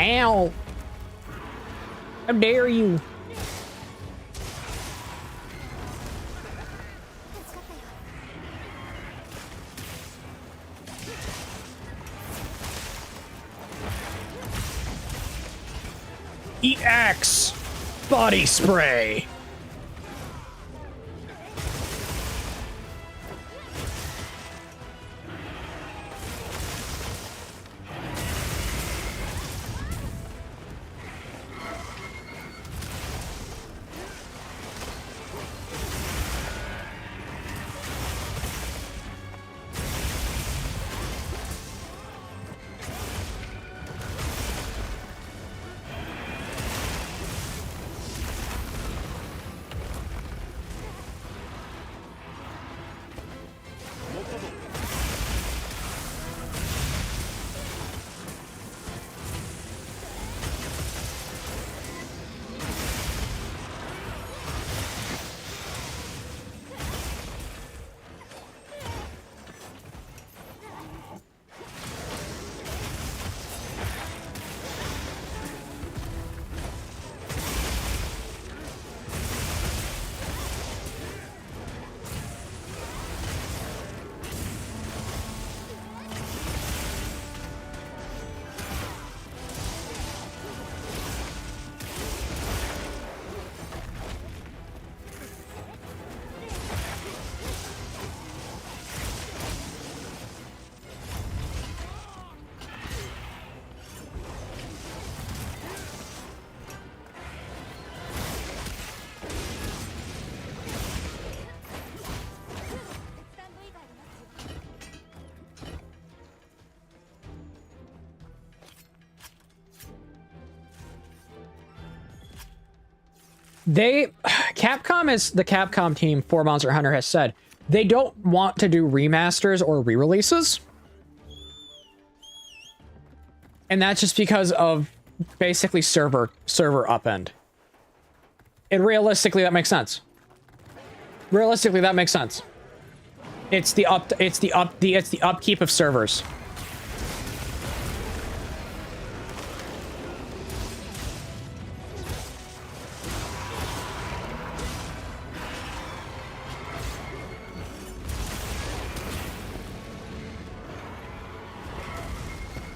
Ow! How dare you! EX body spray. Capcom is the Capcom team for Monster Hunter has said they don't want to do remasters or re-releases. And that's just because of basically server upend. And realistically, that makes sense. Realistically, that makes sense. It's the upkeep of servers.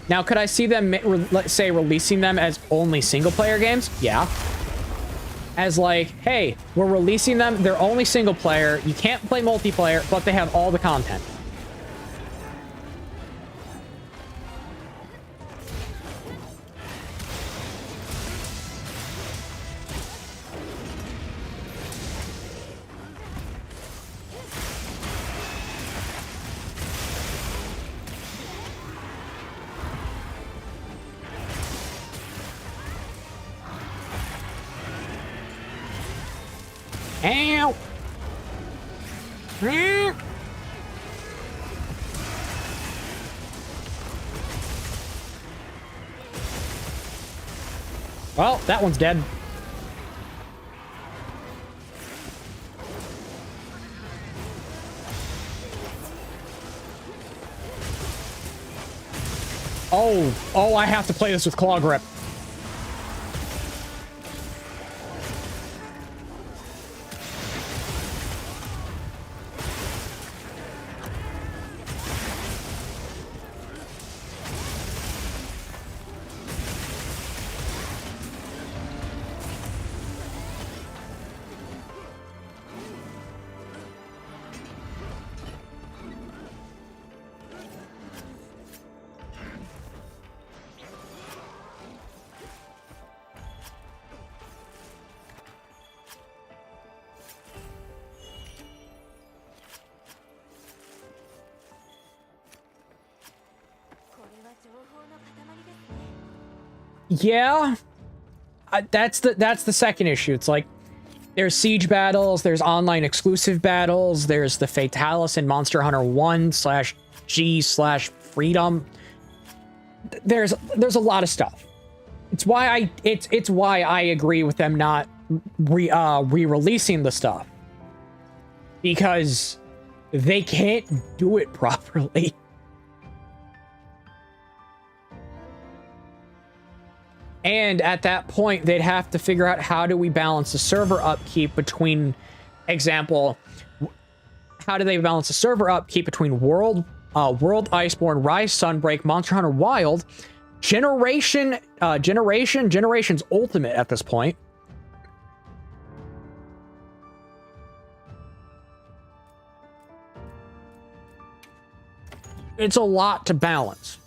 Now, could I see them, let's say, releasing them as only single-player games? Yeah. As like, hey, we're releasing them, they're only single-player, you can't play multiplayer, but they have all the content. Ow! Well, that one's dead. Oh, I have to play this with claw grip. Yeah, that's the second issue. It's like there's siege battles, there's online exclusive battles, there's the Fatalis in Monster Hunter 1/G/Freedom. There's a lot of stuff. It's why I agree with them not re-releasing the stuff, because they can't do it properly. And at that point, they'd have to figure out how do we balance the server upkeep between, example, how do they balance the server upkeep between World Iceborne, Rise Sunbreak, Monster Hunter Wild, Generations Ultimate at this point. It's a lot to balance.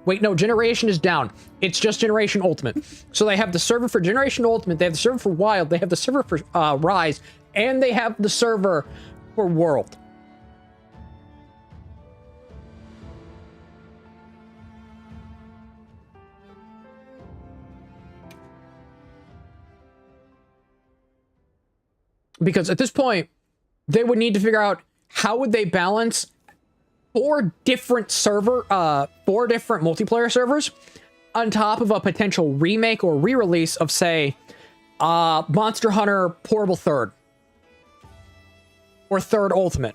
Wait, no, Generation is down. It's just Generation Ultimate. So they have the server for Generation Ultimate, they have the server for Wild, they have the server for Rise, and they have the server for World. Because at this point, they would need to figure out how would they balance four different multiplayer servers on top of a potential remake or re-release of, say, Monster Hunter Portable Third or Third Ultimate.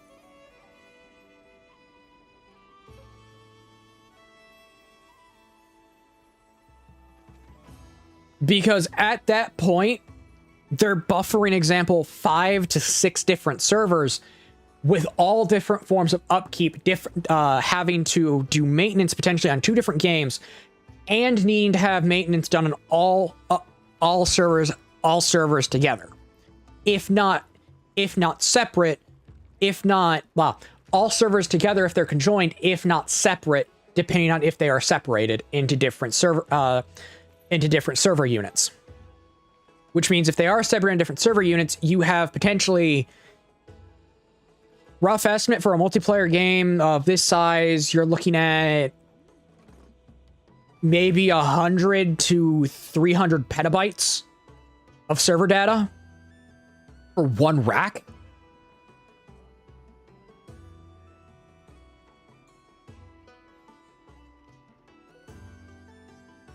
Because at that point, they're buffering, example, 5 to 6 different servers with all different forms of upkeep, having to do maintenance potentially on 2 different games, and needing to have maintenance done on all servers together. If not separate, all servers together if they're conjoined, if not separate, depending on if they are separated into different server units. Which means if they are separated in different server units, you have potentially Rough estimate for a multiplayer game of this size, you're looking at maybe 100 to 300 petabytes of server data for one rack.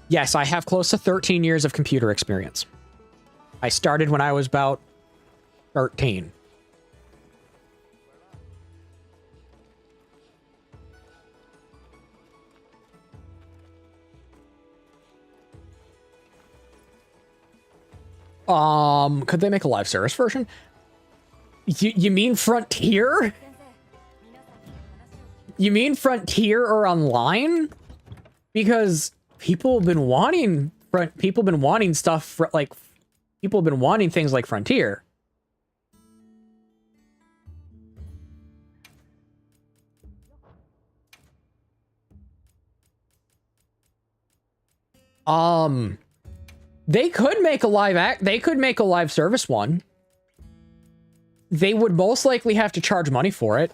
Yes, I have close to 13 years of computer experience. I started when I was about 13. Could they make a live service version? You mean Frontier? You mean Frontier or online? Because people have been wanting stuff for, like, people have been wanting things like Frontier. They could make a live service one. They would most likely have to charge money for it.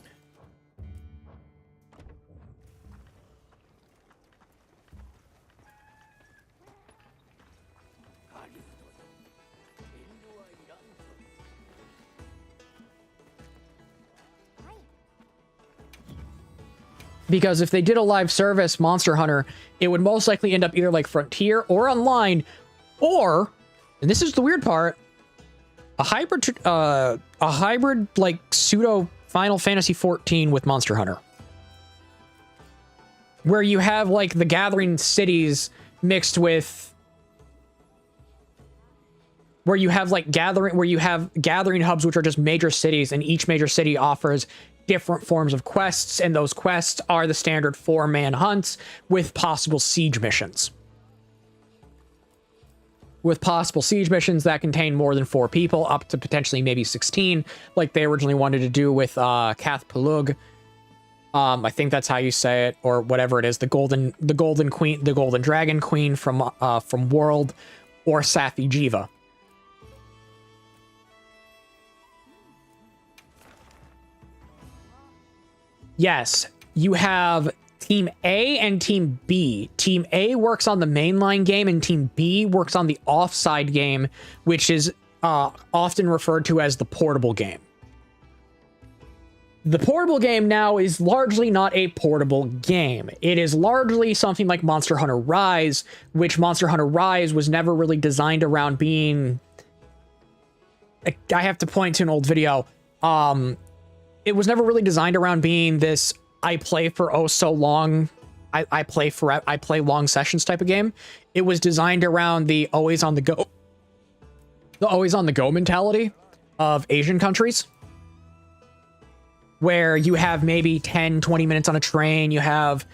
Because if they did a live service Monster Hunter, it would most likely end up either like Frontier or online, or, and this is the weird part, a hybrid like pseudo Final Fantasy XIV with Monster Hunter, where you have like the gathering cities mixed with, where you have gathering hubs, which are just major cities, and each major city offers different forms of quests, and those quests are the standard 4-man hunts with possible siege missions. With possible siege missions that contain more than 4 people, up to potentially maybe 16, like they originally wanted to do with Cath Palug. I think that's how you say it, or whatever it is. The golden queen, the golden dragon queen from World, or Safi Jiva. Yes, you have Team A and Team B. Team A works on the mainline game, and Team B works on the offside game, which is often referred to as the portable game. The portable game now is largely not a portable game. It is largely something like Monster Hunter Rise, which Monster Hunter Rise was never really designed around being... I have to point to an old video. It was never really designed around being this I play for oh so long, I play long sessions type of game. It was designed around the always on the go mentality of Asian countries, where you have maybe 10-20 minutes on a train, you have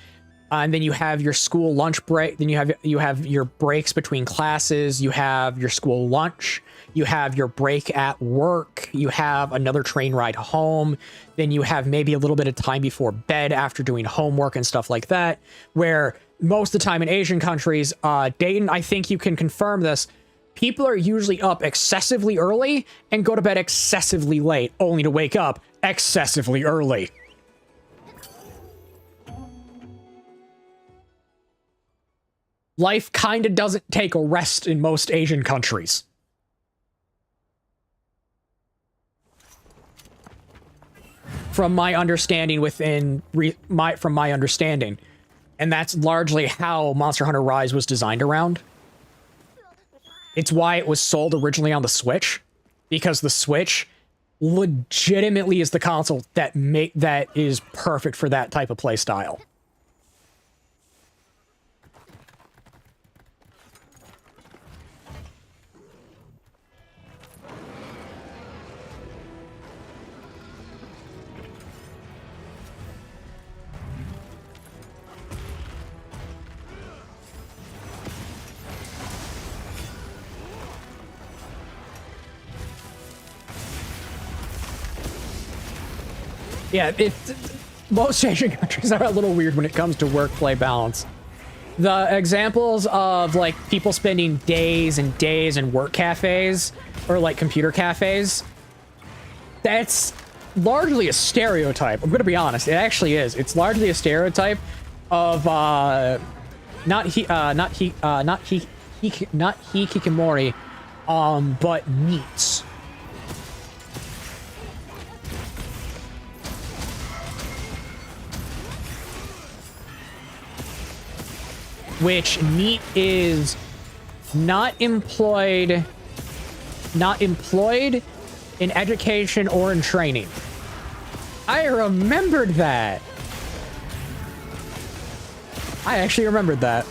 and then you have your school lunch break, then you have your breaks between classes, you have your school lunch, you have your break at work, you have another train ride home, then you have maybe a little bit of time before bed after doing homework and stuff like that, where most of the time in Asian countries, Dayton, I think you can confirm this, people are usually up excessively early and go to bed excessively late, only to wake up excessively early. Life kind of doesn't take a rest in most Asian countries. From my understanding from my understanding. And that's largely how Monster Hunter Rise was designed around. It's why it was sold originally on the Switch, because the Switch legitimately is the console that is perfect for that type of play style. Yeah, most Asian countries are a little weird when it comes to work-play balance. The examples of, like, people spending days and days in work cafes, or, like, computer cafes, that's largely a stereotype. I'm gonna be honest. It actually is. It's largely a stereotype of not hikikomori, but NEETs. Which NEET is not employed in education or in training. I remembered that. I actually remembered that.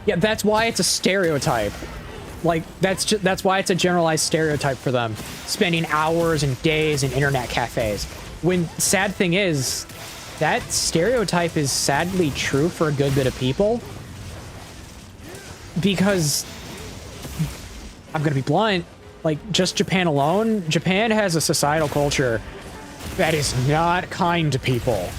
Yeah, that's why it's a stereotype. Like, that's why it's a generalized stereotype for them, spending hours and days in internet cafes. When sad thing is, that stereotype is sadly true for a good bit of people. Because, I'm gonna be blunt, like, just Japan alone, Japan has a societal culture that is not kind to people.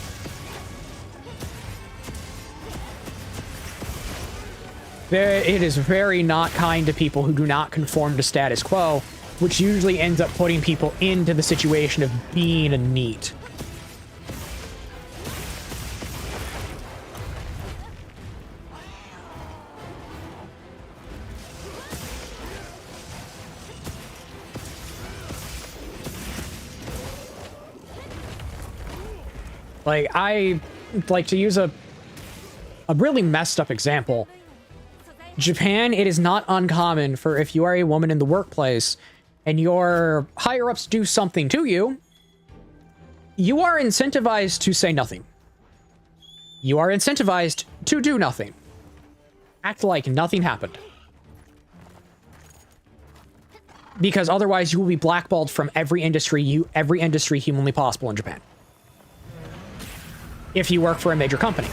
It is very not kind to people who do not conform to status quo, which usually ends up putting people into the situation of being a NEET. Like, I like to use a really messed up example. Japan, it is not uncommon for if you are a woman in the workplace and your higher-ups do something to you, you are incentivized to say nothing. You are incentivized to do nothing. Act like nothing happened. Because otherwise you will be blackballed from every industry humanly possible in Japan. If you work for a major company.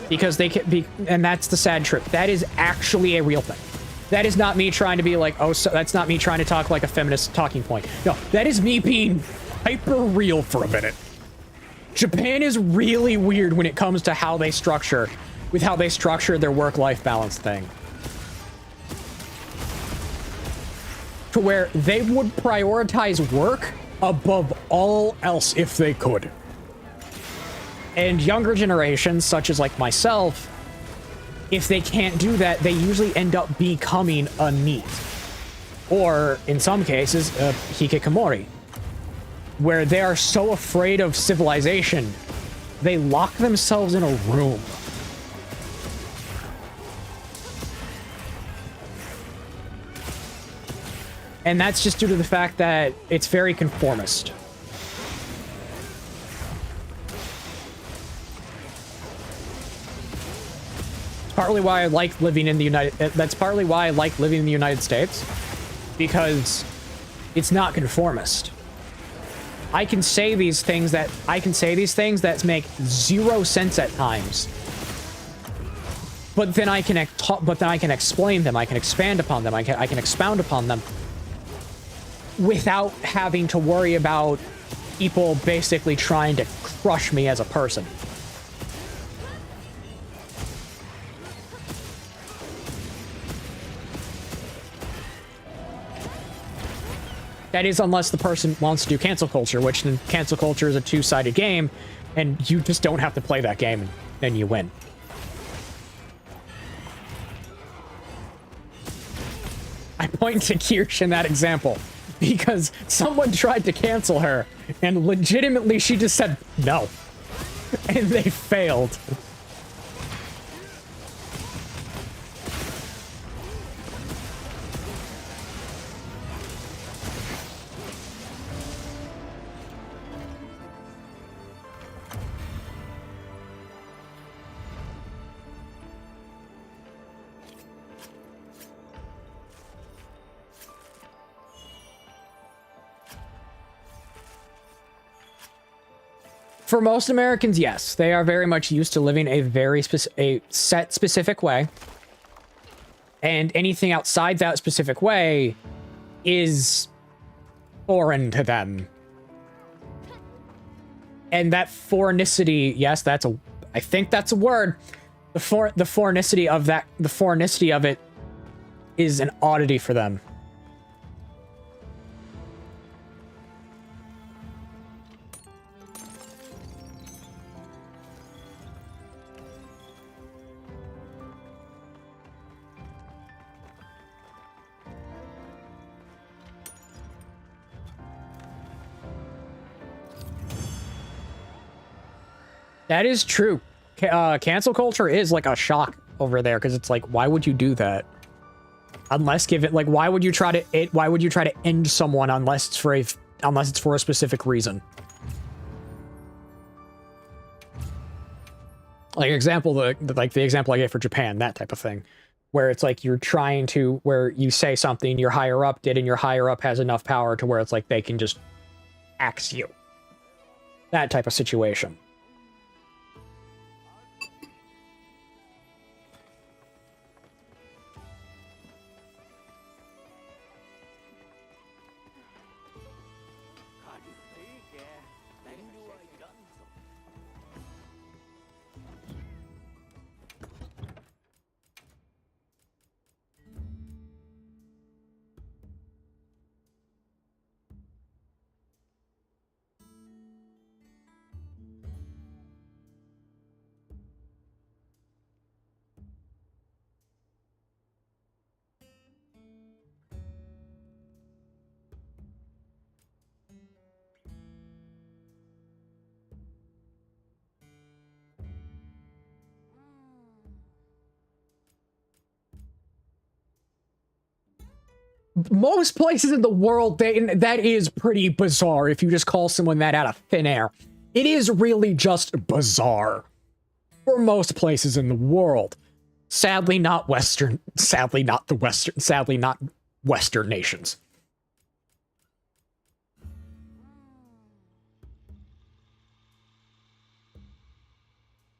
Because they can be, and that's the sad truth. That is actually a real thing. That is not me trying to be like, oh, so that's not me trying to talk like a feminist talking point. No, that is me being hyper real for a minute. Japan is really weird when it comes to how they structure their work-life balance thing. To where they would prioritize work above all else if they could. And younger generations, such as like myself, if they can't do that, they usually end up becoming a NEET. Or, in some cases, a hikikomori. Where they are so afraid of civilization, they lock themselves in a room. And that's just due to the fact that it's very conformist. Partly why I like living in the that's partly why I like living in the United States, because it's not conformist. I can say these things that make zero sense at times, but then I can explain them, I can expand upon them, I can expound upon them without having to worry about people basically trying to crush me as a person. That is, unless the person wants to do cancel culture, which then cancel culture is a two-sided game, and you just don't have to play that game, and then you win. I point to Kirsch in that example, because someone tried to cancel her, and legitimately she just said no. And they failed. For most Americans, yes, they are very much used to living a set specific way, and anything outside that specific way is foreign to them. And that foreignicity, yes, I think that's a word. The foreignicity of it is an oddity for them. That is true. Cancel culture is like a shock over there because it's like, why would you do that? Unless given, like, why would you try to end someone unless it's for a specific reason? Like example, the example I gave for Japan, that type of thing, where it's like where you say something, your higher up did, and your higher up has enough power to where it's like they can just axe you. That type of situation. Most places in the world, that is pretty bizarre if you just call someone that out of thin air. It is really just bizarre. For most places in the world. Sadly not Western nations.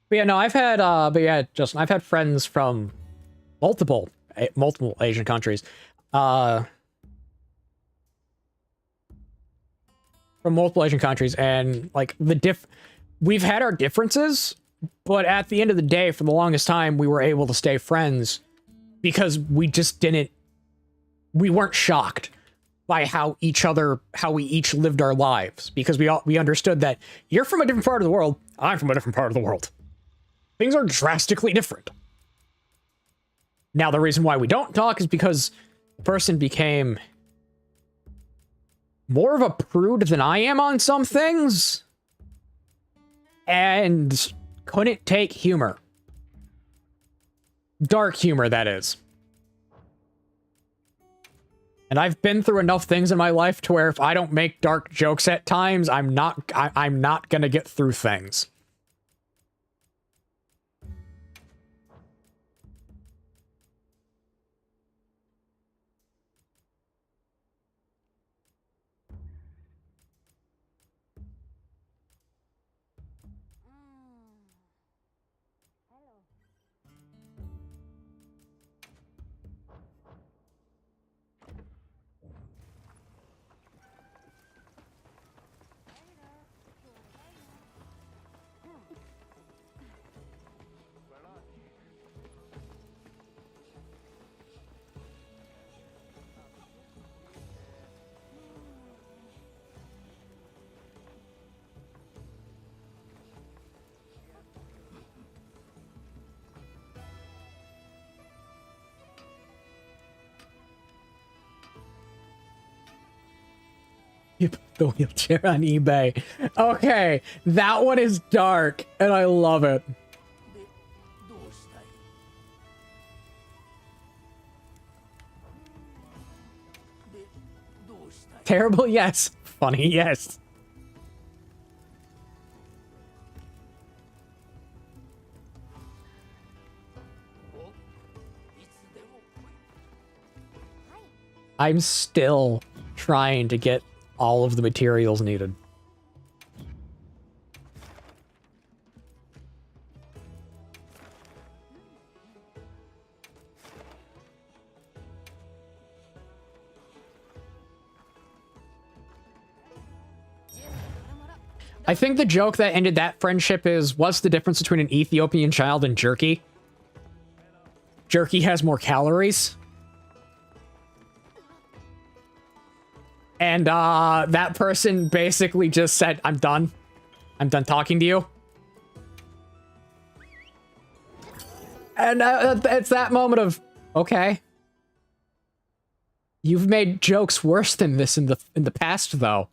But yeah, no, I've had, Justin, I've had friends from multiple Asian countries. From multiple Asian countries, and like we've had our differences, but at the end of the day, for the longest time, we were able to stay friends because we weren't shocked by how we each lived our lives, because we understood that you're from a different part of the world, I'm from a different part of the world. Things are drastically different. Now, the reason why we don't talk is because the person became more of a prude than I am on some things, and couldn't take humor. Dark humor, that is. And I've been through enough things in my life to where if I don't make dark jokes at times, I'm not gonna get through things. You put the wheelchair on eBay. Okay, that one is dark, and I love it. Terrible, yes. Funny, yes. I'm still trying to get all of the materials needed. I think the joke that ended that friendship is, what's the difference between an Ethiopian child and jerky? Jerky has more calories. And that person basically just said, I'm done. I'm done talking to you. And it's that moment of, okay. You've made jokes worse than this in the past, though.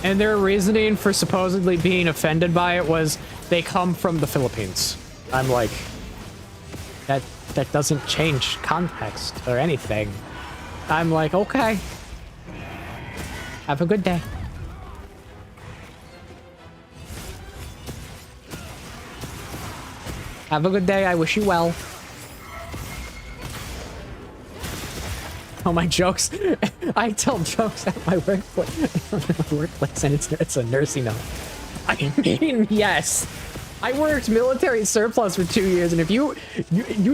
And their reasoning for supposedly being offended by it was they come from the Philippines. I'm like, that doesn't change context or anything. I'm like, okay. Have a good day. Have a good day. I wish you well. Oh, my jokes. I tell jokes at my workplace, and it's a nursing home. I mean, yes. I worked military surplus for 2 years, and if you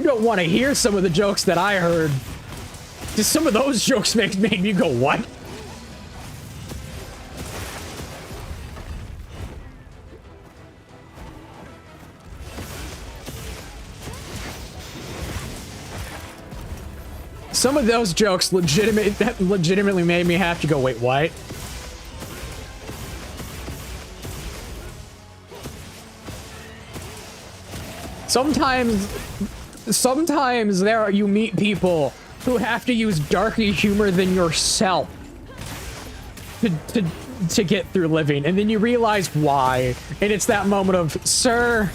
don't want to hear some of the jokes that I heard, just some of those jokes made me go, what? Some of those jokes legitimately made me have to go, wait, what? Sometimes you meet people who have to use darker humor than yourself to get through living, and then you realize why. And it's that moment of, sir,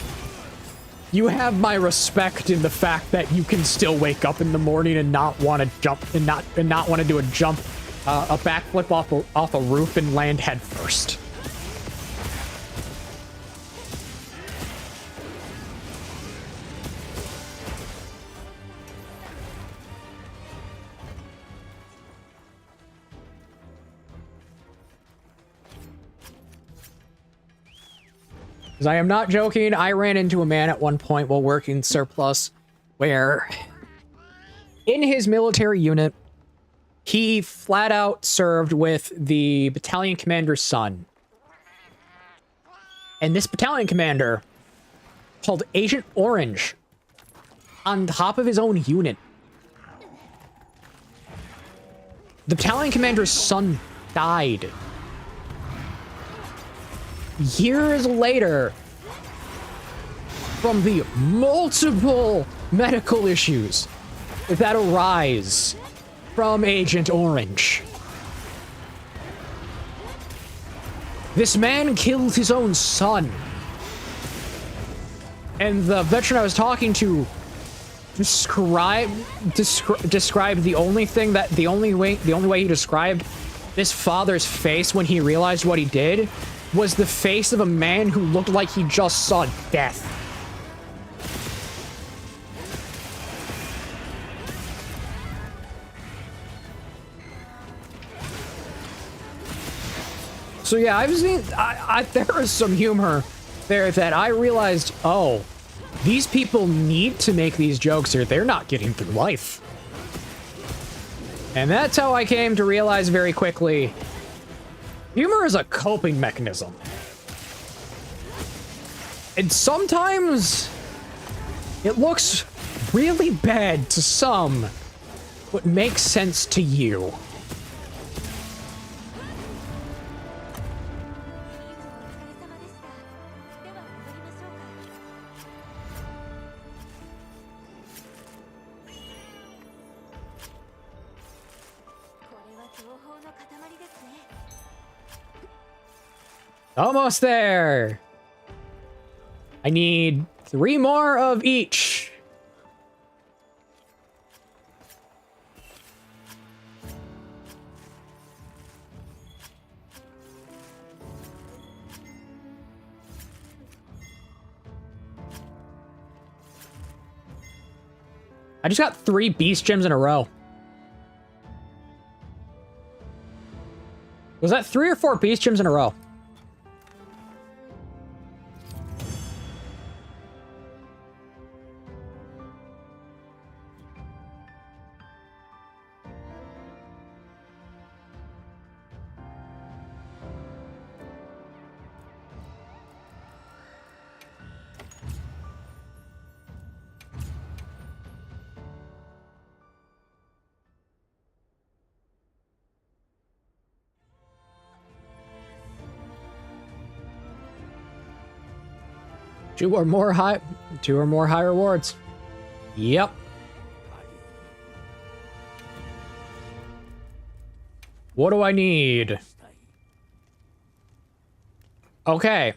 you have my respect in the fact that you can still wake up in the morning and not want to jump and not want to do a backflip off a roof and land head first. I am not joking. I ran into a man at one point while working surplus where in his military unit, he flat out served with the battalion commander's son. And this battalion commander called Agent Orange on top of his own unit. The battalion commander's son died. Years later, from the multiple medical issues that arise from Agent Orange. This man killed his own son. And the veteran I was talking to described the only way he described this father's face when he realized what he did was the face of a man who looked like he just saw death. So yeah, I've seen, there is some humor there that I realized, oh, these people need to make these jokes or they're not getting through life. And that's how I came to realize very quickly, humor is a coping mechanism. And sometimes it looks really bad to some, but makes sense to you. Almost there. I need 3 more of each. I just got 3 beast gems in a row. Was that 3 or 4 beast gems in a row? Two or more high rewards. Yep. What do I need? Okay.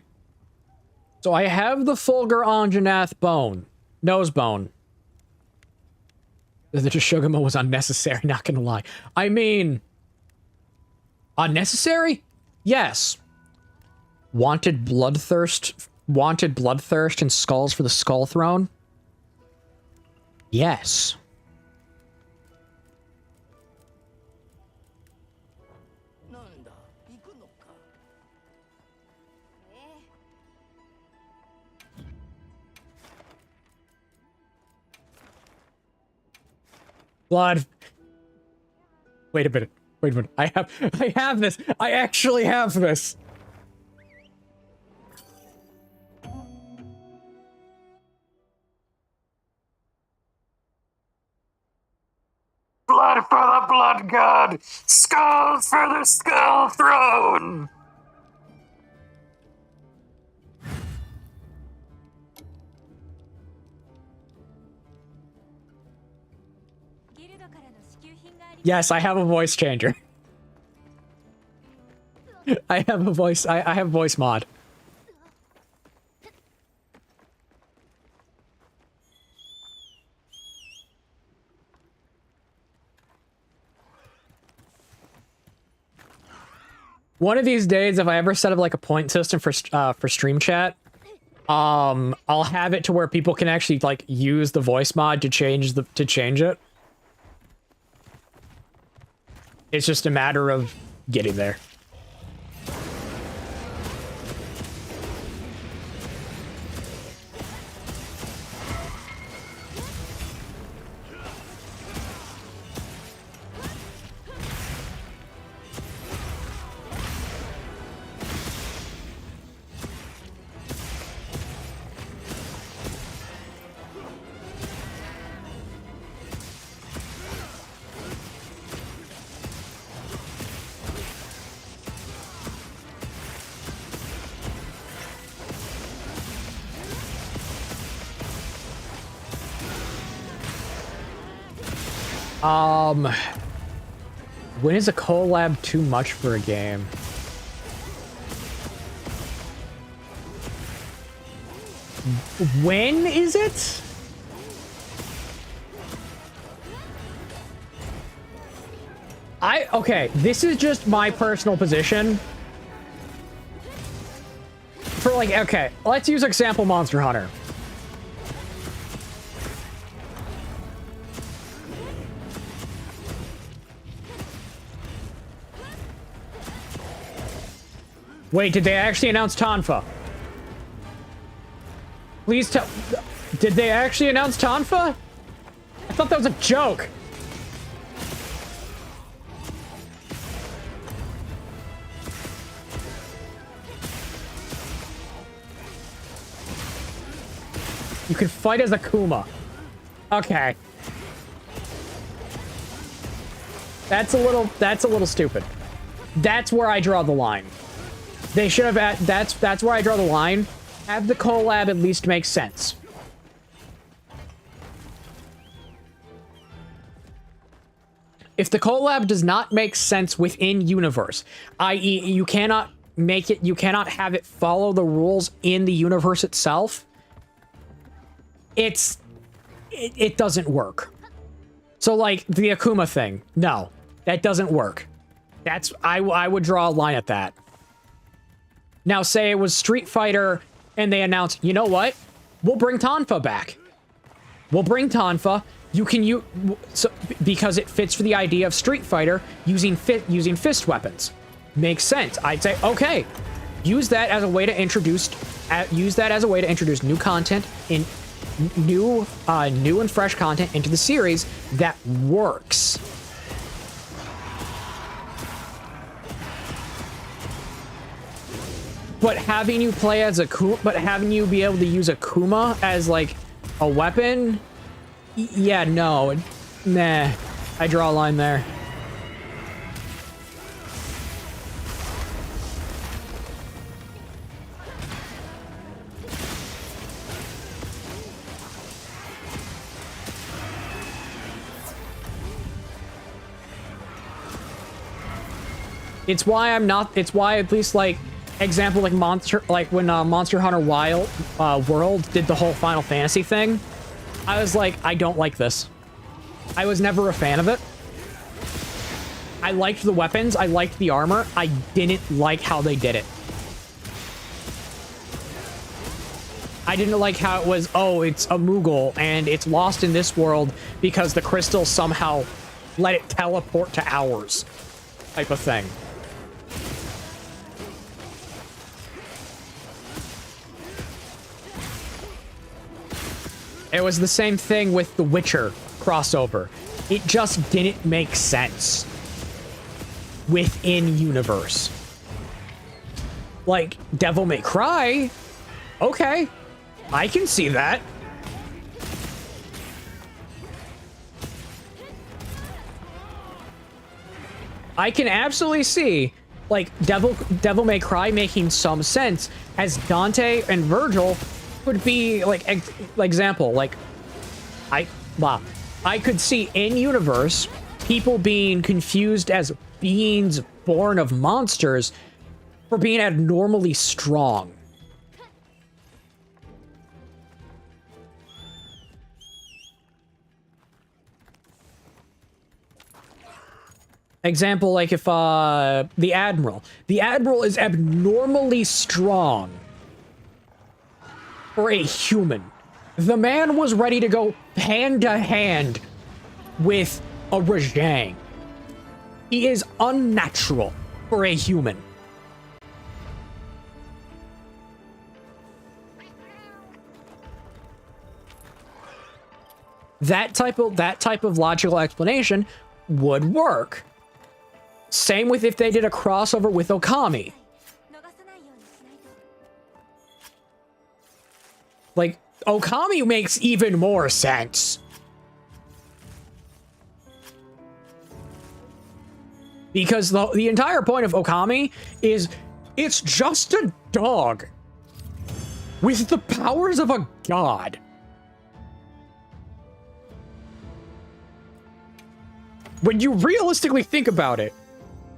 So I have the Fulgur Anjanath bone. Nose bone. The Shugamo was unnecessary, not gonna lie. I mean... unnecessary? Yes. Wanted bloodthirst and skulls for the Skull Throne? Yes. Blood. Wait a minute. Wait a minute. I have this. I actually have this. Blood for the Blood God! Skulls for the Skull Throne! Yes, I have a voice changer. I have a voice. I have voice mod. One of these days, if I ever set up like a point system for stream chat, I'll have it to where people can actually like use the voice mod to change it. It's just a matter of getting there. When is a collab too much for a game? When is it? Okay, this is just my personal position. For like, okay, let's use example Monster Hunter. Wait, did they actually announce Tonfa? Please tell... Did they actually announce Tonfa? I thought that was a joke. You can fight as Akuma. Okay. That's a little stupid. That's where I draw the line. They should have that's where I draw the line. Have the collab at least make sense. If the collab does not make sense within universe, i.e. you cannot have it follow the rules in the universe itself, it doesn't work. So like the Akuma thing, no, that doesn't work. I would draw a line at that. Now, say it was Street Fighter, and they announced, you know what? We'll bring Tonfa back. We'll bring Tonfa. You can use so because it fits for the idea of Street Fighter using fist weapons. Makes sense. I'd say okay, use that as a way to introduce new content in new and fresh content into the series that works. But having you play as having you be able to use a Kuma as like a weapon, yeah, no, nah, I draw a line there. It's why at least like example like when Monster Hunter Wild World did the whole Final Fantasy thing, I was like, I don't like this. I was never a fan of it. I liked the weapons, I liked the armor, I didn't like how they did it. I didn't like how it was, oh, it's a Moogle and it's lost in this world because the crystal somehow let it teleport to ours, type of thing. It was the same thing with the Witcher crossover. It just didn't make sense within universe. Like, Devil May Cry, okay, I can see that. I can absolutely see, like, Devil May Cry making some sense, as Dante and Virgil would be like example. Like, I could see in universe people being confused as beings born of monsters for being abnormally strong. Example, like if the Admiral is abnormally strong for a human. The man was ready to go hand to hand with a Rajang. He is unnatural for a human. That type of logical explanation would work. Same with if they did a crossover with Okami. Like, Okami makes even more sense. Because the entire point of Okami is it's just a dog with the powers of a god. When you realistically think about it,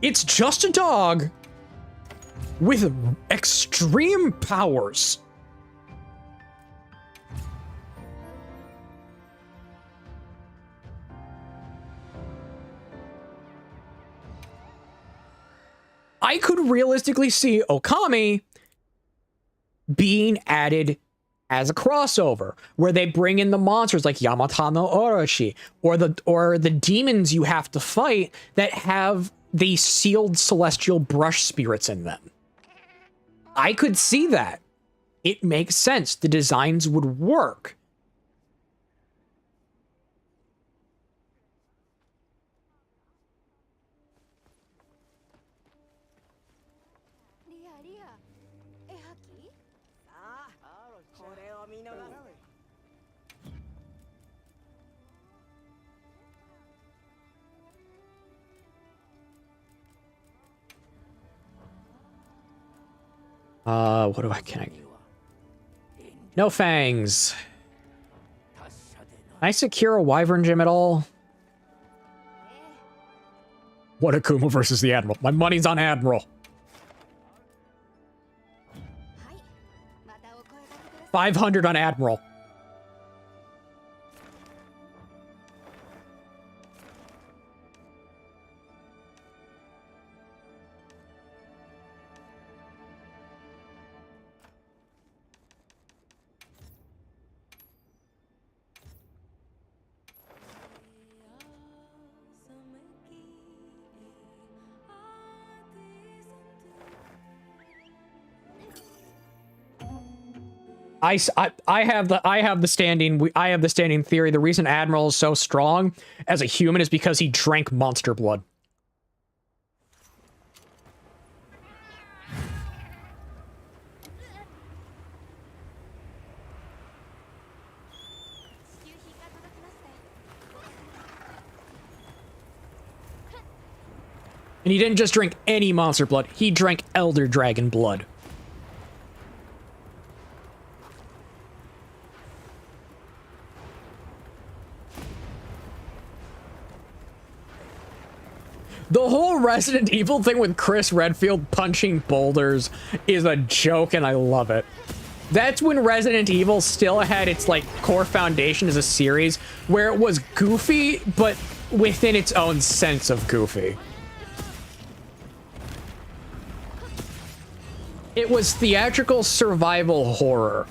it's just a dog with extreme powers. I could realistically see Okami being added as a crossover, where they bring in the monsters like Yamata no Orochi, or the demons you have to fight that have the sealed celestial brush spirits in them. I could see that. It makes sense. The designs would work. Can I? No fangs. Can I secure a Wyvern Gym at all? What Akuma versus the Admiral. My money's on Admiral. 500 on Admiral. I have the standing theory. The reason Admiral is so strong as a human is because he drank monster blood. And he didn't just drink any monster blood, he drank Elder Dragon blood. The whole Resident Evil thing with Chris Redfield punching boulders is a joke, and I love it. That's when Resident Evil still had its, like, core foundation as a series, where it was goofy, but within its own sense of goofy. It was theatrical survival horror.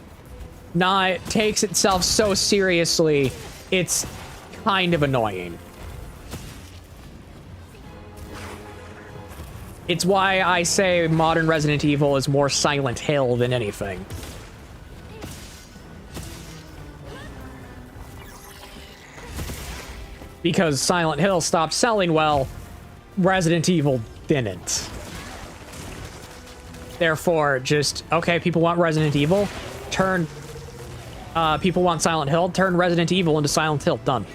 Not takes itself so seriously, it's kind of annoying. It's why I say modern Resident Evil is more Silent Hill than anything. Because Silent Hill stopped selling well, Resident Evil didn't. Therefore, just, okay, people want Resident Evil, people want Silent Hill, turn Resident Evil into Silent Hill, done.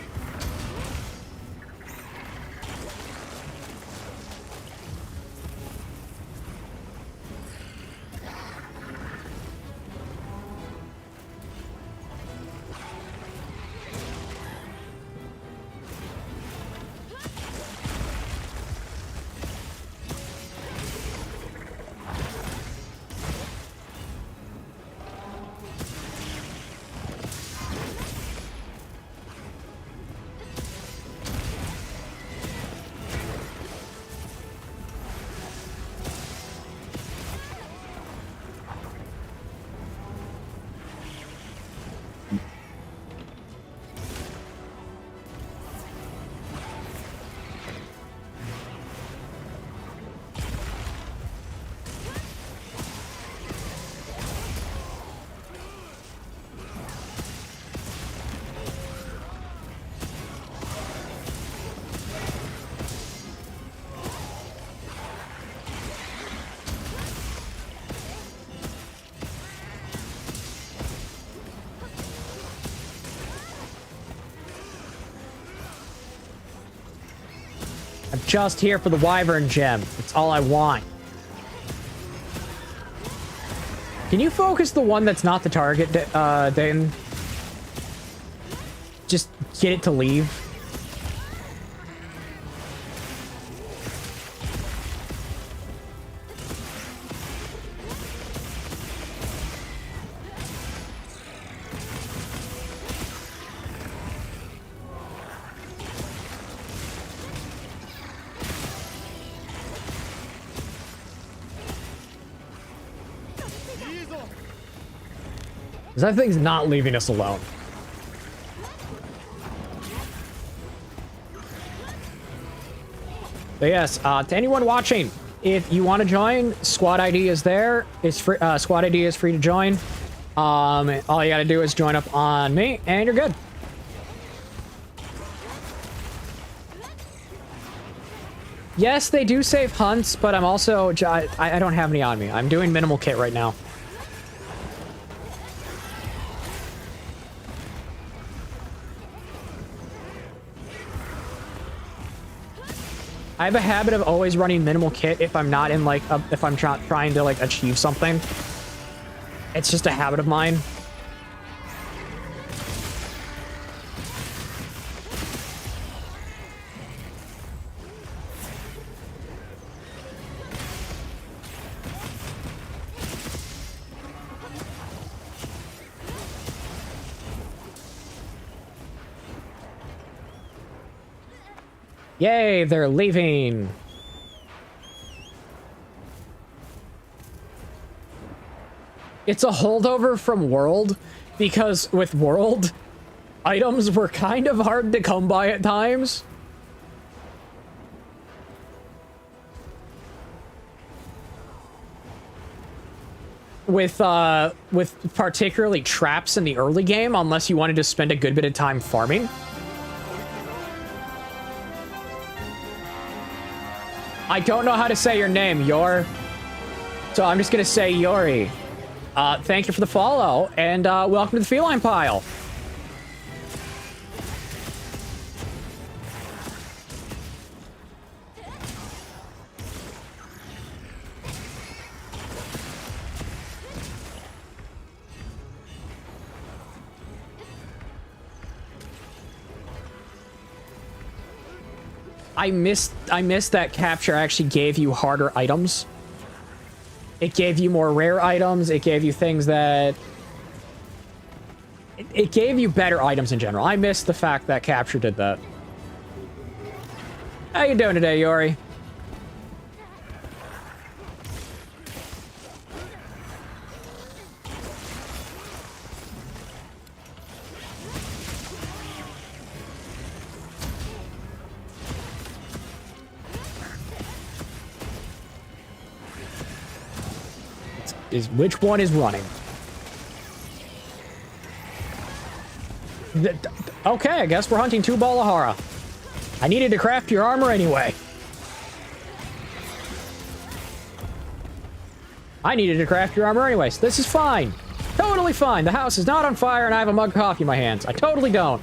I'm just here for the Wyvern Gem. It's all I want. Can you focus the one that's not the target, Dayton? Just get it to leave. That thing's not leaving us alone. But yes, to anyone watching, if you want to join, squad ID is there. It's free. Squad ID is free to join. All you gotta do is join up on me, and you're good. Yes, they do save hunts, but I'm also I don't have any on me. I'm doing minimal kit right now. I have a habit of always running minimal kit if I'm not in, like, if I'm trying to, like, achieve something. It's just a habit of mine. Yay, they're leaving. It's a holdover from World, because with World, items were kind of hard to come by at times. with particularly traps in the early game, unless you wanted to spend a good bit of time farming. I don't know how to say your name, so I'm just gonna say Yori. Thank you for the follow, and welcome to the feline pile. I missed that capture actually gave you harder items. It gave you more rare items. It gave you things that... It gave you better items in general. I missed the fact that capture did that. How you doing today, Yori? Which one is running? Okay, I guess we're hunting 2 Balahara. I needed to craft your armor anyway. So this is fine. Totally fine. The house is not on fire and I have a mug of coffee in my hands. I totally don't.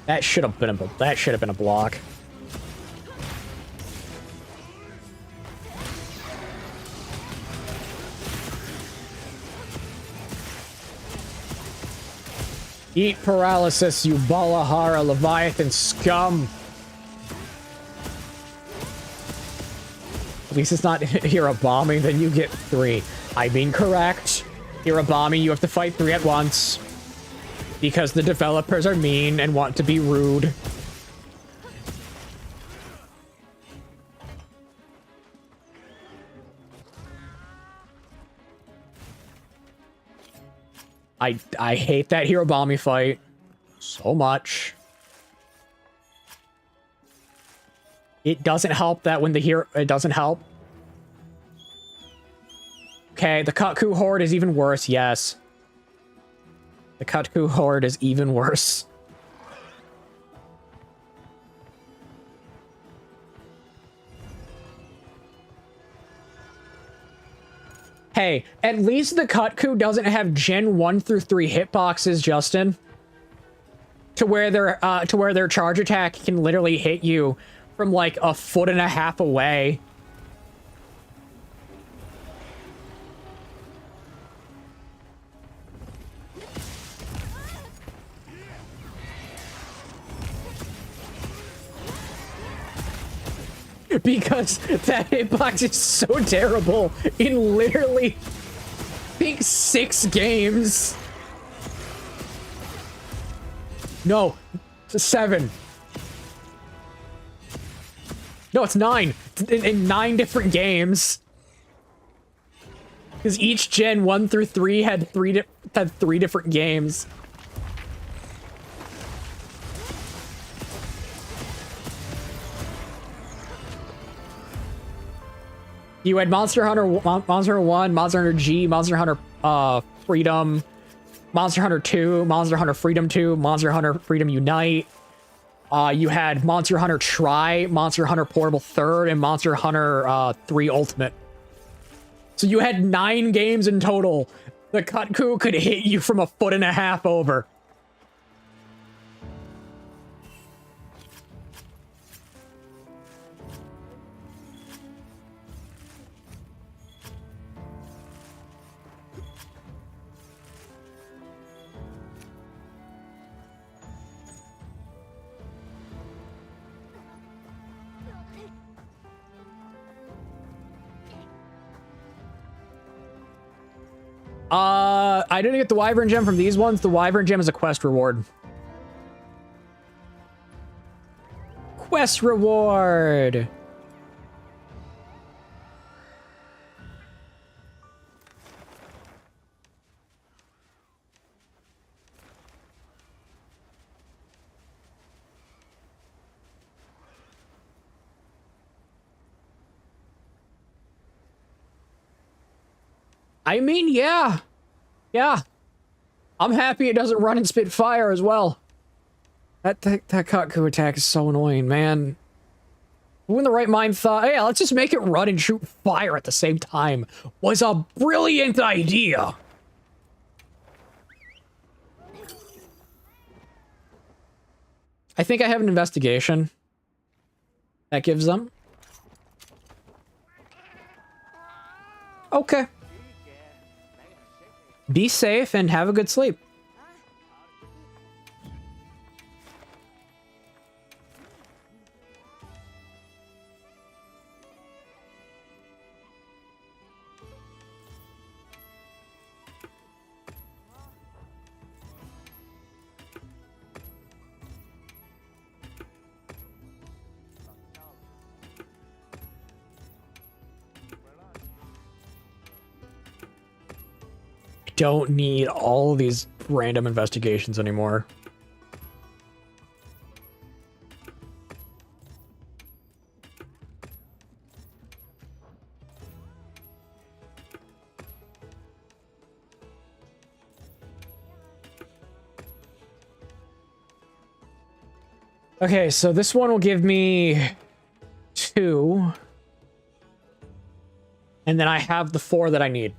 That should have been a block. Eat paralysis, you Balahara Leviathan scum. At least it's not hero bombing, then you get 3. I mean, correct. Hero bombing, you have to fight 3 at once. Because the developers are mean and want to be rude. I hate that hero bombing fight so much. It doesn't help that when the hero... It doesn't help. Okay, the Kutku Horde is even worse, yes. The Kutku Horde is even worse. Hey, at least the Kutku doesn't have Gen 1 through 3 hitboxes, Justin. To where their charge attack can literally hit you from like 1.5 feet away. Because that hitbox is so terrible in literally, I think, 6 games. No, it's 7. No, it's 9. In 9 different games. Because each Gen 1 through 3 had 3 different games. You had Monster Hunter 1, Monster Hunter G, Monster Hunter Freedom, Monster Hunter 2, Monster Hunter Freedom 2, Monster Hunter Freedom Unite. You had Monster Hunter Tri, Monster Hunter Portable 3rd, and Monster Hunter 3 Ultimate. So you had 9 games in total. The Kutku could hit you from 1.5 feet over. I didn't get the Wyvern Gem from these ones. The Wyvern Gem is a quest reward. Quest reward! I mean, yeah. Yeah. I'm happy it doesn't run and spit fire as well. That Kotku attack is so annoying, man. Who in the right mind thought, hey, let's just make it run and shoot fire at the same time, was a brilliant idea. I think I have an investigation that gives them. Okay. Be safe and have a good sleep. Don't need all of these random investigations anymore. Okay, so this one will give me 2. And then I have the 4 that I need.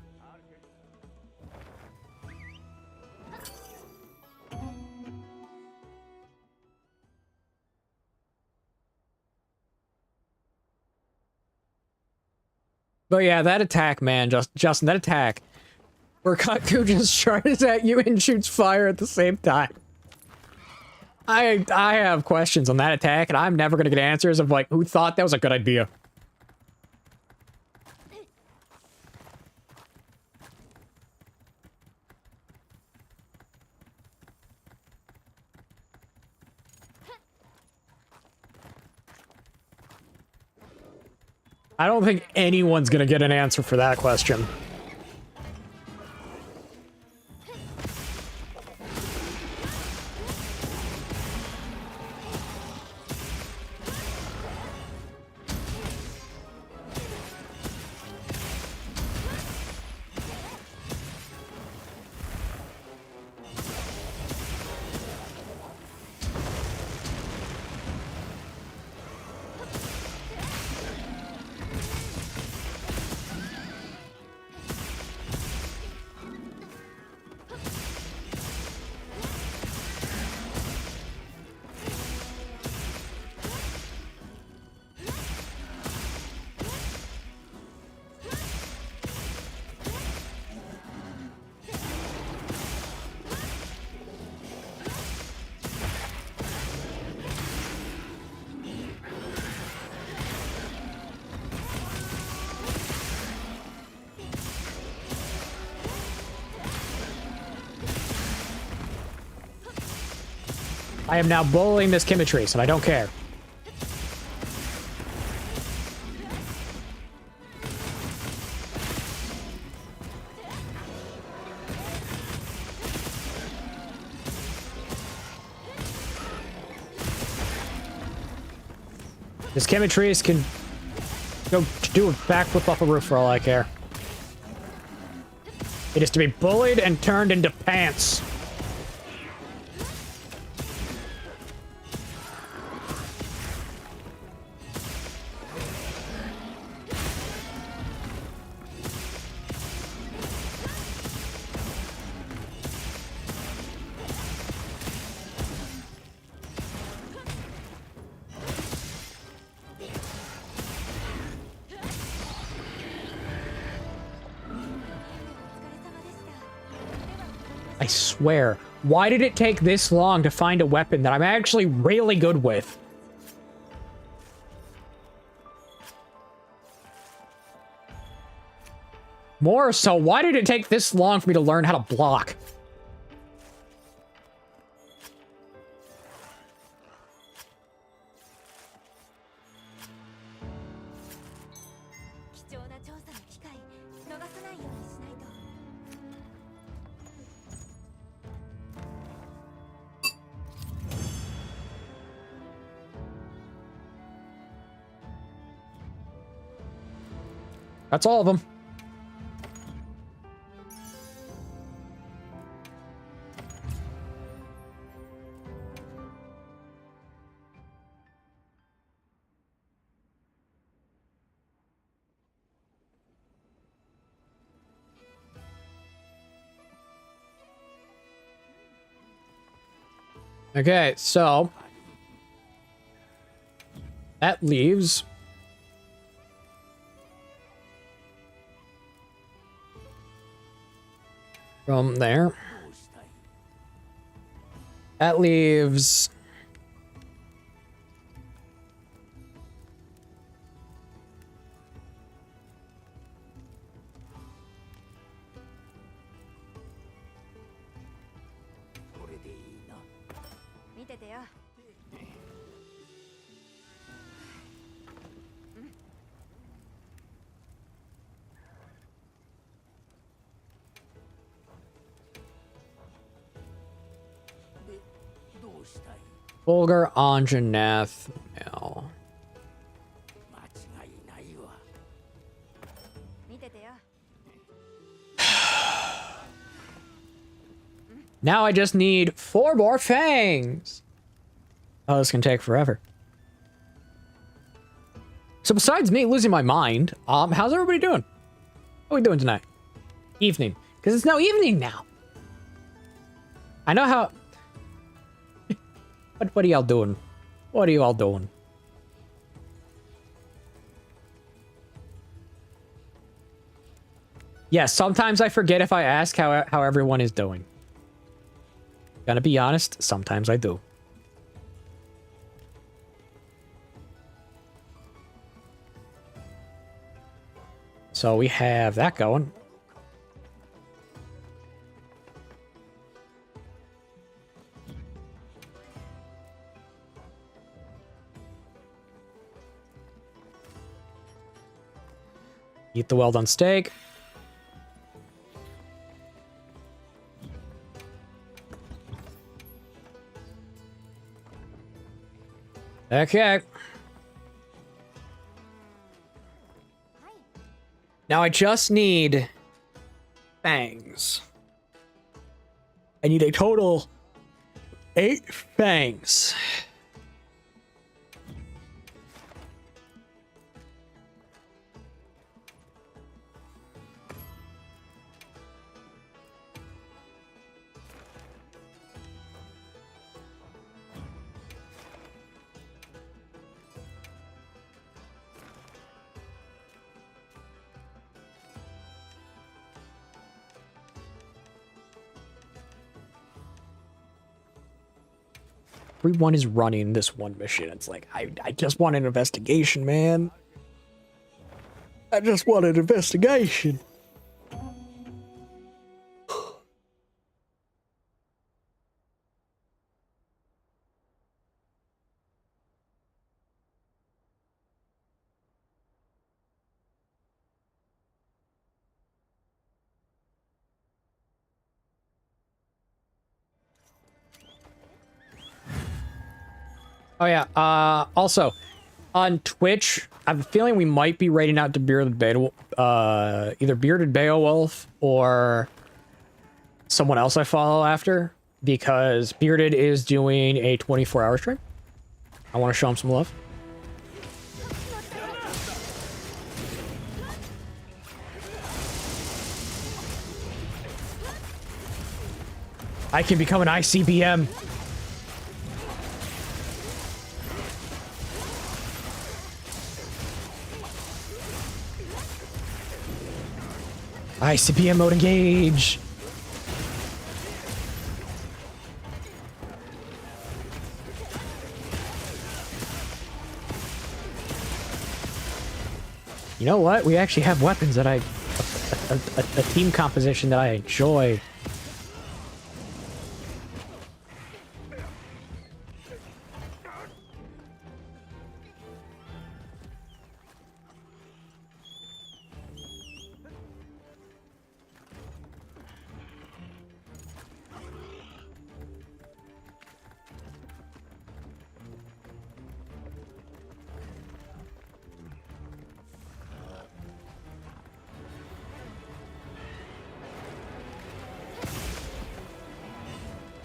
But yeah, that attack, man, Justin, that attack, where Kotku just charges at you and shoots fire at the same time. I have questions on that attack, and I'm never gonna get answers of like, who thought that was a good idea? I don't think anyone's gonna get an answer for that question. I am now bullying this Chemitrace, and I don't care. This Chemitrace can go do a backflip off a roof for all I care. It is to be bullied and turned into pants. I swear, why did it take this long to find a weapon that I'm actually really good with? More so, why did it take this long for me to learn how to block? That's all of them. Okay, so that leaves from there. That leaves Vulgar Anjanath Mel. Now I just need 4 more fangs. Oh, this can take forever. So besides me losing my mind, how's everybody doing? What are we doing tonight? Evening. Because it's now evening now. I know how... What are y'all doing? What are you all doing? Yes, sometimes I forget if I ask how everyone is doing. Gonna be honest, sometimes I do. So we have that going. Eat the well done steak. Okay. Now I just need fangs. I need a total 8 fangs. Everyone is running this one mission. It's like, I just want an investigation, man. I just want an investigation. Oh yeah, also, on Twitch, I have a feeling we might be raiding out to either Bearded Beowulf or someone else I follow after, because Bearded is doing a 24-hour stream. I want to show him some love. I can become an ICBM. ICBM mode engage. You know what? We actually have weapons that I a team composition that I enjoy.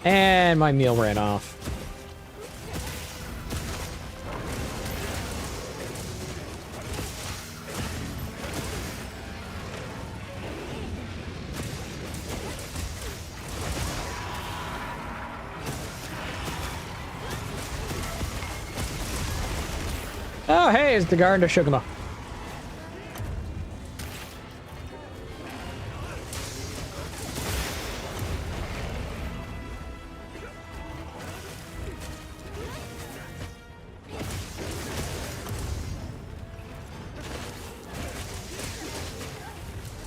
And my meal ran off. Oh, hey, it's the Garden of Shugama.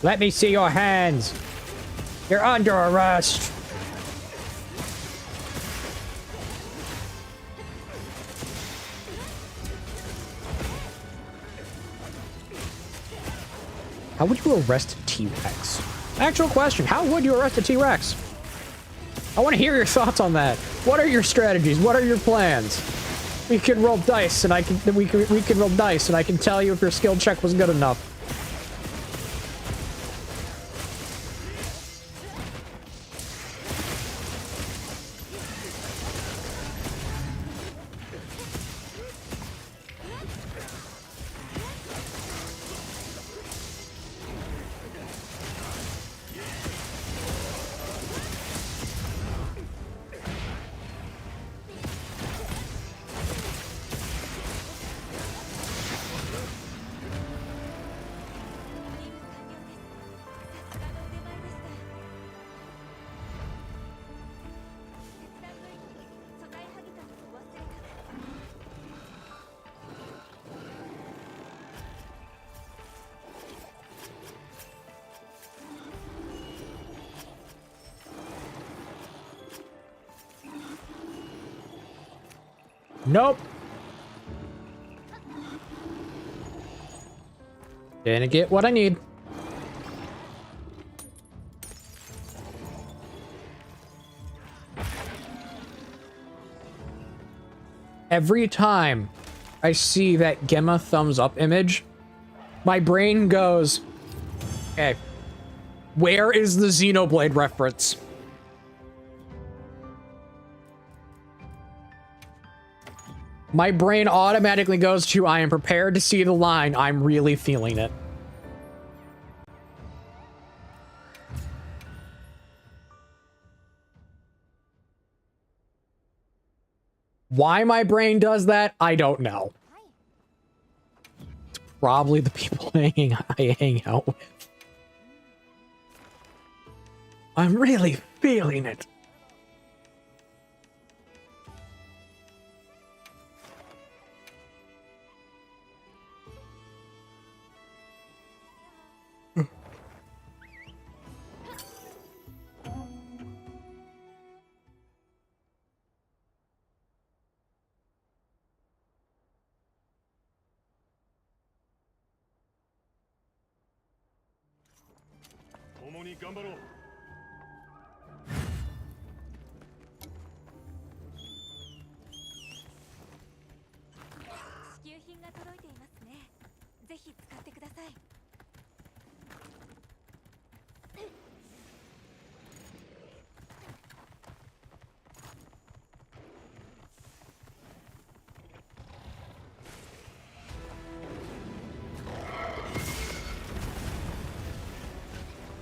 Let me see your hands. You're under arrest. How would you arrest a T-Rex? Actual question. How would you arrest a T-Rex? I want to hear your thoughts on that. What are your strategies? What are your plans? We can roll dice, and we can roll dice, and I can tell you if your skill check was good enough. Nope. Didn't get what I need. Every time I see that Gemma thumbs up image, my brain goes, okay, where is the Xenoblade reference? My brain automatically goes to, I am prepared to see the line. I'm really feeling it. Why my brain does that, I don't know. It's probably the people I hang out with. I'm really feeling it.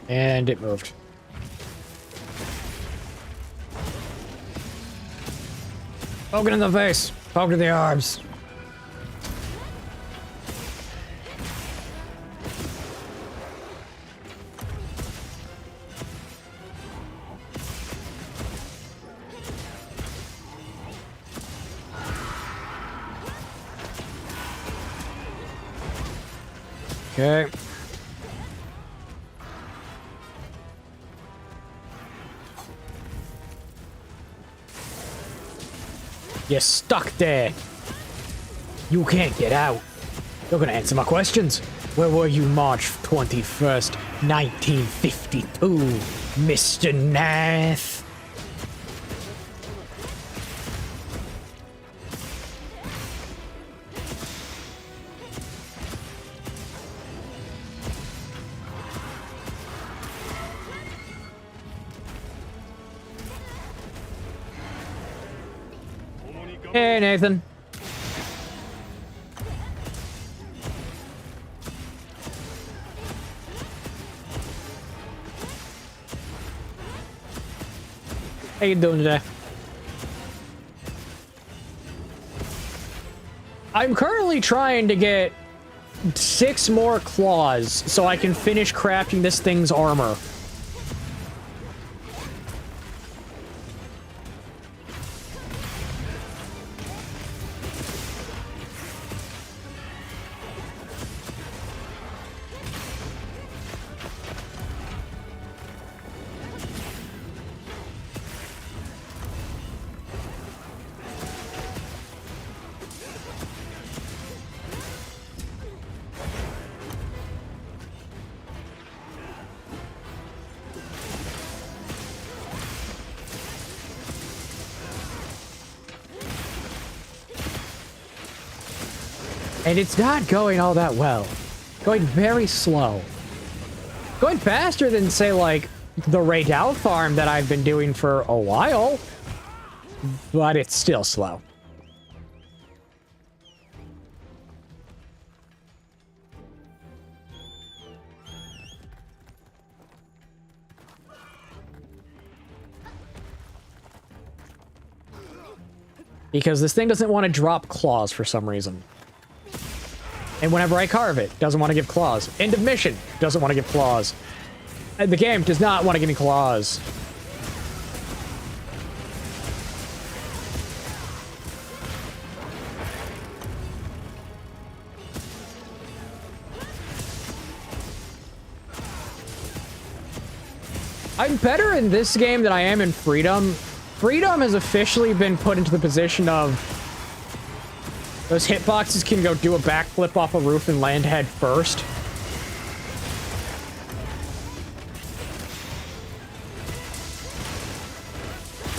And it moved. Poke it in the face. Poke it in the arms. Okay. You're stuck there. You can't get out. You're gonna answer my questions. Where were you March 21st, 1952, Mr. Nath? Hey, Nathan. How you doing today? I'm currently trying to get 6 more claws so I can finish crafting this thing's armor. And it's not going all that well. Going very slow. Going faster than, say, like, the Raid Out farm that I've been doing for a while. But it's still slow. Because this thing doesn't want to drop claws for some reason. And whenever I carve it, doesn't want to give claws. End of mission, doesn't want to give claws. And the game does not want to give me claws. I'm better in this game than I am in Freedom. Freedom has officially been put into the position of those hitboxes can go do a backflip off a roof and land head first.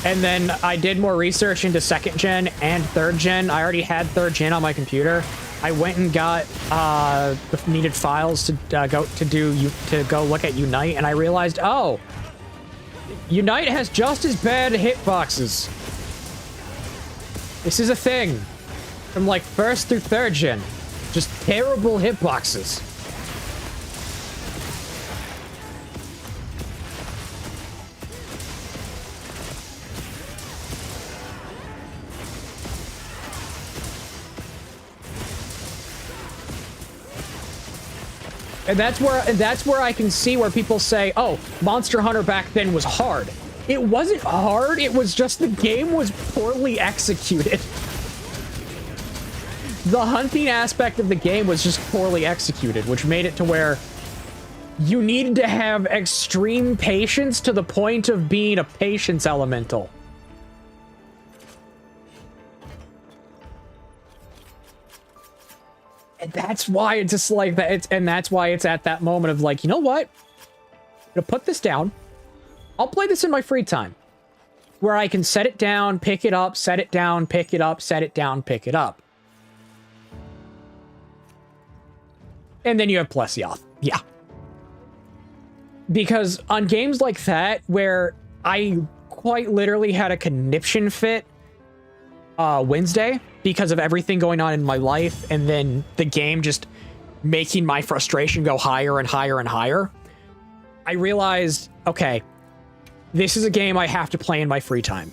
And then I did more research into 2nd gen and 3rd gen. I already had 3rd gen on my computer. I went and got the needed files to go look at Unite, and I realized, oh, Unite has just as bad hitboxes. This is a thing. From like 1st through 3rd gen. Just terrible hitboxes. And that's where I can see where people say, oh, Monster Hunter back then was hard. It wasn't hard, it was just the game was poorly executed. The hunting aspect of the game was just poorly executed, which made it to where you needed to have extreme patience to the point of being a patience elemental. And that's why it's just like that. And that's why it's at that moment of like, you know what? I'm gonna put this down. I'll play this in my free time. Where I can set it down, pick it up, set it down, pick it up, set it down, pick it up. And then you have Plesioth. Yeah. Because on games like that, where I quite literally had a conniption fit Wednesday because of everything going on in my life, and then the game just making my frustration go higher and higher and higher, I realized, okay, this is a game I have to play in my free time.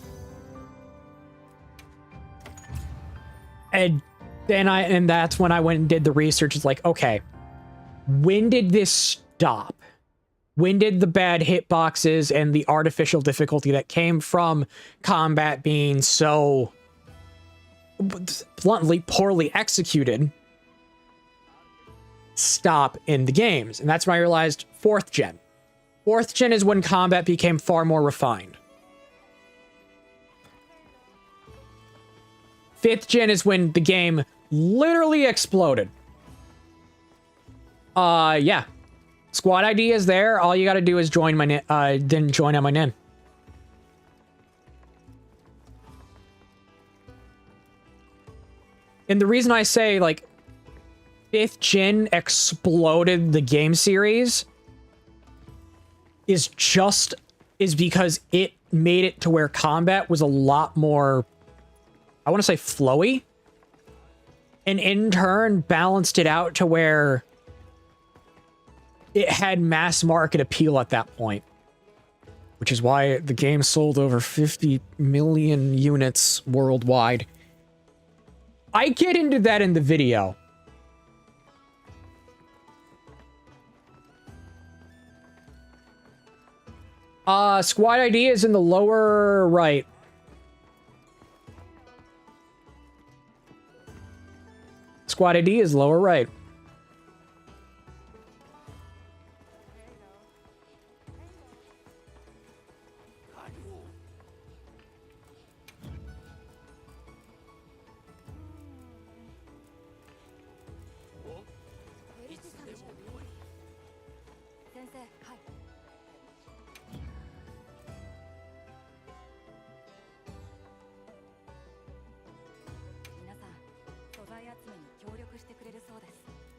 And then that's when I went and did the research. It's like, okay, when did this stop? When did the bad hitboxes and the artificial difficulty that came from combat being so bluntly poorly executed stop in the games? And that's when I realized 4th gen. 4th gen is when combat became far more refined. 5th gen is when the game literally exploded. Yeah. Squad ID is there. All you gotta do is join my then join on my NIN. And the reason I say, like, 5th gen exploded the game series is because it made it to where combat was a lot more, I want to say, flowy. And in turn, balanced it out to where it had mass market appeal at that point. Which is why the game sold over 50 million units worldwide. I get into that in the video. Squad ID is in the lower right. Squad ID is lower right.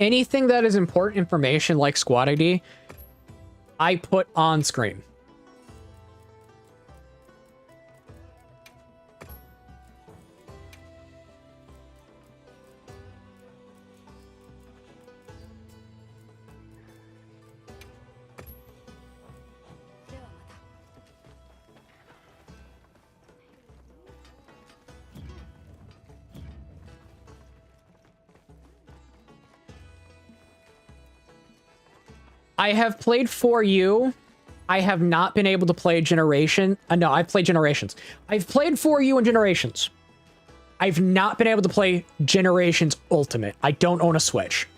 Anything that is important information like squad ID, I put on screen. I have played For You. I have not been able to play Generation. No, I've played Generations. I've played For You and Generations. I've not been able to play Generations Ultimate. I don't own a Switch.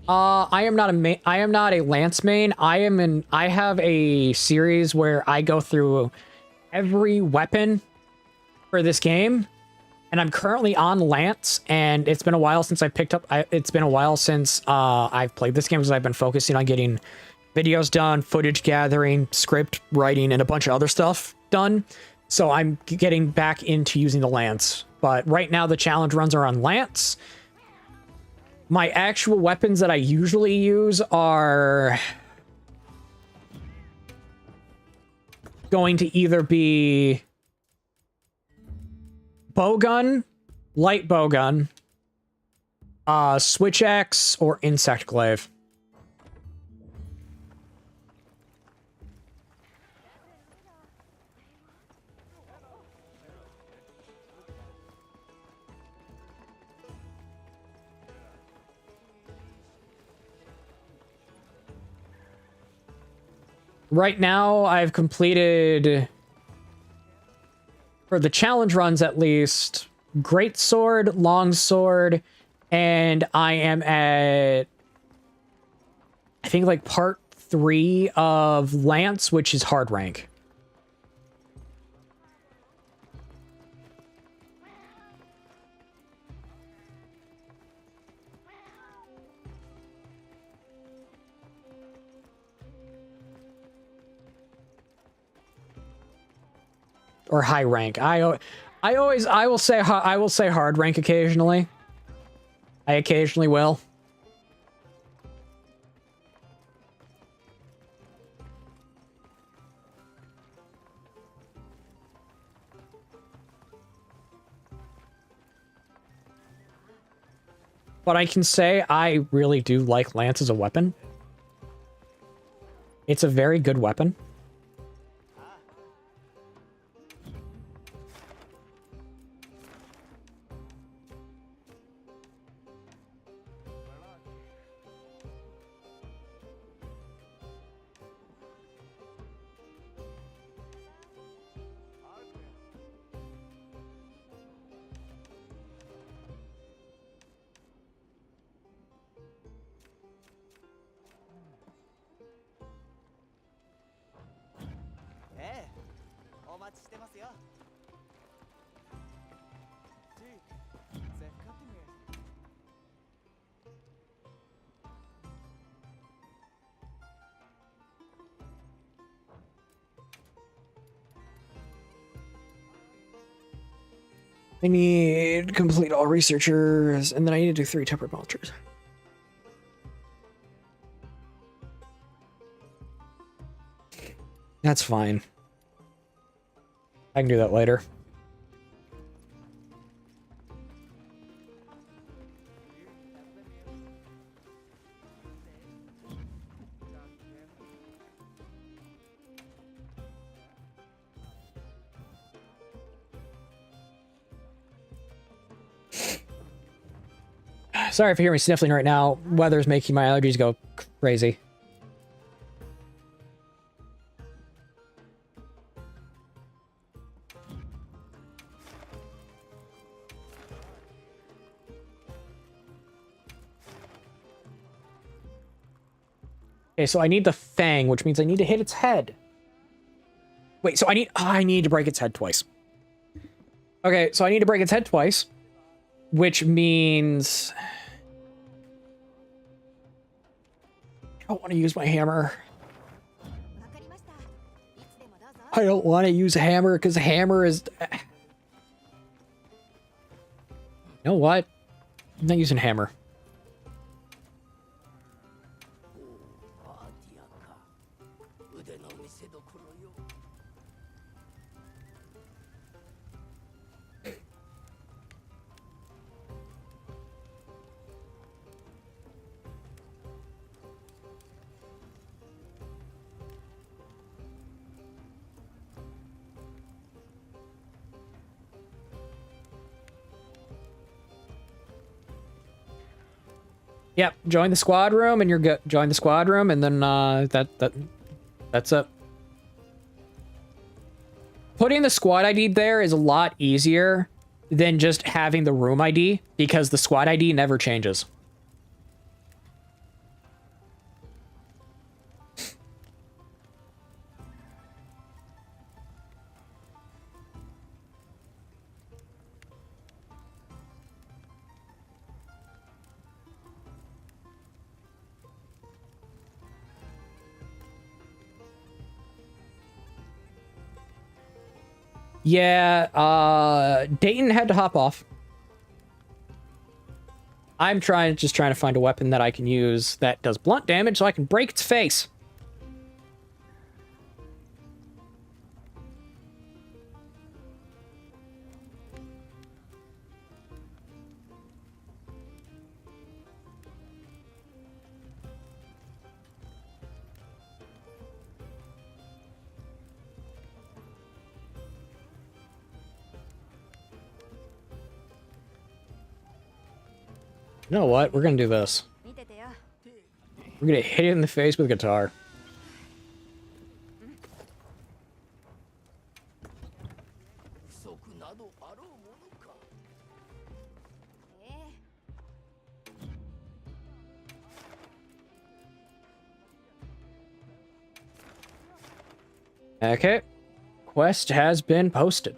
I am not a Lance main. I have a series where I go through every weapon for this game, and I'm currently on Lance, and it's been a while since I picked up, it's been a while since I've played this game because I've been focusing on getting videos done, footage gathering, script writing, and a bunch of other stuff done. So I'm getting back into using the Lance. But right now the challenge runs are on Lance. My actual weapons that I usually use are going to either be bowgun, light bowgun, switch axe, or insect glaive. Right now, I've completed, for the challenge runs at least, Great Sword, Long Sword, and I am at, I think, like, part 3 of Lance, which is hard rank. Or high rank. I will say hard rank occasionally. I occasionally will. But I can say I really do like Lance as a weapon. It's a very good weapon. I need to complete all researchers, and then I need to do 3 temperate monsters. That's fine. I can do that later. Sorry if you hear me sniffling right now. Weather's making my allergies go crazy. Okay, so I need the fang, which means I need to hit its head. Wait, so I need to break its head twice. Okay, so I need to break its head twice, which means I don't want to use my hammer. I don't want to use a hammer because hammer is... You know what? I'm not using hammer. Yep, join the squad room and you're good. Join the squad room and then that's it. Putting the squad ID there is a lot easier than just having the room ID because the squad ID never changes. Yeah, Dayton had to hop off. I'm just trying to find a weapon that I can use that does blunt damage so I can break its face. You know what? We're gonna do this. We're gonna hit it in the face with a guitar. Okay. Quest has been posted.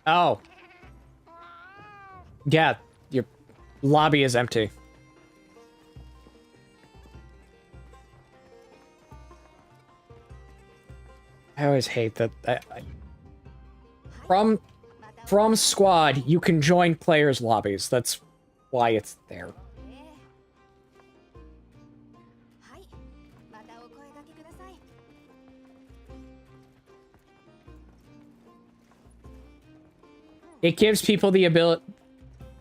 Oh. Yeah, your lobby is empty. I always hate that. From squad, you can join players' lobbies. That's why it's there. It gives people the ability.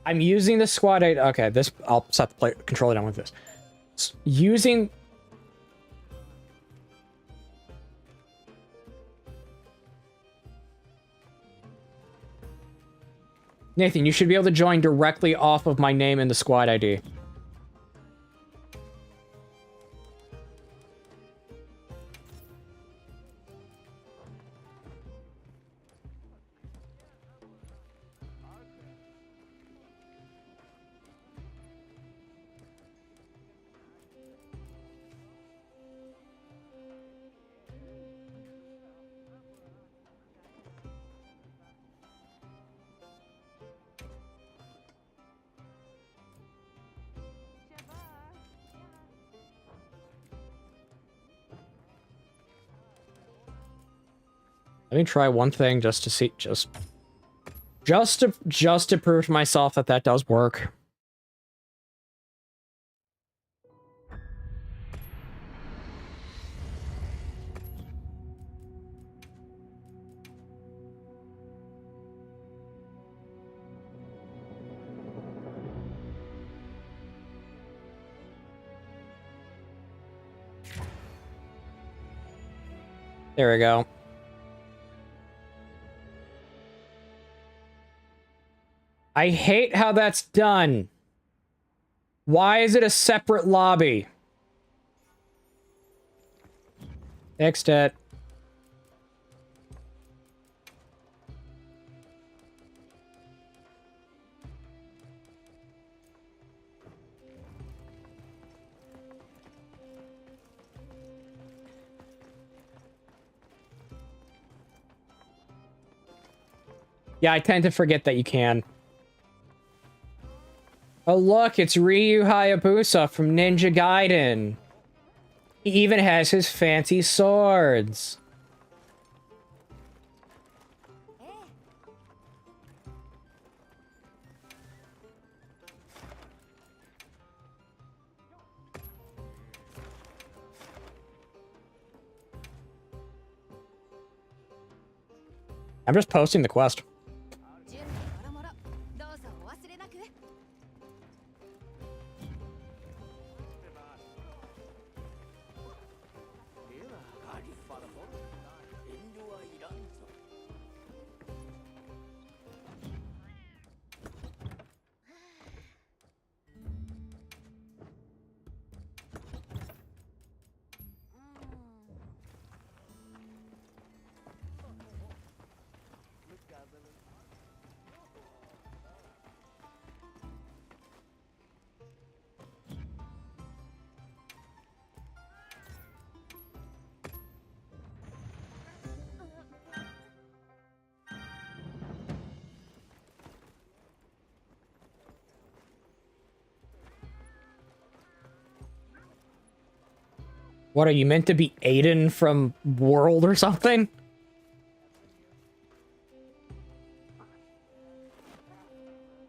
I'm using the squad. Okay, this I'll set the controller down with this. Using. Nathan, you should be able to join directly off of my name in the squad ID. Let me try one thing just to see, just to prove to myself that that does work. There we go. I hate how that's done. Why is it a separate lobby? Fixed it. Yeah, I tend to forget that you can. Oh look, it's Ryu Hayabusa from Ninja Gaiden. He even has his fancy swords. I'm just posting the quest. What, are you meant to be Aiden from World or something?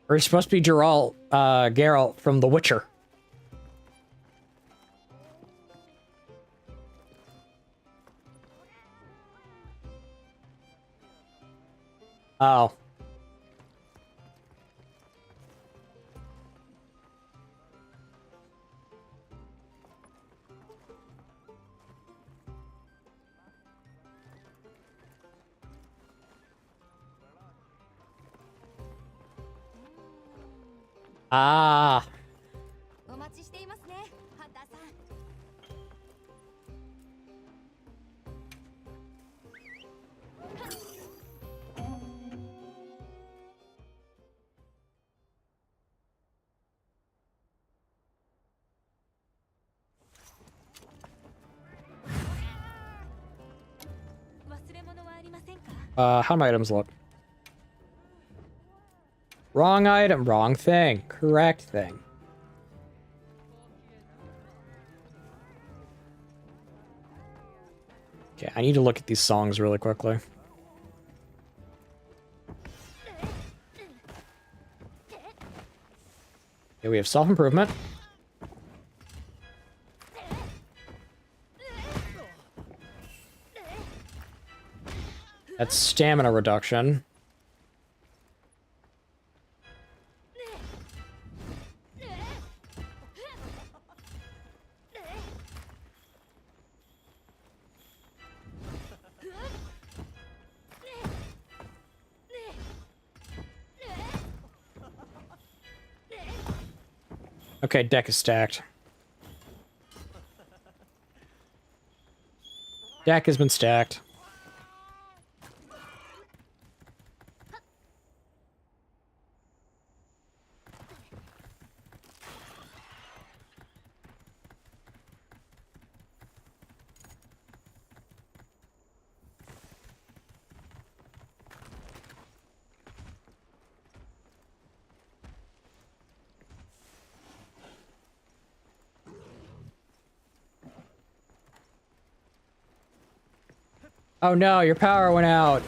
Or you're supposed to be Geralt from The Witcher. Oh. Ah. How do my items look? Wrong item, wrong thing. Correct thing. Okay, I need to look at these songs really quickly. Okay, we have self-improvement. That's stamina reduction. Okay, deck is stacked. Deck has been stacked. Oh no, your power went out.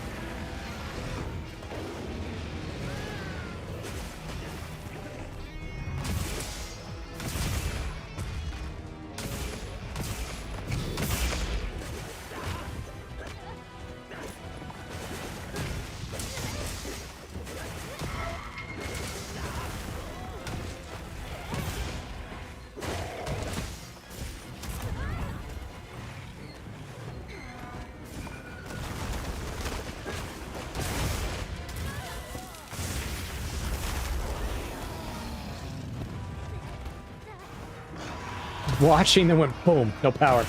Watching them went boom, no power.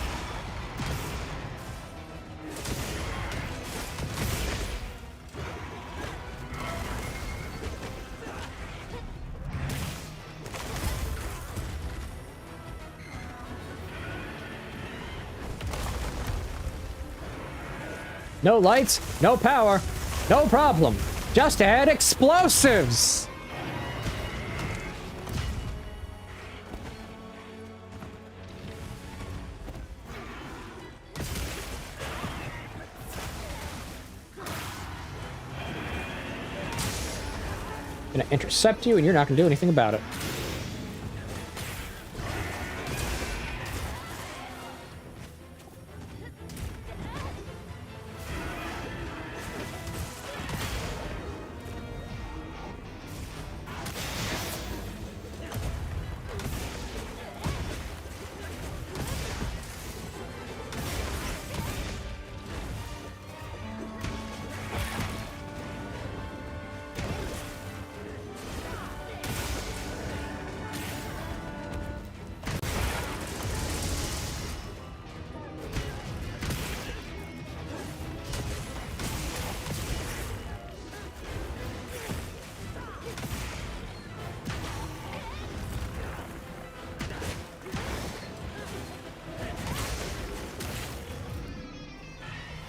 No lights, no power, no problem. Just add explosives. Gonna intercept you and you're not gonna do anything about it.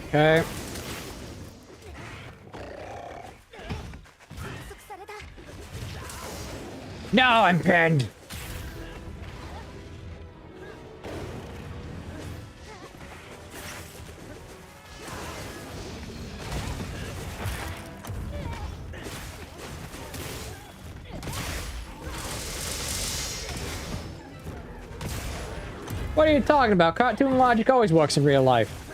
Okay. No, I'm pinned. What are you talking about? Cartoon logic always works in real life.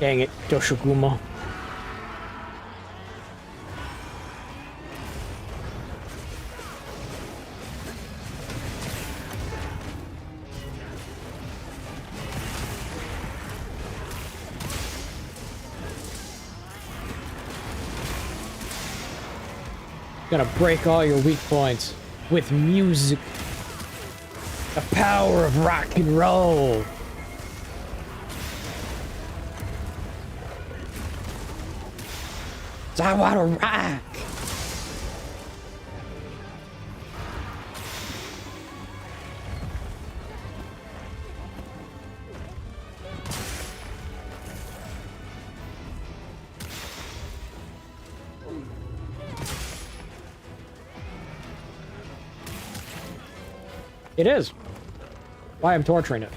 Dang it, Doshuguma. Gonna break all your weak points with music. The power of rock and roll. I wanna rock. It is. Why I'm torturing it.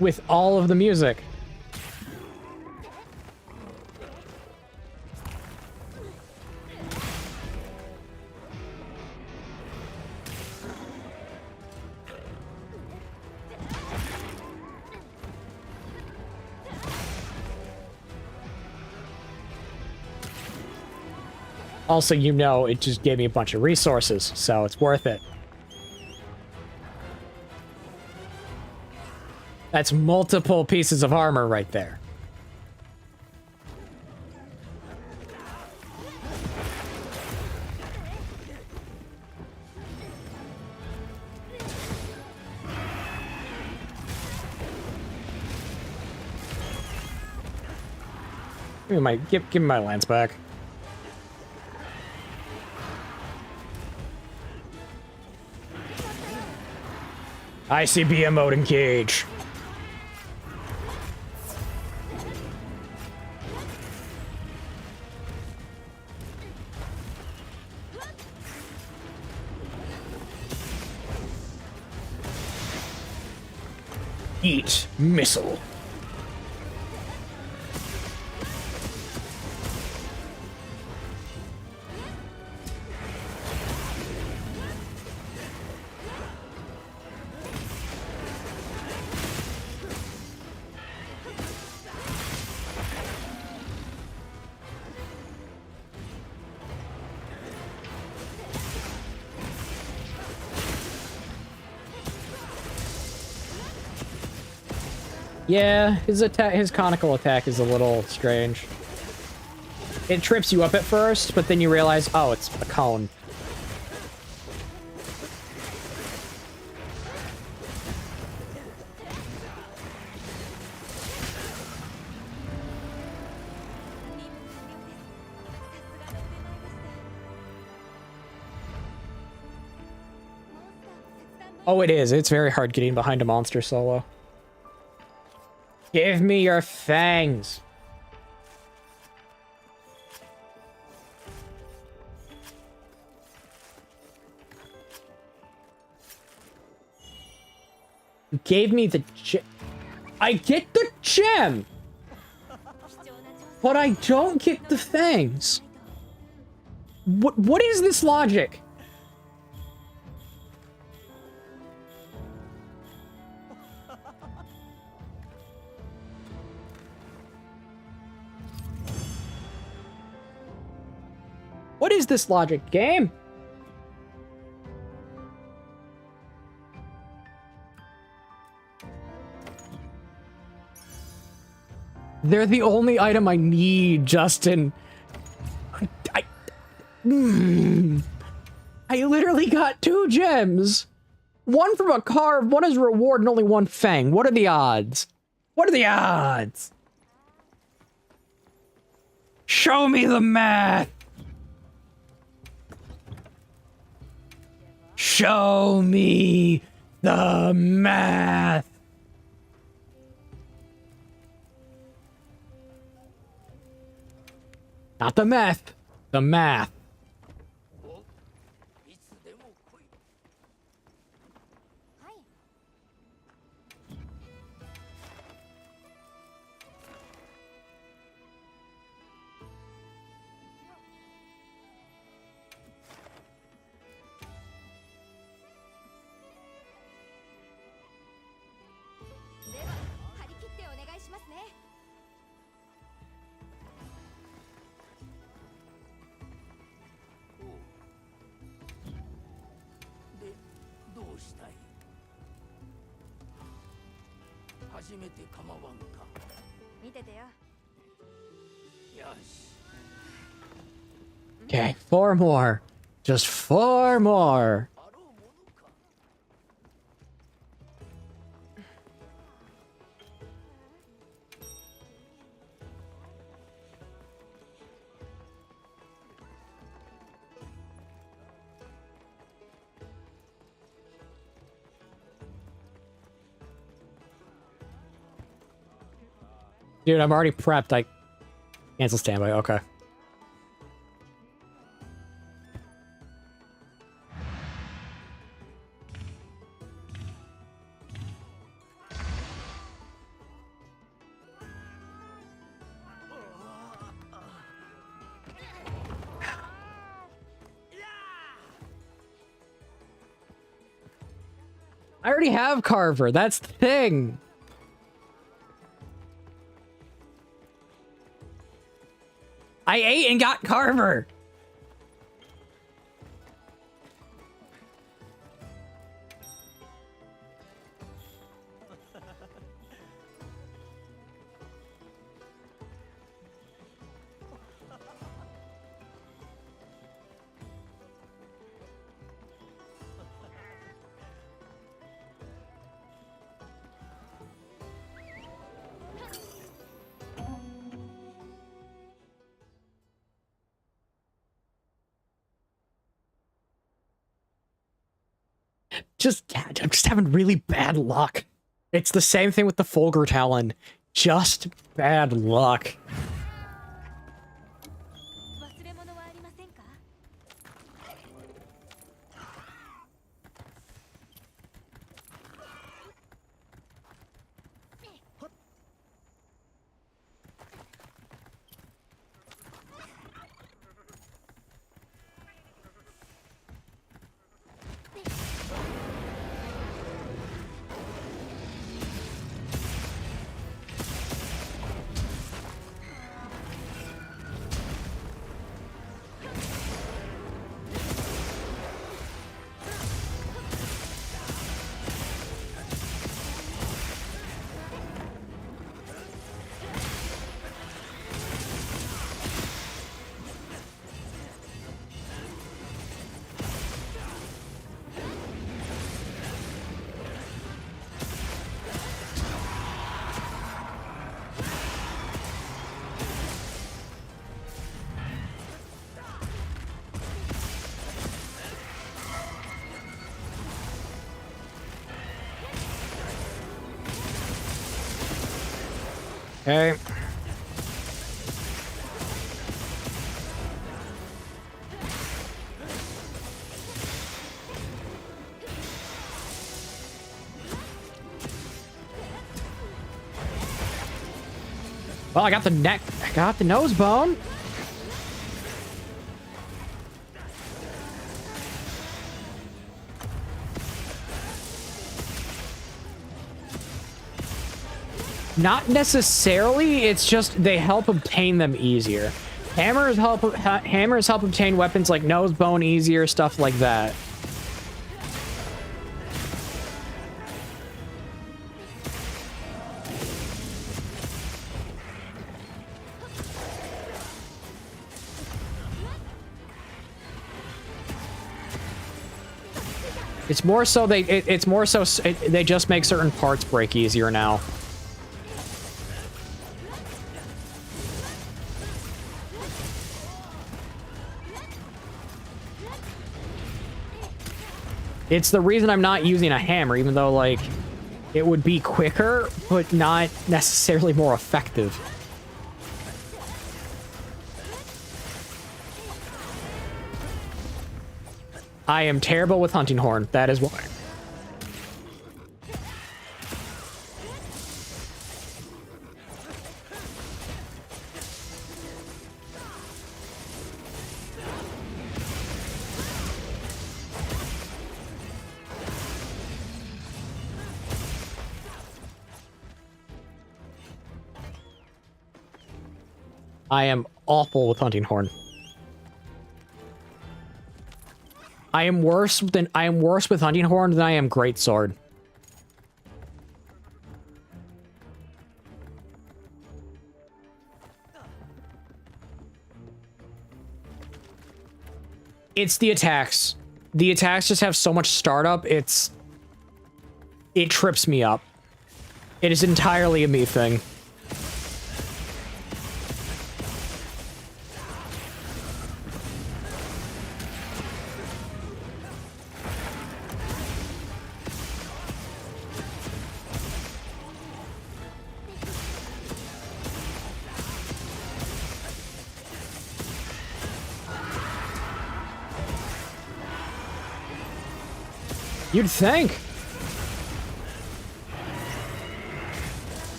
With all of the music. Also, you know, it just gave me a bunch of resources, so it's worth it. That's multiple pieces of armor right there. Give me my lance back. ICBM mode engage. Eat missile. Yeah, his conical attack is a little strange. It trips you up at first, but then you realize, oh, it's a cone. Oh, it is. It's very hard getting behind a monster solo. Give me your fangs. You gave me the gem. I get the gem, but I don't get the fangs. What is this logic? What is this logic, game? They're the only item I need, Justin. I literally got 2 gems. One from a carve, one is reward, and only 1 fang. What are the odds? What are the odds? Show me the math. Show me the math. Not the meth, the math. Okay, 4 more. Just 4 more. Dude, I'm already prepped. I cancel standby. Okay. I already have Carver. That's the thing. I ate and got Carver. I'm just having really bad luck. It's the same thing with the Fulgur Talon. Just bad luck. Okay. Well, I got the neck. I got the nose bone. Not necessarily, it's just they help obtain them easier. Hammers help obtain weapons like nose bone easier, stuff like that. It's more so they just make certain parts break easier now. It's the reason I'm not using a hammer, even though, like, it would be quicker, but not necessarily more effective. I am terrible with hunting horn. That is why. I am awful with hunting horn. I am worse with hunting horn than I am greatsword. It's the attacks. The attacks just have so much startup, it trips me up. It is entirely a me thing. You'd think.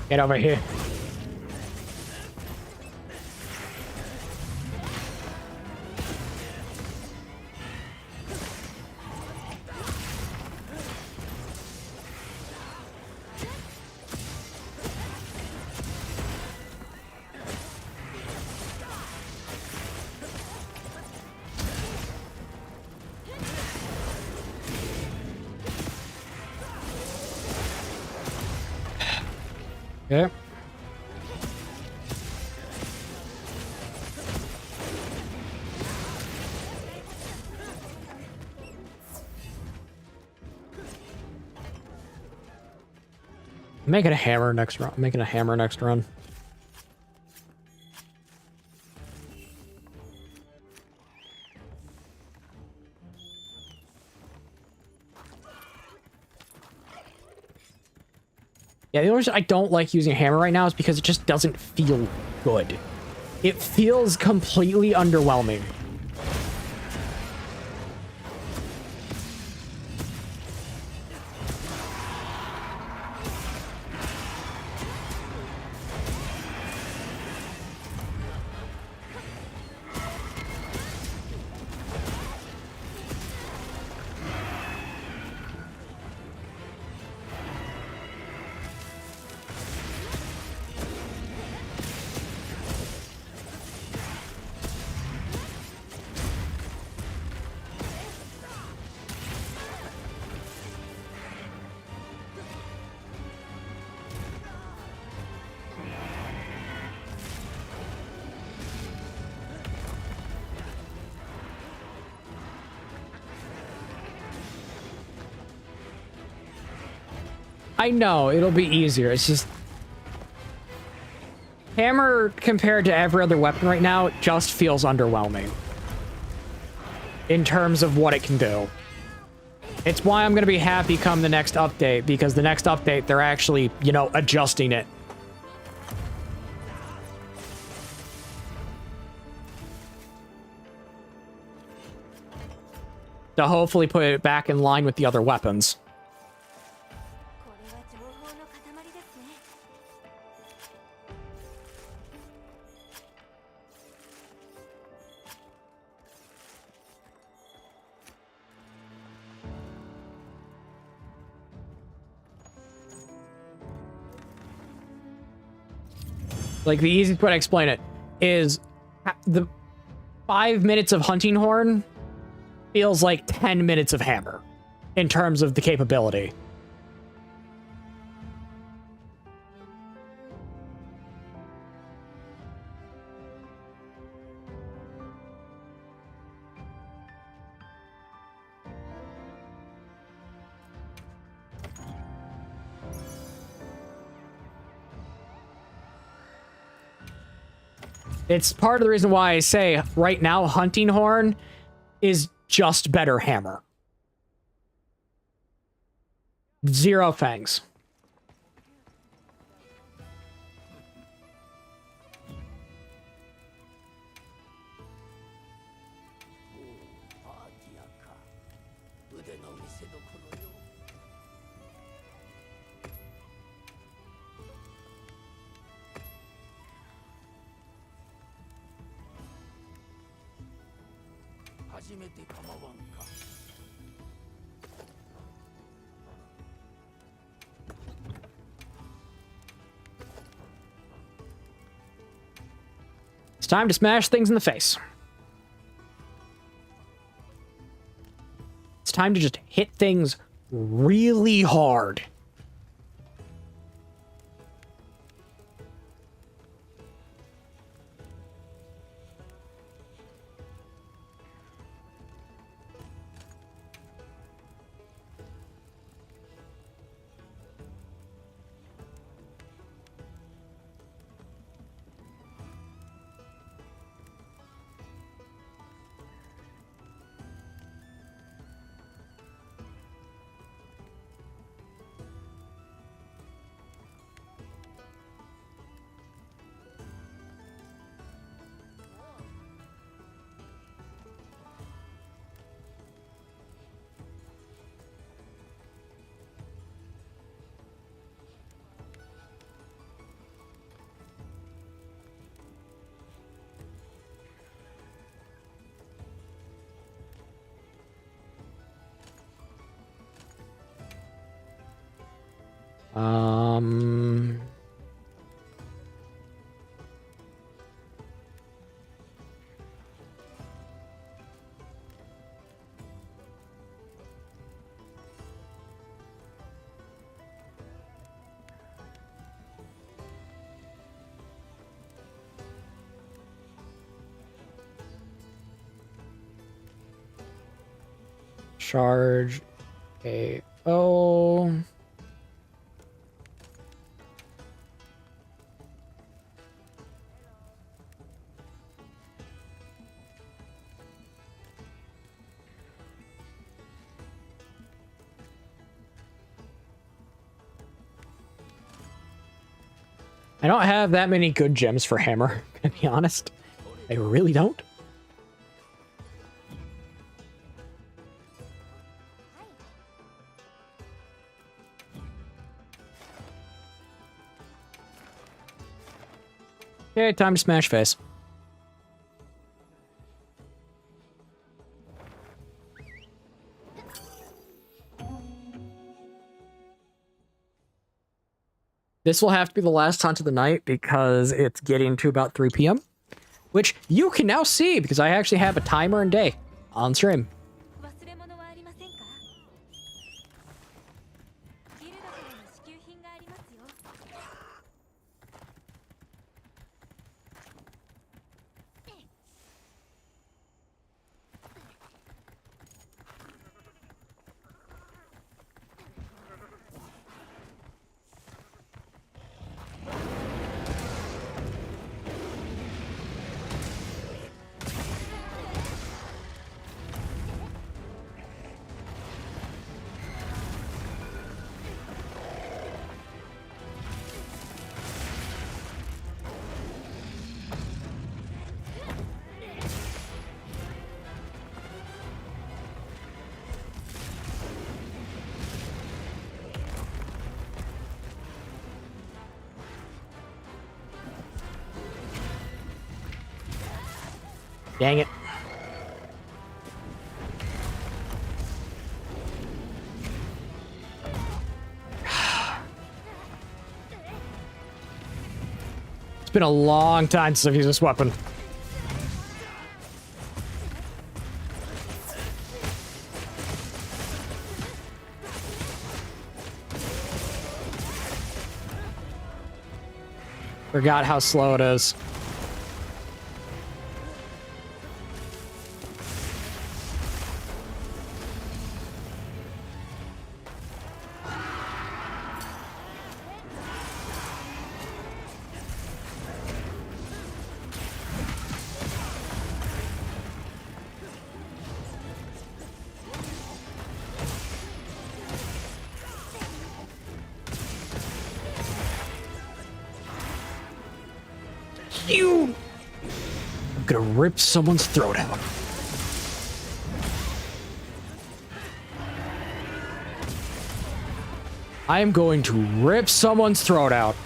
Get over here. Okay. Making a hammer next run. Making a hammer next run. Yeah, the only reason I don't like using a hammer right now is because it just doesn't feel good. It feels completely underwhelming. I know, it'll be easier. It's just... Hammer, compared to every other weapon right now, just feels underwhelming. In terms of what it can do. It's why I'm going to be happy come the next update, because the next update, they're actually, you know, adjusting it. To hopefully put it back in line with the other weapons. Like, the easiest way to explain it is the 5 minutes of hunting horn feels like 10 minutes of hammer in terms of the capability. It's part of the reason why I say right now hunting horn is just better hammer. Zero fangs. It's time to smash things in the face. It's time to just hit things really hard. Charge KO. I don't have that many good gems for hammer, to be honest. I really don't. Okay, time to smash face. This will have to be the last hunt of the night because it's getting to about 3 p.m. Which you can now see because I actually have a timer and day on stream. Dang it. It's been a long time since I've used this weapon. Forgot how slow it is. you! I'm gonna rip someone's throat out. I am going to rip someone's throat out.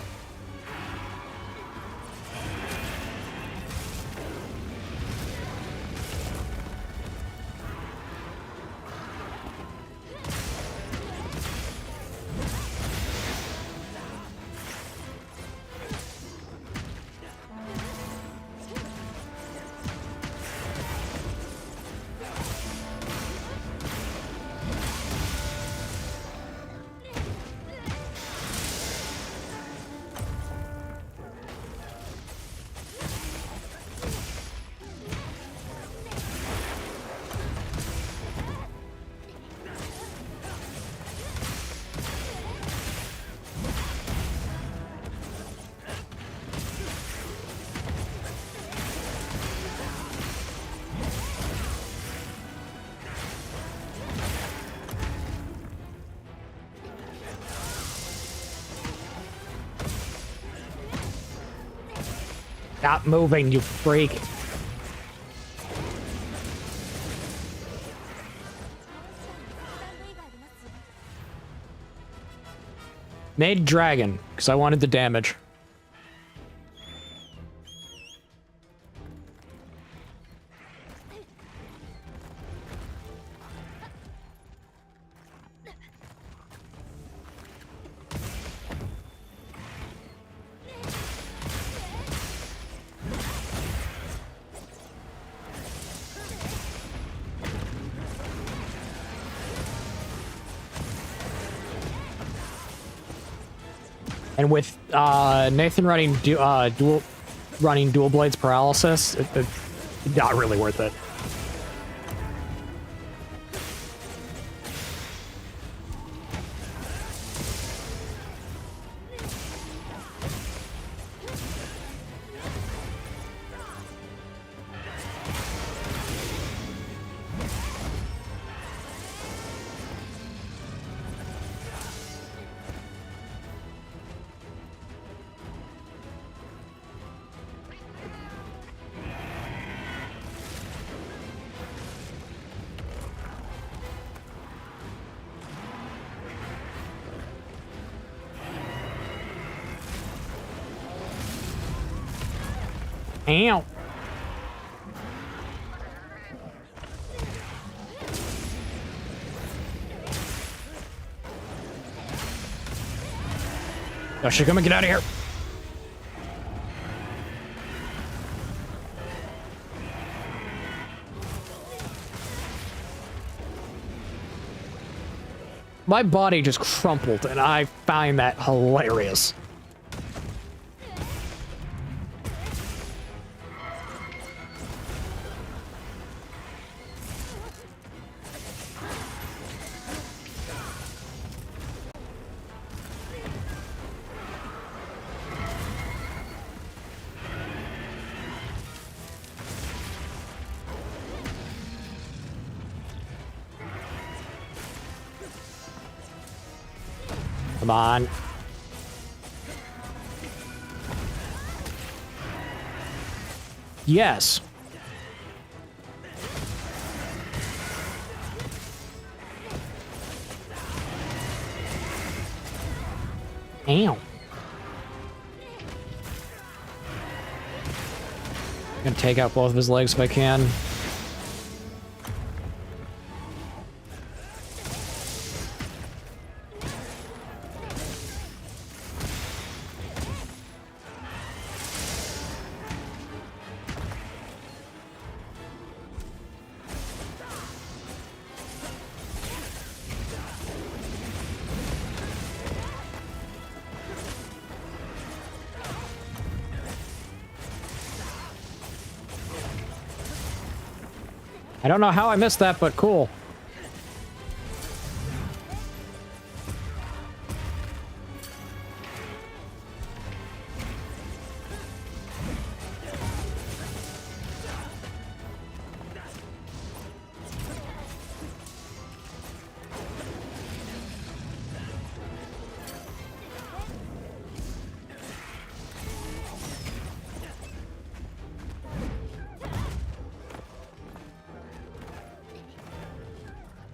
Stop moving, you freak. Made dragon, because I wanted the damage. And with Nathan running dual blades paralysis, it's not really worth it. Ow. Yosha, come and get out of here. My body just crumpled, and I find that hilarious. Come on. Yes. Ow. I'm gonna take out both of his legs if I can. I don't know how I missed that, but cool.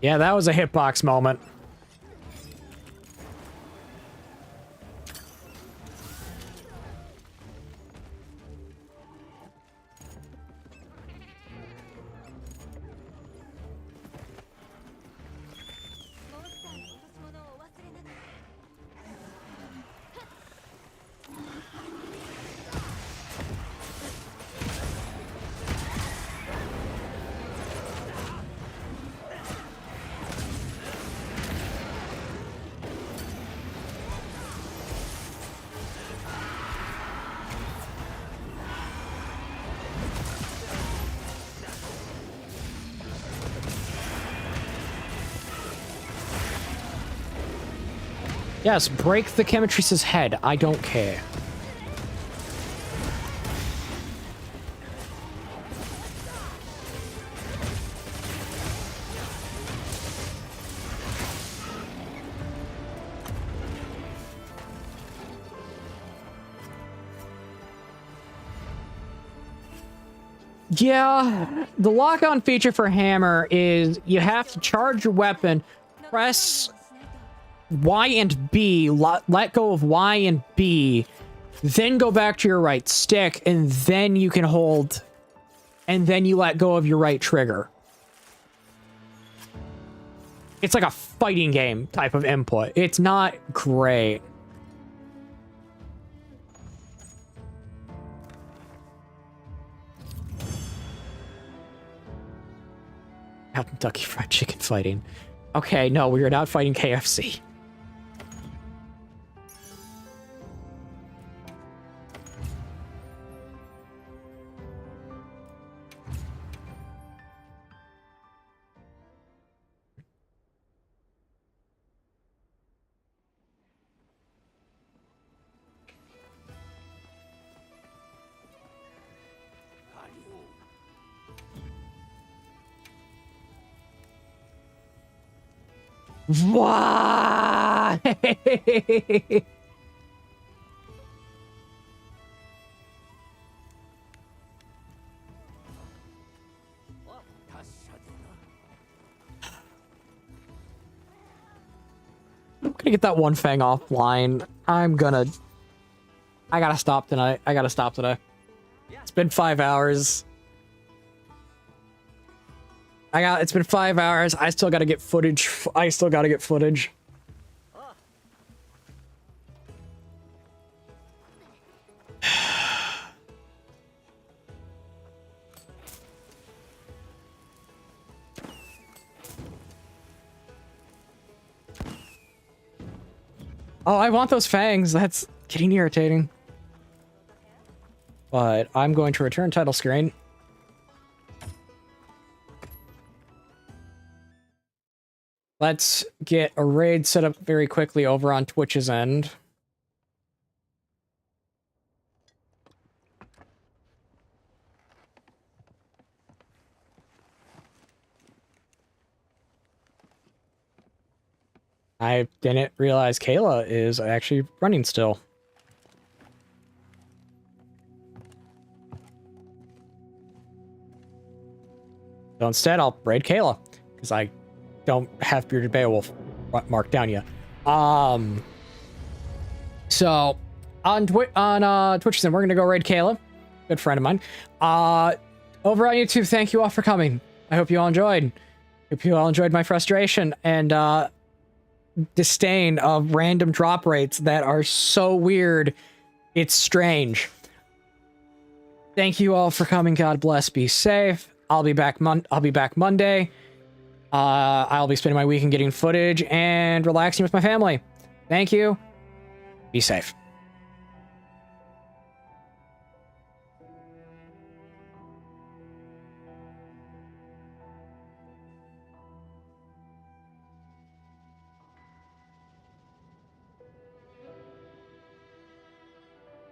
Yeah, that was a hitbox moment. Yes, break the Chemitrice's head. I don't care. Yeah, the lock-on feature for Hammer is you have to charge your weapon, press Y and B, let go of Y and B, then go back to your right stick, and then you can hold, and then you let go of your right trigger. It's like a fighting game type of input. It's not great. Kentucky Fried Chicken fighting. Okay, no, we are not fighting KFC. Why? I'm gonna get that one fang offline. I gotta stop tonight. I gotta stop today. It's been 5 hours. It's been 5 hours. I still gotta get footage. Oh, I want those fangs. That's getting irritating. But I'm going to return title screen. Let's get a raid set up very quickly over on Twitch's end. I didn't realize Kayla is actually running still. So instead, I'll raid Kayla, because I don't have Bearded Beowulf marked down yet. So on Twitch, then we're gonna go raid Kayla, good friend of mine. Over on YouTube, thank you all for coming. I hope you all enjoyed. Hope you all enjoyed my frustration and disdain of random drop rates that are so weird. It's strange. Thank you all for coming. God bless. Be safe. I'll be back Monday. I'll be spending my weekend getting footage and relaxing with my family. Thank you. Be safe.